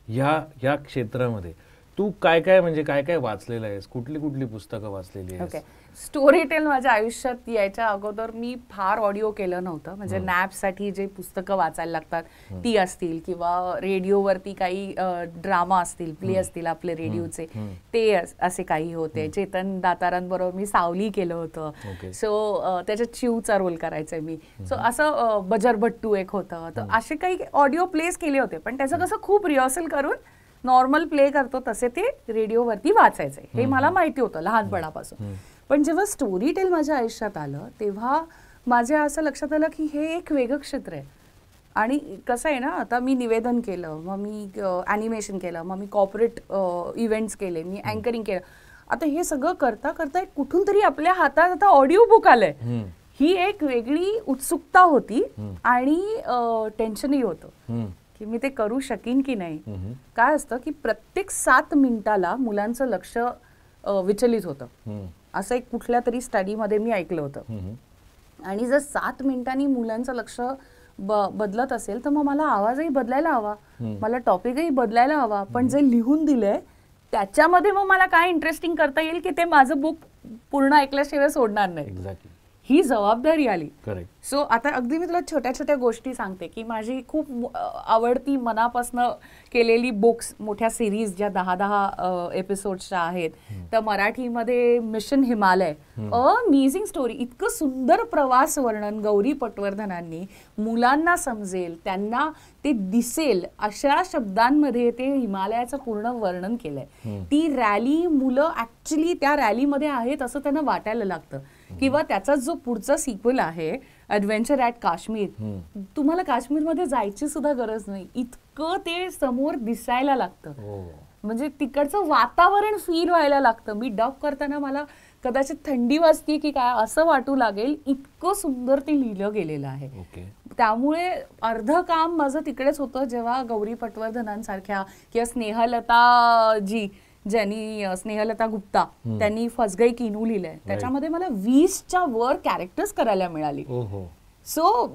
ह्या क्षेत्रामध्ये तू काय काय वाचलेलं आहेस, कुठली पुस्तकं वाचलेली आहेस? स्टोरी टेल माझ्या आयुष्यात यायच्या अगोदर मी फार ऑडिओ केलं नव्हतं. म्हणजे नॅपसाठी जे पुस्तकं वाचायला लागतात ती असतील किंवा रेडिओवरती काही ड्रामा असतील, प्ले असतील आपले रेडिओचे, ते असे काही होते. चेतन दातारांबरोबर मी सावली केलं होतं. सो त्याच्यात चिवचा रोल करायचा मी. सो असं बजरभट्टू एक होतं. तर असे काही ऑडिओ प्लेस केले होते. पण त्याचं कसं खूप रिहर्सल करून नॉर्मल प्ले करतो तसे ते रेडिओवरती वाचायचे, हे मला माहिती होतं लहानपणापासून. पण जेव्हा स्टोरी टेल माझ्या आयुष्यात आलं तेव्हा माझ्या असं लक्षात आलं की हे एक वेगळं क्षेत्र आहे. आणि कसं आहे ना, आता मी निवेदन केलं, मग मी ॲनिमेशन केलं, मग मी कॉर्पोरेट इव्हेंट्स केले, मी अँकरिंग केलं. आता हे सगळं करता करता कुठून तरी आपल्या हातात आता ऑडिओ बुक आलंय. ही एक वेगळी उत्सुकता होती आणि टेन्शनही होतं की मी ते करू शकीन की नाही. काय असतं की प्रत्येक 7 मिनिटाला मुलांचं लक्ष विचलित होतं, असं एक कुठल्या तरी स्टडीमध्ये मी ऐकलं होतं. आणि जर 7 मिनिटांनी मुलांचं लक्ष बदलत असेल तर मग मला आवाजही बदलायला हवा, मला टॉपिकही बदलायला हवा. पण जे लिहून दिलंय त्याच्यामध्ये मग मला काय इंटरेस्टिंग करता येईल की ते माझं बुक पूर्ण ऐकल्याशिवाय सोडणार नाही. ही जबाबदारी आली. सो आता अगदी मी तुला छोट्या छोट्या गोष्टी सांगते की माझी खूप आवडती मनापासनं केलेली बुक्स, मोठ्या सिरीज ज्या 10 एपिसोड्सच्या आहेत, तर मराठीमध्ये मिशन हिमालय, अमेझिंग स्टोरी, इतकं सुंदर प्रवास वर्णन गौरी पटवर्धनांनी, मुलांना समजेल, त्यांना ते दिसेल अशा शब्दांमध्ये ते हिमालयाचं पूर्ण वर्णन केलंय. ती रॅली मुलं ऍक्च्युली त्या रॅलीमध्ये आहेत असं त्यांना वाटायला लागतं. किंवा त्याचा जो पुढचा सिक्वल आहे ॲडव्हेंचर ॲट काश्मीर, तुम्हाला काश्मीरमध्ये जायची सुद्धा गरज नाही, इतकं ते समोर दिसायला लागतं. म्हणजे तिकडचं वातावरण फील व्हायला लागतं. मी डब करताना मला कदाचित थंडी वाजते की काय असं वाटू लागेल, इतकं सुंदर ते लिहिलं गेलेलं आहे. त्यामुळे अर्ध काम माझं तिकडेच होतं जेव्हा गौरी पटवर्धनांसारख्या किंवा स्नेहलता गुप्ता त्यांनी फसगई किनू लिहिलंय, त्याच्यामध्ये मला 20च्या वर कॅरेक्टर्स करायला मिळाली. सो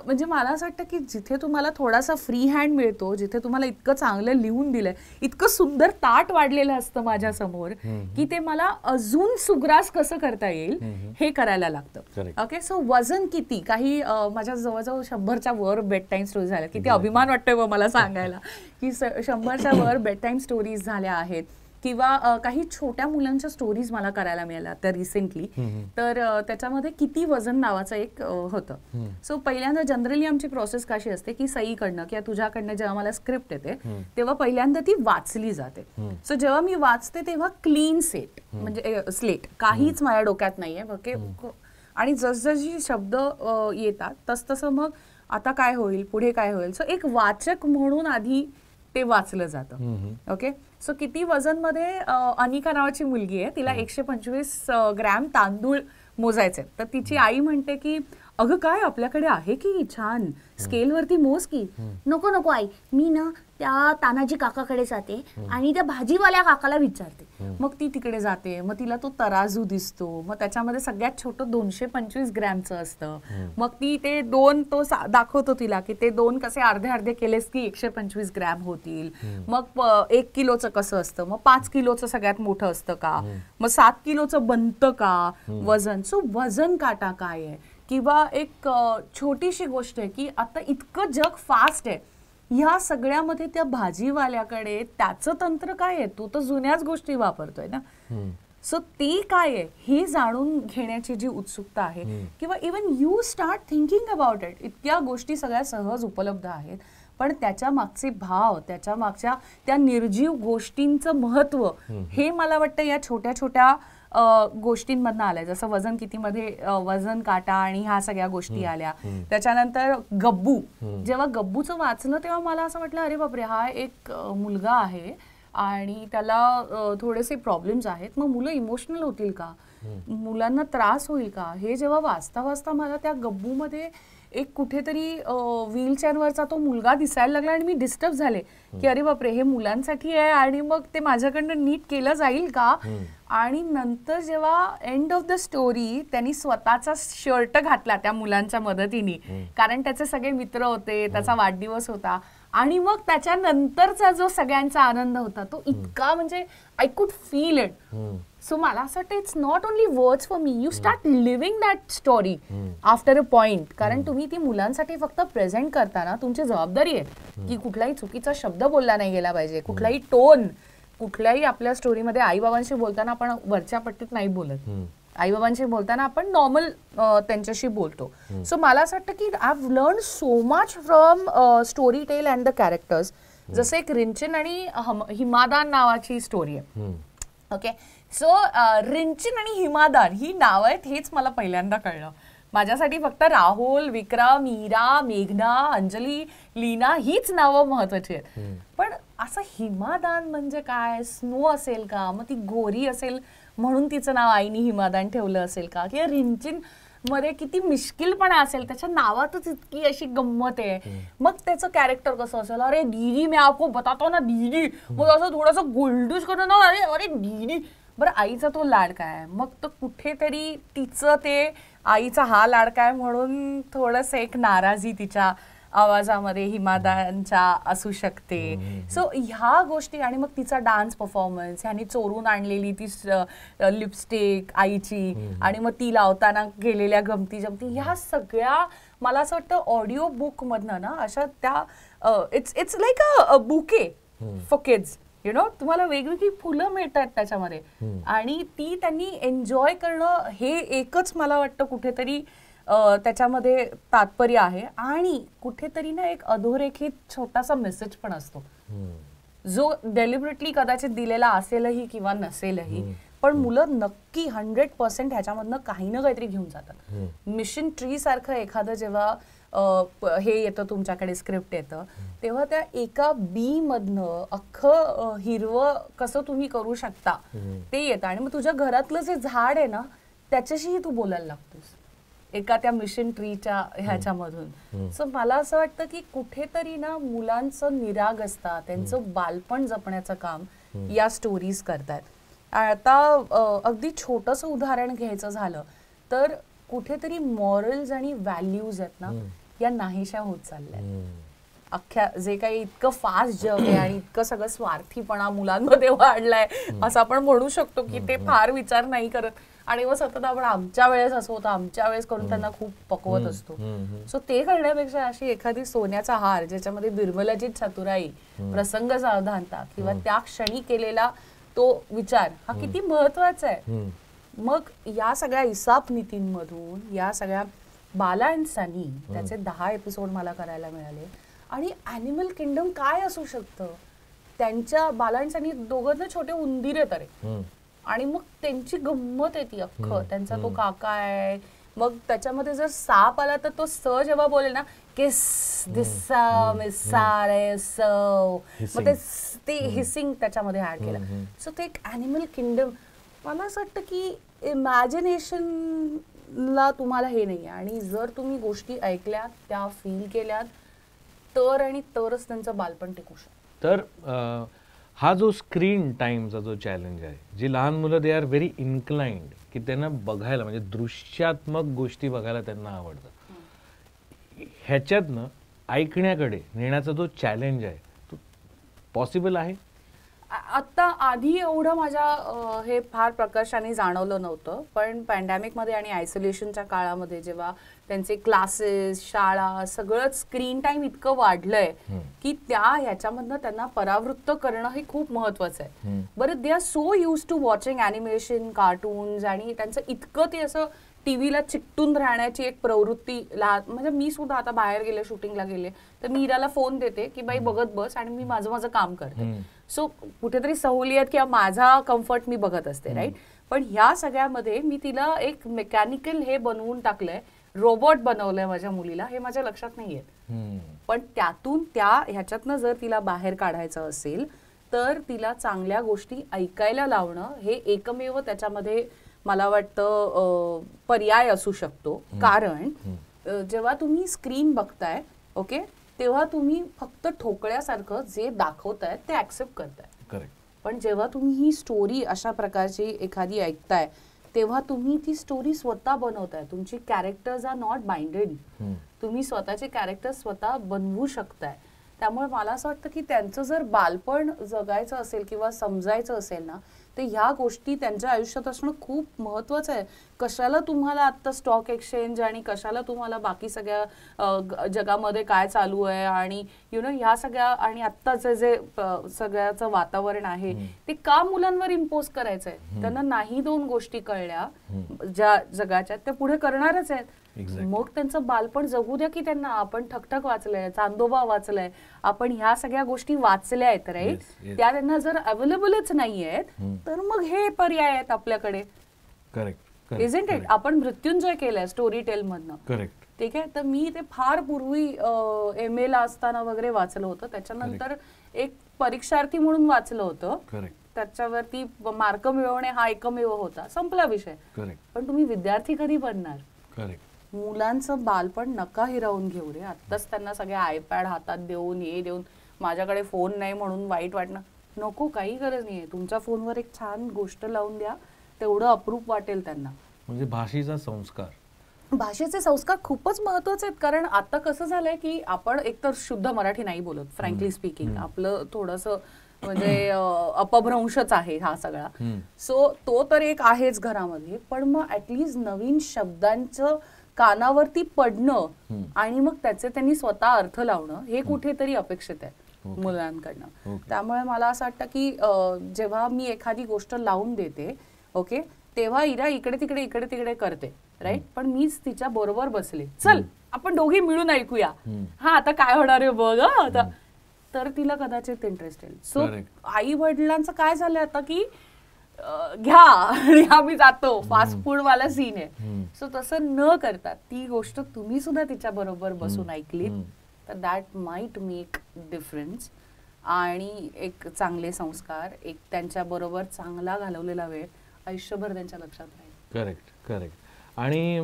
म्हणजे मला असं वाटतं की जिथे तुम्हाला थोडासा फ्री हँड मिळतो, जिथे तुम्हाला इतकं चांगलं लिहून दिलंय, इतकं सुंदर ताट वाढलेलं असतं माझ्या समोर की ते मला अजून सुग्रास कसं करता येईल हे करायला लागतं. ओके, सो वजन किती, काही माझ्या जवळजवळ 100च्या वर बेड टाईम स्टोरीज झाल्या. किती अभिमान वाटतोय मला सांगायला की 100च्या वर बेड टाईम स्टोरीज झाल्या आहेत, किंवा काही छोट्या मुलांच्या स्टोरीज मला करायला मिळाल्या त्या रिसेंटली. तर त्याच्यामध्ये किती वजन नावाचं एक होतं. सो पहिल्यांदा जनरली आमची प्रोसेस कशी असते की सईकडनं किंवा तुझ्याकडनं जेव्हा मला स्क्रिप्ट येते तेव्हा पहिल्यांदा ती वाचली जाते. सो जेव्हा मी वाचते तेव्हा क्लीन म्हणजे स्लेट, काहीच माझ्या डोक्यात नाहीये. ओके, आणि जसजशी शब्द येतात तसतसं मग आता काय होईल, पुढे काय होईल, सो एक वाचक म्हणून आधी ते वाचलं जातं. ओके, सो किती वजन मध्ये अनिका नावाची मुलगी आहे, तिला 125 ग्रॅम तांदूळ मोजायचे. तर तिची आई म्हणते की अगं काय आपल्याकडे आहे की छान स्केलवरती मोज की. नको नको आई, मी ना त्या तानाजी काकाकडे जाते आणि त्या भाजीवाल्या काकाला विचारते. मग ती तिकडे जाते, मग तिला तो तराजू दिसतो, मग त्याच्यामध्ये सगळ्यात छोटं 225 ग्रॅमचं असतं. मग ती ते दोन तो दाखवतो तिला की ते दोन कसे अर्धे अर्धे केलेस की 125 ग्रॅम होतील. मग 1 किलोचं कसं असतं, मग 5 किलोचं सगळ्यात मोठं असतं का, मग 7 किलोचं बनतं का वजन. सो वजन काटा काय आहे, किंवा एक छोटीशी गोष्ट आहे की आता इतकं जग फास्ट आहे, ह्या सगळ्यामध्ये त्या भाजीवाल्याकडे त्याचं तंत्र काय आहे, तो तर जुन्याच गोष्टी वापरतोय ना. सो ते काय आहे हे जाणून घेण्याची जी उत्सुकता आहे, किंवा even you start thinking about it. इतक्या गोष्टी सगळ्या सहज उपलब्ध आहेत, पण त्याच्या मागचे भाव, त्याच्या मागच्या त्या निर्जीव गोष्टींचं महत्व हे मला वाटतं या छोट्या छोट्या गोष्टींमधनं आल्या. जसं वजन कितीमध्ये वजन काटा आणि ह्या सगळ्या गोष्टी आल्या. त्याच्यानंतर गब्बू, जेव्हा गब्बूचं वाचलं तेव्हा मला असं वाटलं अरे बापरे, हा एक मुलगा आहे आणि त्याला थोडेसे प्रॉब्लेम्स आहेत, मग मुलं इमोशनल होतील का, मुलांना त्रास होईल का. हे जेव्हा वाचता वाचता मला त्या गब्बूमध्ये एक कुठेतरी व्हीलचेअरवरचा तो मुलगा दिसायला लागला आणि मी डिस्टर्ब झाले की अरे बापरे, हे मुलांसाठी आहे आणि मग ते माझ्याकडनं नीट केलं जाईल का. आणि नंतर जेव्हा एंड ऑफ द स्टोरी त्यांनी स्वतःचा शर्ट घातला त्या मुलांच्या मदतीने, कारण त्याचे सगळे मित्र होते, त्याचा वाढदिवस होता, आणि मग त्याच्यानंतरचा जो सगळ्यांचा आनंद होता तो इतका, म्हणजे I could feel it. So मला असं वाटतं it's not only words for me, you start living that story after a point. कारण तुम्ही ती मुलांसाठी फक्त प्रेझेंट करताना तुमची जबाबदारी आहे की कुठलाही चुकीचा शब्द बोलला नाही गेला पाहिजे, कुठलाही टोन, कुठल्याही आपल्या स्टोरीमध्ये आईबाबांशी बोलताना आपण वरच्या पट्टीत नाही बोलत, आईबाबांशी बोलताना आपण नॉर्मल त्यांच्याशी बोलतो. सो मला असं वाटतं की I have learn so much from Storytel and the characters. जसं एक रिंचन आणि हिमादान नावाची स्टोरी आहे. ओके, सो रिंचन आणि हिमादान ही नावं आहेत हेच मला पहिल्यांदा कळलं. माझ्यासाठी फक्त राहुल, विक्रम, मीरा, मेघना, अंजली, लीना हीच नावं महत्वाची आहेत. पण असं हिमादान म्हणजे काय, स्नो असेल का, मग ती गोरी असेल म्हणून तिचं नाव आईने हिमादान ठेवलं असेल का, किंवा रिंचिन मध्ये किती मिश्किलपणा असेल, त्याच्या नावातच इतकी अशी गंमत आहे. मग त्याचं कॅरेक्टर कसं असेल, अरे दीदी मैं आपको बतातो ना दीदी, मग असं थोडंसं गोल्डूश करून ना अरे अरे दीदी. बरं, आईचा तो लाड काय, मग तो कुठेतरी तिचं ते आईचा हा लाड काय म्हणून थोडंसं एक नाराजी तिच्या आवाजामध्ये हिमादानच्या असू शकते. सो ह्या गोष्टी, आणि मग तिचा डान्स परफॉर्मन्स, ह्यानी चोरून आणलेली ती लिपस्टिक आईची, आणि मग ती लावताना गेलेल्या गमती जमती, ह्या सगळ्या मला असं वाटतं ऑडिओ बुक मधनं ना अशा त्या it's like a bouquet for kids, you know. तुम्हाला वेगवेगळी फुलं मिळतात त्याच्यामध्ये, आणि ती त्यांनी एन्जॉय करणं हे एकच मला वाटतं कुठेतरी त्याच्यामध्ये तात्पर्य आहे. आणि कुठेतरी ना एक अधोरेखित छोटासा मेसेज पण असतो जो डेलिबरेटली कदाचित दिलेला असेलही किंवा नसेलही, पण मुलं नक्की 100% ह्याच्यामधनं काही ना काहीतरी घेऊन जातात. मिशन ट्री सारखं एखादं जेव्हा हे येतं तुमच्याकडे, स्क्रिप्ट येतं, तेव्हा त्या एका बी मधनं अख्खं हिरवं कसं तुम्ही करू शकता ते येतं, आणि मग तुझ्या घरातलं जे झाड आहे ना त्याच्याशीही तू बोलायला लागतोस एका त्या मिशन ट्रीच्या ह्याच्यामधून. सो मला असं वाटतं की कुठेतरी ना मुलांचं निरागसता, त्यांचं बालपण जपण्याचं काम या स्टोरीज करतात. आता अगदी छोटंसं उदाहरण घ्यायचं झालं तर कुठेतरी मॉरल्स आणि व्हॅल्यूज आहेत ना या नाहीशा होत चालल्या. अख्ख्या जे काही इतकं फास्ट जग आहे आणि इतकं सगळं स्वार्थीपणा मुलांमध्ये वाढलाय असं आपण म्हणू शकतो की ते फार विचार नाही करत. आणि मग सतत आपण आमच्या वेळेस असं होतं, आमच्या वेळेस करून त्यांना खूप पकवत असतो. सो ते करण्यापेक्षा अशी एखादी सोन्याचा हार ज्याच्यामध्ये बिरबलाची चतुराई, प्रसंग सावधानता किंवा त्या क्षणी केलेला तो विचार हा किती महत्वाचा आहे. मग या सगळ्या इसाप नीतींमधून या सगळ्या बाला अँड सनी त्याचे 10 एपिसोड मला करायला मिळाले. आणि ॲनिमल किंगडम काय असू शकतं, त्यांच्या बाला अँड सनी दोघं छोटे उंदीर आहेत अरे, आणि मग त्यांची गंमत आहे ती अख्खं. त्यांचा तो काका आहे, मग त्याच्यामध्ये जर साप आला तर तो जेव्हा बोलेल ना किस दिसा मिसा रे सो, मग ते हिसिंग त्याच्यामध्ये ऍड केलं. सो ते एक ॲनिमल किंगडम. मला असं वाटतं की इमॅजिनेशनला तुम्हाला हे नाही आहे, आणि जर तुम्ही गोष्टी ऐकल्यात त्या फील केल्यात तर आणि तरच त्यांचं बालपण टिकू शकतं. तर हा जो स्क्रीन टाईमचा जो चॅलेंज आहे, जी लहान मुलं दे आर व्हेरी इन्क्लाइंड की त्यांना बघायला म्हणजे दृश्यात्मक गोष्टी बघायला त्यांना आवडतं, ह्याच्यातनं ऐकण्याकडे नेण्याचा जो चॅलेंज आहे तो पॉसिबल आहे? आत्ता आधी एवढं माझ्या हे फार प्रकर्षाने जाणवलं नव्हतं, पण पॅन्डेमिकमध्ये आणि आयसोलेशनच्या काळामध्ये जेव्हा त्यांचे क्लासेस, शाळा सगळंच स्क्रीन टाइम इतकं वाढलंय की ह्याच्यामधनं त्यांना परावृत्त करणं हे खूप महत्वाचं आहे. बरं, they are so used to watching animation, cartoons, आणि त्यांचं इतकं ते असं टीव्हीला चिकटून राहण्याची एक प्रवृत्ती म्हणजे मी सुद्धा आता बाहेर गेले, शूटिंगला गेले तर मी इराला फोन देते की बाई बघत बस आणि मी माझं काम करते. सो कुठेतरी सहूलियत किंवा माझा कम्फर्ट मी बघत असते, राईट. पण ह्या सगळ्यामध्ये मी तिला एक मेकॅनिकल हे बनवून टाकलंय, रोबोट बनवलंय माझ्या मुलीला, हे माझ्या लक्षात नाहीये. पण त्यातून ह्याच्यातनं जर तिला बाहेर काढायचं असेल तर तिला चांगल्या गोष्टी ऐकायला लावणं हे एकमेव त्याच्यामध्ये मला वाटतं पर्याय असू शकतो. कारण जेव्हा तुम्ही स्क्रीन बघताय, ओके, तेव्हा तुम्ही फक्त ठोकळ्यासारखं जे दाखवताय ते ऍक्सेप्ट करताय. करेक्ट. पण जेव्हा तुम्ही ही स्टोरी अशा प्रकारची एखादी ऐकताय तेव्हा तुम्ही ती स्टोरी स्वतः बनवताय. तुमची कॅरेक्टर्स आर नॉट बाइंडेड. तुम्ही स्वतःचे कॅरेक्टर स्वतः बनवू शकताय. त्यामुळे मला असं वाटतं की त्यांचं जर बालपण जगायचं असेल किंवा समजायचं असेल ना, तर ह्या गोष्टी त्यांच्या आयुष्यात असणं खूप महत्वाचं आहे. कशाला तुम्हाला आता स्टॉक एक्सचेंज आणि कशाला तुम्हाला बाकी सगळ्या जगामध्ये काय चालू आहे आणि ह्या सगळ्या आणि आत्ताचं जे सगळ्याचं वातावरण आहे ते का मुलांवर इम्पोज करायचं आहे? त्यांना नाही 2 गोष्टी कळल्या ज्या जगाच्या त्या पुढे करणारच आहेत. मग त्यांचं बालपण जगू द्या की त्यांना. आपण ठकठक वाचलंय, चांदोबा वाचलंय, आपण ह्या सगळ्या गोष्टी वाचल्या आहेत, राईट. त्या त्यांना जर अवेलेबलच नाही आहेत तर मग हे पर्याय आहेत आपल्याकडे. करेक्ट. Isn't it? आपण मृत्युंजय केलंय स्टोरी टेल मधनं. करेक्ट. ठीक आहे. तर मी ते फार पूर्वी MA ला असताना वगैरे वाचलं होतं. त्याच्यानंतर एक परीक्षार्थी म्हणून वाचलं होतं. करेक्ट. त्याच्यावरती मार्क मिळवणे हा एकमेव होता, संपला विषय. करेक्ट. पण तुम्ही विद्यार्थी कधी बनणार? करेक्ट. मुलांचं बालपण नका हिरावून घेऊ रे. आत्ताच त्यांना सगळे आयपॅड हातात देऊन देऊन माझ्याकडे फोन नाही म्हणून वाईट वाटणं नको. काही गरज नाहीये. तुमच्या फोनवर एक छान गोष्ट लावून द्या, तेवढं अप्रूप वाटेल त्यांना. म्हणजे भाषेचा संस्कार, भाषेचे संस्कार खूपच महत्वाचे आहेत. कारण आता कसं झालंय की आपण एकतर शुद्ध मराठी नाही बोलत, फ्रँकली स्पीकिंग. आपलं थोडंसं म्हणजे अपभ्रंशच आहे हा सगळा. सो तो तर एक आहेच घरामध्ये, पण मग ऍटलिस्ट नवीन शब्दांचं कानावरती पडणं आणि मग त्याचे त्यांनी स्वतः अर्थ लावणं हे कुठेतरी अपेक्षित आहे मुलांकडनं. त्यामुळे मला असं वाटतं की जेव्हा मी एखादी गोष्ट लावून देते, ओके, तेव्हा इरा इकडे तिकडे करते, राईट. पण मीच तिच्या बरोबर बसले, चल आपण दोघी मिळून ऐकूया, हा आता काय होणार आहे बघ आता, तर तिला कदाचित इंटरेस्ट येईल. सो आई वडिलांचं काय झालंय आता की घ्या आणि आम्ही जातो, फास्ट फूड वाला सीन आहे. सो तसं न करता ती गोष्ट तुम्ही सुद्धा तिच्या बरोबर बसून ऐकली तर दॅट माइट मेक डिफरन्स. आणि एक चांगले संस्कार, एक त्यांच्या बरोबर चांगला घालवलेला वेळ आयुष्यभर त्यांच्या लक्षात राहील. करेक्ट. आणि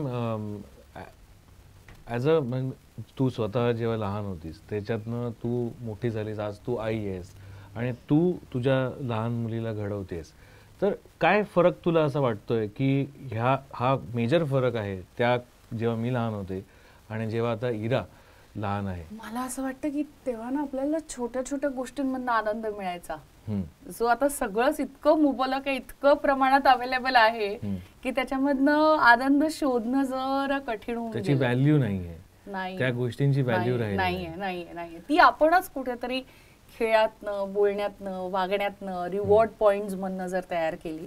ॲज अ तू स्वतः जेव्हा लहान होतीस त्याच्यातनं तू मोठी झालीस, आज तू आई आहेस आणि तू तुझ्या लहान मुलीला घडवतेस, तर काय फरक तुला असं वाटतोय की हा मेजर फरक आहे त्या जेव्हा मी लहान होते आणि जेव्हा आता इरा लहान आहे? मला असं वाटतं की तेव्हा ना आपल्याला छोट्या छोट्या गोष्टींमधून आनंद मिळायचा, जो आता सगळंच इतकं मुबलक आहे, इतकं प्रमाणात अवेलेबल आहे की त्याच्यामधनं आनंद शोधणं जरा कठीण होऊन त्याची व्हॅल्यू नाहीये, त्या गोष्टींची व्हॅल्यू नाहीये. ती आपणच कुठेतरी खेळातनं, बोलण्यातनं, वागण्यातनं, रिवॉर्ड पॉइंट्स मधनं जर तयार केली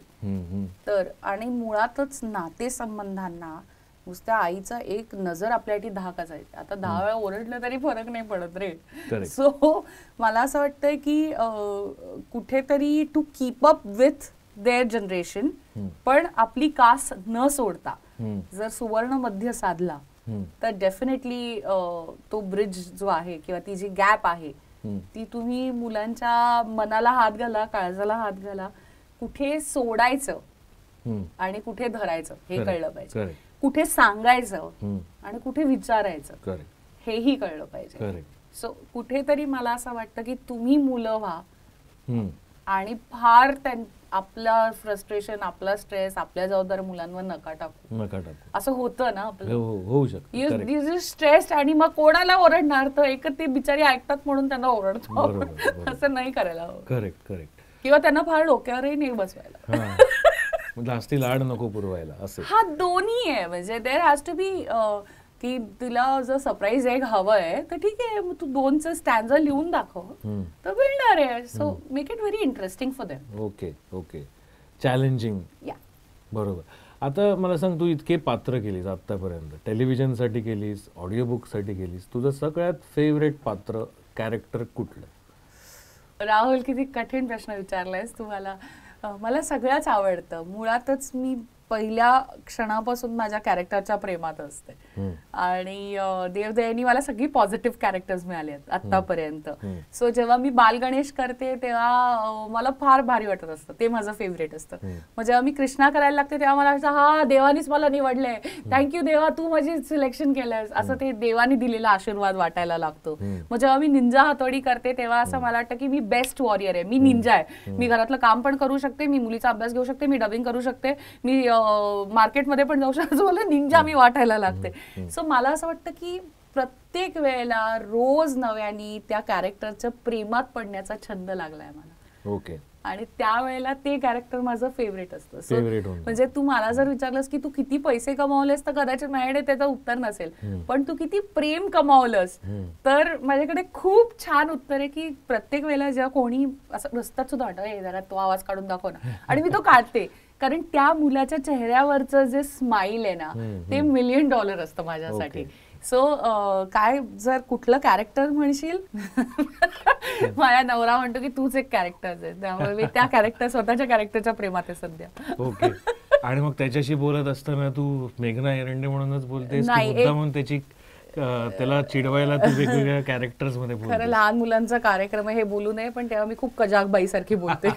तर. आणि मुळातच नातेसंबंधांना नुसत्या आईचा एक नजर आपल्यासाठी 10 असायची. आता 10 वेळा ओरडलं तरी फरक नाही पडत रे. सो मला असं वाटतंय की कुठेतरी to keep up with their generation, पण आपली कास न सोडता जर सुवर्ण मध्य साधला तर डेफिनेटली तो ब्रिज जो आहे किंवा ती जी गॅप आहे ती तुम्ही मुलांच्या मनाला हात घाला, काळजाला हात घाला, कुठे सोडायचं आणि कुठे धरायचं हे कळलं पाहिजे, कुठे सांगायचं आणि कुठे विचारायचं हेही कळलं पाहिजे. सो कुठेतरी मला असं वाटतं की तुम्ही मुलं व्हा आणि फार आपला फ्रस्ट्रेशन, आपला स्ट्रेस आपल्या जबाबदार मुलांवर नका टाकू. असं होतं ना आपलं, होऊ शकतं स्ट्रेस, आणि मग कोणाला ओरडणार, तर एक ते बिचारी ऐकतात म्हणून त्यांना ओरडतो. असं नाही करायला हवं. करेक्ट. किंवा त्यांना फार डोक्यावरही नाही बसवायला, जास्ती लाड नको पुरवायला असं. हा दोन्ही आहे. म्हणजे देअर हॅज टू बी की तिला जर सरप्राईज एक हवंय तर ठीक आहे, मग तू 2चं स्टॅन्झा लिहून दाखव तर मिळणार आहे. So make it very interesting for them. Okay challenging. बरोबर. आता मला सांग, तू इतके पात्र केलीस आतापर्यंत, टेलिव्हिजनसाठी केलीस, ऑडिओ बुकसाठी केलीस, तुझं सगळ्यात फेवरेट पात्र, कॅरेक्टर कुठलं? राहुल, किती कठीण प्रश्न विचारलायस तुम्हाला. मला सगळ्याच आवडतं. मुळातच मी पहिल्या क्षणापासून माझ्या कॅरेक्टरच्या प्रेमात असते आणि देवदयेनी मला सगळी पॉझिटिव्ह कॅरेक्टर्स मिळाले आहेत आतापर्यंत. सो जेव्हा मी बाल गणेश करते तेव्हा मला फार भारी वाटत असतं, ते माझं फेवरेट असतं. मग जेव्हा मी कृष्णा करायला लागते तेव्हा मला वाटतं हा देवानीच मला निवडलंय, थँक्यू देवा, तू माझी सिलेक्शन केलंयस, असं ते देवानी दिलेला आशीर्वाद वाटायला लागतो. मग जेव्हा मी निंजा हातोडी करते तेव्हा असं मला वाटतं की मी बेस्ट वॉरियर आहे, मी निंजा आहे, मी घरातलं काम पण करू शकते, मी मुलीचा अभ्यास घेऊ शकते, मी डबिंग करू शकते, मी मार्केटमध्ये पण जाऊ शकतो, मला निंजा मी वाटायला लागते. सो मला असं वाटतं की प्रत्येक वेळेला रोज नव्याने त्या कॅरेक्टरच्या प्रेमात पडण्याचा छंद लागलाय मला. ओके. आणि त्यावेळेला ते कॅरेक्टर माझं फेवरेट असतं. म्हणजे तू मला जर विचारलंस की तू किती पैसे कमावलेस तर कदाचित माझ्याकडे त्याचं उत्तर नसेल, पण तू किती प्रेम कमावलंस तर माझ्याकडे खूप छान उत्तर आहे की प्रत्येक वेळेला जेव्हा कोणी असं रस्त्यात सुद्धा वाटतं जरा तो आवाज काढून दाखव ना, आणि मी तो काढते, कारण त्या मुलाच्या चेहऱ्यावरचं जे स्माइल आहे ना ते $1 मिलियन असतं माझ्यासाठी. सो काय जर कुठलं कॅरेक्टर म्हणशील, माझा नवरा म्हणतो की तूच एक कॅरेक्टर आहे, त्यामुळे मी त्या कॅरेक्टर, स्वतःच्या कॅरेक्टरच्या प्रेमात आहे सध्या. ओके. आणि मग त्याच्याशी बोलत असताना तू मेघना एरंडे म्हणूनच बोलतेस, म्हणून त्याची त्याला चिडवायला तू वेगवेगळ्या कॅरेक्टर्स मध्ये बोलते? खरं लहान मुलांचा कार्यक्रम आहे हे बोलू नये, पण तेव्हा मी खूप कजाक बाई सारखी बोलते.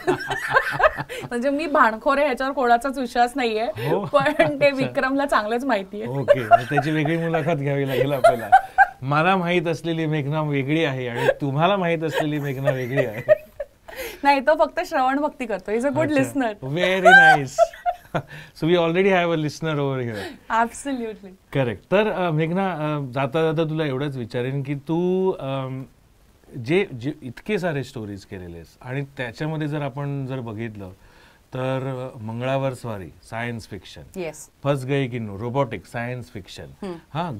म्हणजे मी भाणखोर आहे ह्याच्यावर कोणाचाच विश्वास नाहीये, पण ते विक्रमला चांगलंच माहितीये. ओके. त्याची वेगळी मुलाखत घ्यावी लागेल आपल्याला. मला माहित असलेली मेघना वेगळी आहे आणि तुम्हाला माहित असलेली मेघना वेगळी आहे. नाही, तो फक्त श्रवण भक्ती करतो. Is a good listener. Very nice. So we already have a listener over here. Absolutely. Correct. तर मेघना, जाता जाता तुला एवढंच विचारेन की तू जे इतके सारे स्टोरीज केलेलेस आणि त्याच्यामध्ये जर आपण बघितलं तर मंगळावर स्वारी सायन्स फिक्शन, फस गई किन्नू रोबोटिक सायन्स फिक्शन,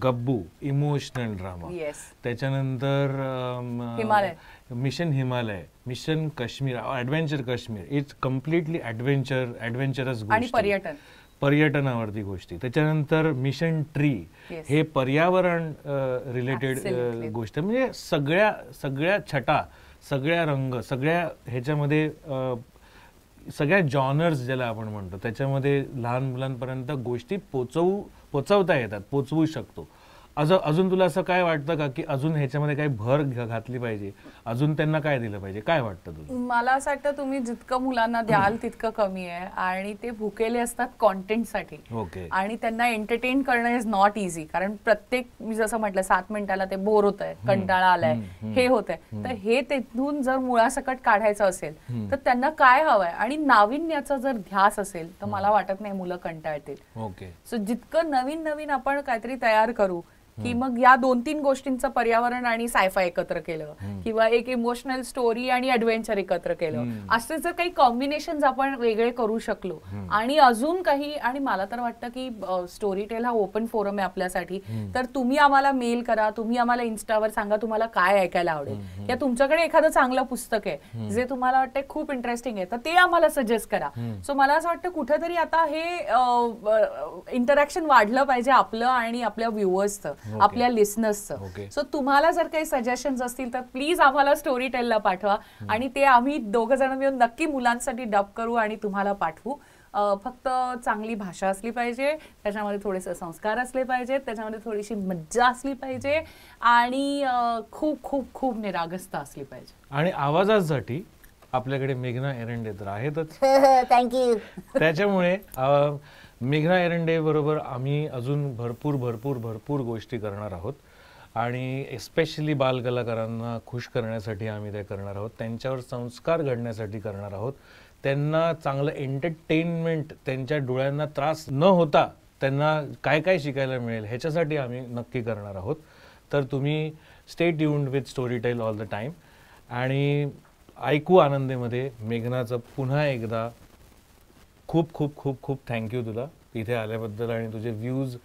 गब्बू इमोशनल ड्रामा, त्याच्यानंतर mission Himalaya, mission Kashmir, adventure Kashmir, it's completely adventurous आणि पर्यटनावरती गोष्टी, त्याच्यानंतर मिशन ट्री, हे पर्यावरण रिलेटेड गोष्ट, म्हणजे सगळ्या छटा, सगळ्या रंग, सगळ्या ह्याच्यामध्ये सगळ्या जॉनर्स ज्याला आपण म्हणतो त्याच्यामध्ये लहान मुलांपर्यंत गोष्टी पोचवता येतात, पोचवू शकतो अजून तुला असं काय वाटतं का की अजून ह्याच्यामध्ये काही भर घातली पाहिजे, अजून त्यांना काय दिलं पाहिजे, काय वाटतं तुला? मला असं वाटतं तुम्ही जितकं मुलांना द्याल तितकं कमी आहे, आणि ते भुकेले असतात कॉन्टेंटसाठी. ओके. आणि त्यांना एंटरटेन करणं इज नॉट इझी, कारण प्रत्येक मी जसं म्हटलं 7 मिनिटाला ते बोर होत आहे, कंटाळा आलाय, हे होत आहे. तर हे तिथून जर मुळासकट काढायचं असेल तर त्यांना काय हवंय आणि नाविन्याचा जर ध्यास असेल तर मला वाटत नाही मुलं कंटाळतील. ओके. सो जितकं नवीन नवीन आपण काहीतरी तयार करू, की मग या 2-3 गोष्टींचं पर्यावरण आणि सायफाय एकत्र केलं, किंवा एक इमोशनल स्टोरी आणि ऍडव्हेंचर एकत्र केलं, असे जर काही कॉम्बिनेशन आपण वेगळे करू शकलो आणि अजून काही. आणि मला तर वाटतं की स्टोरी टेल हा ओपन फोरम आहे आपल्यासाठी. तर तुम्ही आम्हाला मेल करा, तुम्ही आम्हाला इन्स्टावर सांगा तुम्हाला काय ऐकायला आवडेल, या तुमच्याकडे एखादं चांगलं पुस्तक आहे जे तुम्हाला वाटतं खूप इंटरेस्टिंग आहे तर ते आम्हाला सजेस्ट करा. सो मला असं वाटतं कुठेतरी आता हे इंटरॅक्शन वाढलं पाहिजे आपलं आणि आपल्या व्ह्युअर्सचं, आपल्या लिसनर्सचं. सो तुम्हाला जर काही सजेशन्स असतील तर प्लीज आम्हाला स्टोरी टेलला पाठवा, आणि ते आम्ही 2 जण मिळून नक्की मुलांसाठी डब करू आणि तुम्हाला पाठवू. फक्त चांगली भाषा असली पाहिजे, त्याच्यामध्ये थोडेसे संस्कार असले पाहिजेत, त्याच्यामध्ये थोडीशी मज्जा असली पाहिजे, आणि खूप खूप खूप निरागसता असली पाहिजे. आणि आवाजासाठी आपल्याकडे मेघना एरंडे तर आहेतच. थँक्यू. त्याच्यामुळे मेघना एरंडे बरोबर आम्ही अजून भरपूर गोष्टी करणार आहोत, आणि एस्पेशली बालकलाकारांना खुश करण्यासाठी आम्ही ते करणार आहोत, त्यांच्यावर संस्कार घडण्यासाठी करणार आहोत, त्यांना चांगलं एंटरटेनमेंट, त्यांच्या डोळ्यांना त्रास न होता त्यांना काय काय शिकायला मिळेल ह्याच्यासाठी आम्ही नक्की करणार आहोत. तर तुम्ही stay tuned with Storytel all the time. आणि ऐकू आनंदेमध्ये मेघनाचं पुन्हा एकदा खूप खूप खूप खूप थँक्यू तुला इथे आल्याबद्दल आणि तुझे व्ह्यूज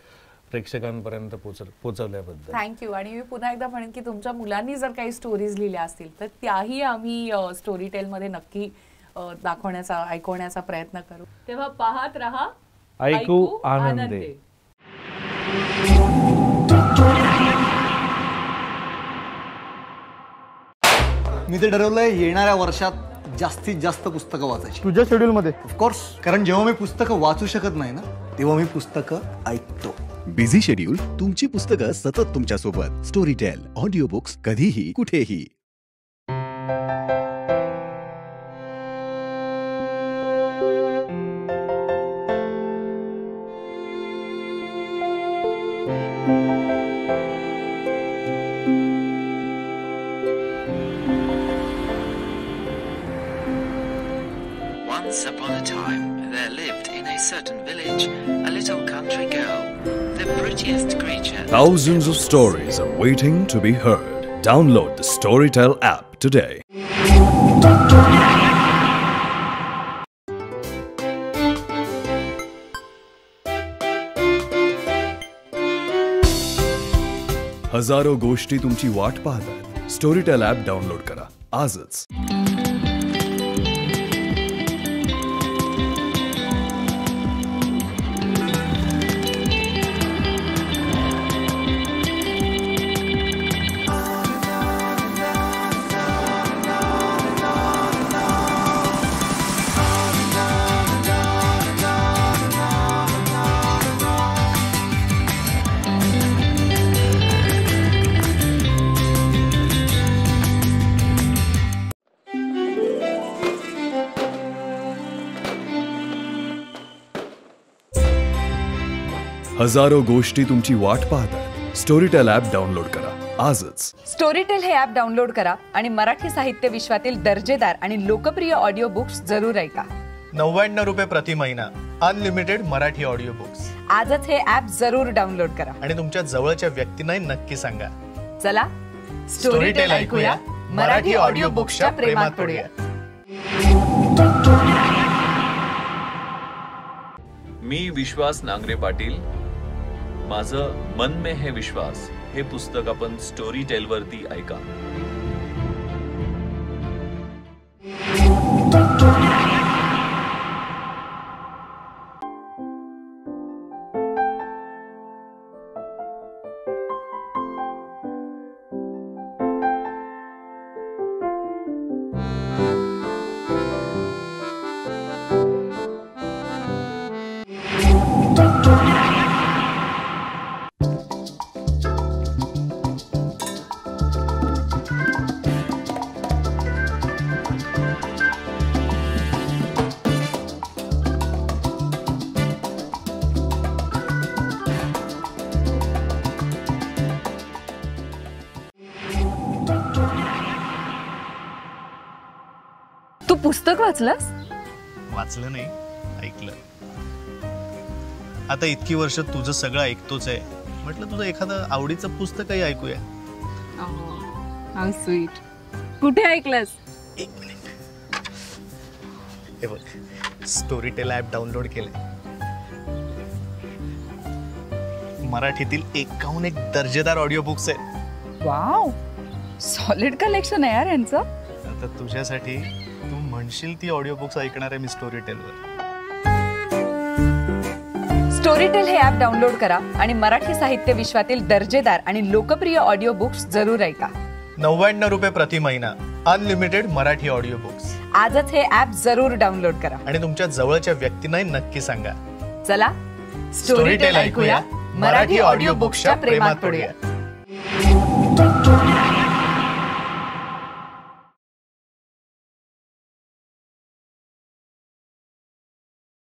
प्रेक्षकांपर्यंत पोचवल्याबद्दल. थँक्यू. आणि मी पुन्हा एकदा म्हणेन की तुमच्या मुलांनी जर काही स्टोरीज लिहिल्या असतील तर त्याही आम्ही स्टोरी टेलमध्ये नक्की दाखवण्याचा, ऐकवण्याचा प्रयत्न करू. तेव्हा पाहत रहा ऐकू आनंदे. मी ते ठरवलंय येणाऱ्या वर्षात जास्तीत जास्त पुस्तकं वाचायची. तुझ्या शेड्यूल मध्ये? ऑफकोर्स, कारण जेव्हा मी पुस्तकं वाचू शकत नाही ना तेव्हा मी पुस्तकं ऐकतो. बिझी शेड्यूल, तुमची पुस्तकं सतत तुमच्या सोबत. स्टोरी टेल ऑडिओ बुक्स, कधीही कुठेही. Once upon a time, there lived in a certain village a little country girl, the prettiest creature. Thousands of stories are waiting to be heard. Download the Storytel app today. हजारो गोष्टी तुमची वाट पाहतात. Storytel app download करा आजच. हजारो गोष्टी तुमची वाट पाहतात. स्टोरीटेल ॲप डाउनलोड करा आजच. स्टोरीटेल हे ॲप डाउनलोड करा आणि मराठी साहित्य विश्वातील दर्जेदार आणि लोकप्रिय ऑडिओ बुक्स जरूर ऐका. 99 रुपये प्रति महिना, अनलिमिटेड मराठी ऑडिओ बुक्स. आजच हे ॲप जरूर डाउनलोड करा आणि तुमच्या जवळच्या व्यक्तींनाही नक्की सांगा. चला स्टोरीटेल ऐकूया, मराठी ऑडिओ बुक्सच्या प्रेमात पडूया. मी विश्वास नांगरे पाटील. माझं मन में है विश्वास हे पुस्तक आपण स्टोरी टेल वरती ऐका. पुस्तक वाचलंस? वाचलं नाही, ऐकलं. आता इतकी वर्ष तुझं सगळं ऐकतोच आहे, म्हटलं तुझं एखादं आवडीचं पुस्तकही ऐकूया. How sweet. कुठे ऐकलंस? एक मिनिट. हे बघ, स्टोरीटेल ऍप डाउनलोड केलंय. मराठीतील 51 दर्जेदार ऑडिओ बुक्स आहेत. वाव, सॉलिड कलेक्शन आहे यार यांचं. आता तुझ्यासाठी तू म्हणशील ती ऑडिओ बुक्स ऐकणार आहे मी स्टोरीटेलवर. स्टोरीटेल हे ऍप डाउनलोड करा आणि मराठी साहित्य विश्वातील दर्जेदार आणि लोकप्रिय ऑडिओ बुक्स जरूर ऐका. 99 रुपये प्रति महिना, अनलिमिटेड मराठी ऑडिओ बुक्स. आजच हे ऍप जरूर डाउनलोड करा आणि तुमच्या जवळच्या व्यक्तींनाही नक्की सांगा. चला स्टोरीटेल ऐकूया, मराठी ऑडिओ बुक्सच्या प्रेमात पडूया.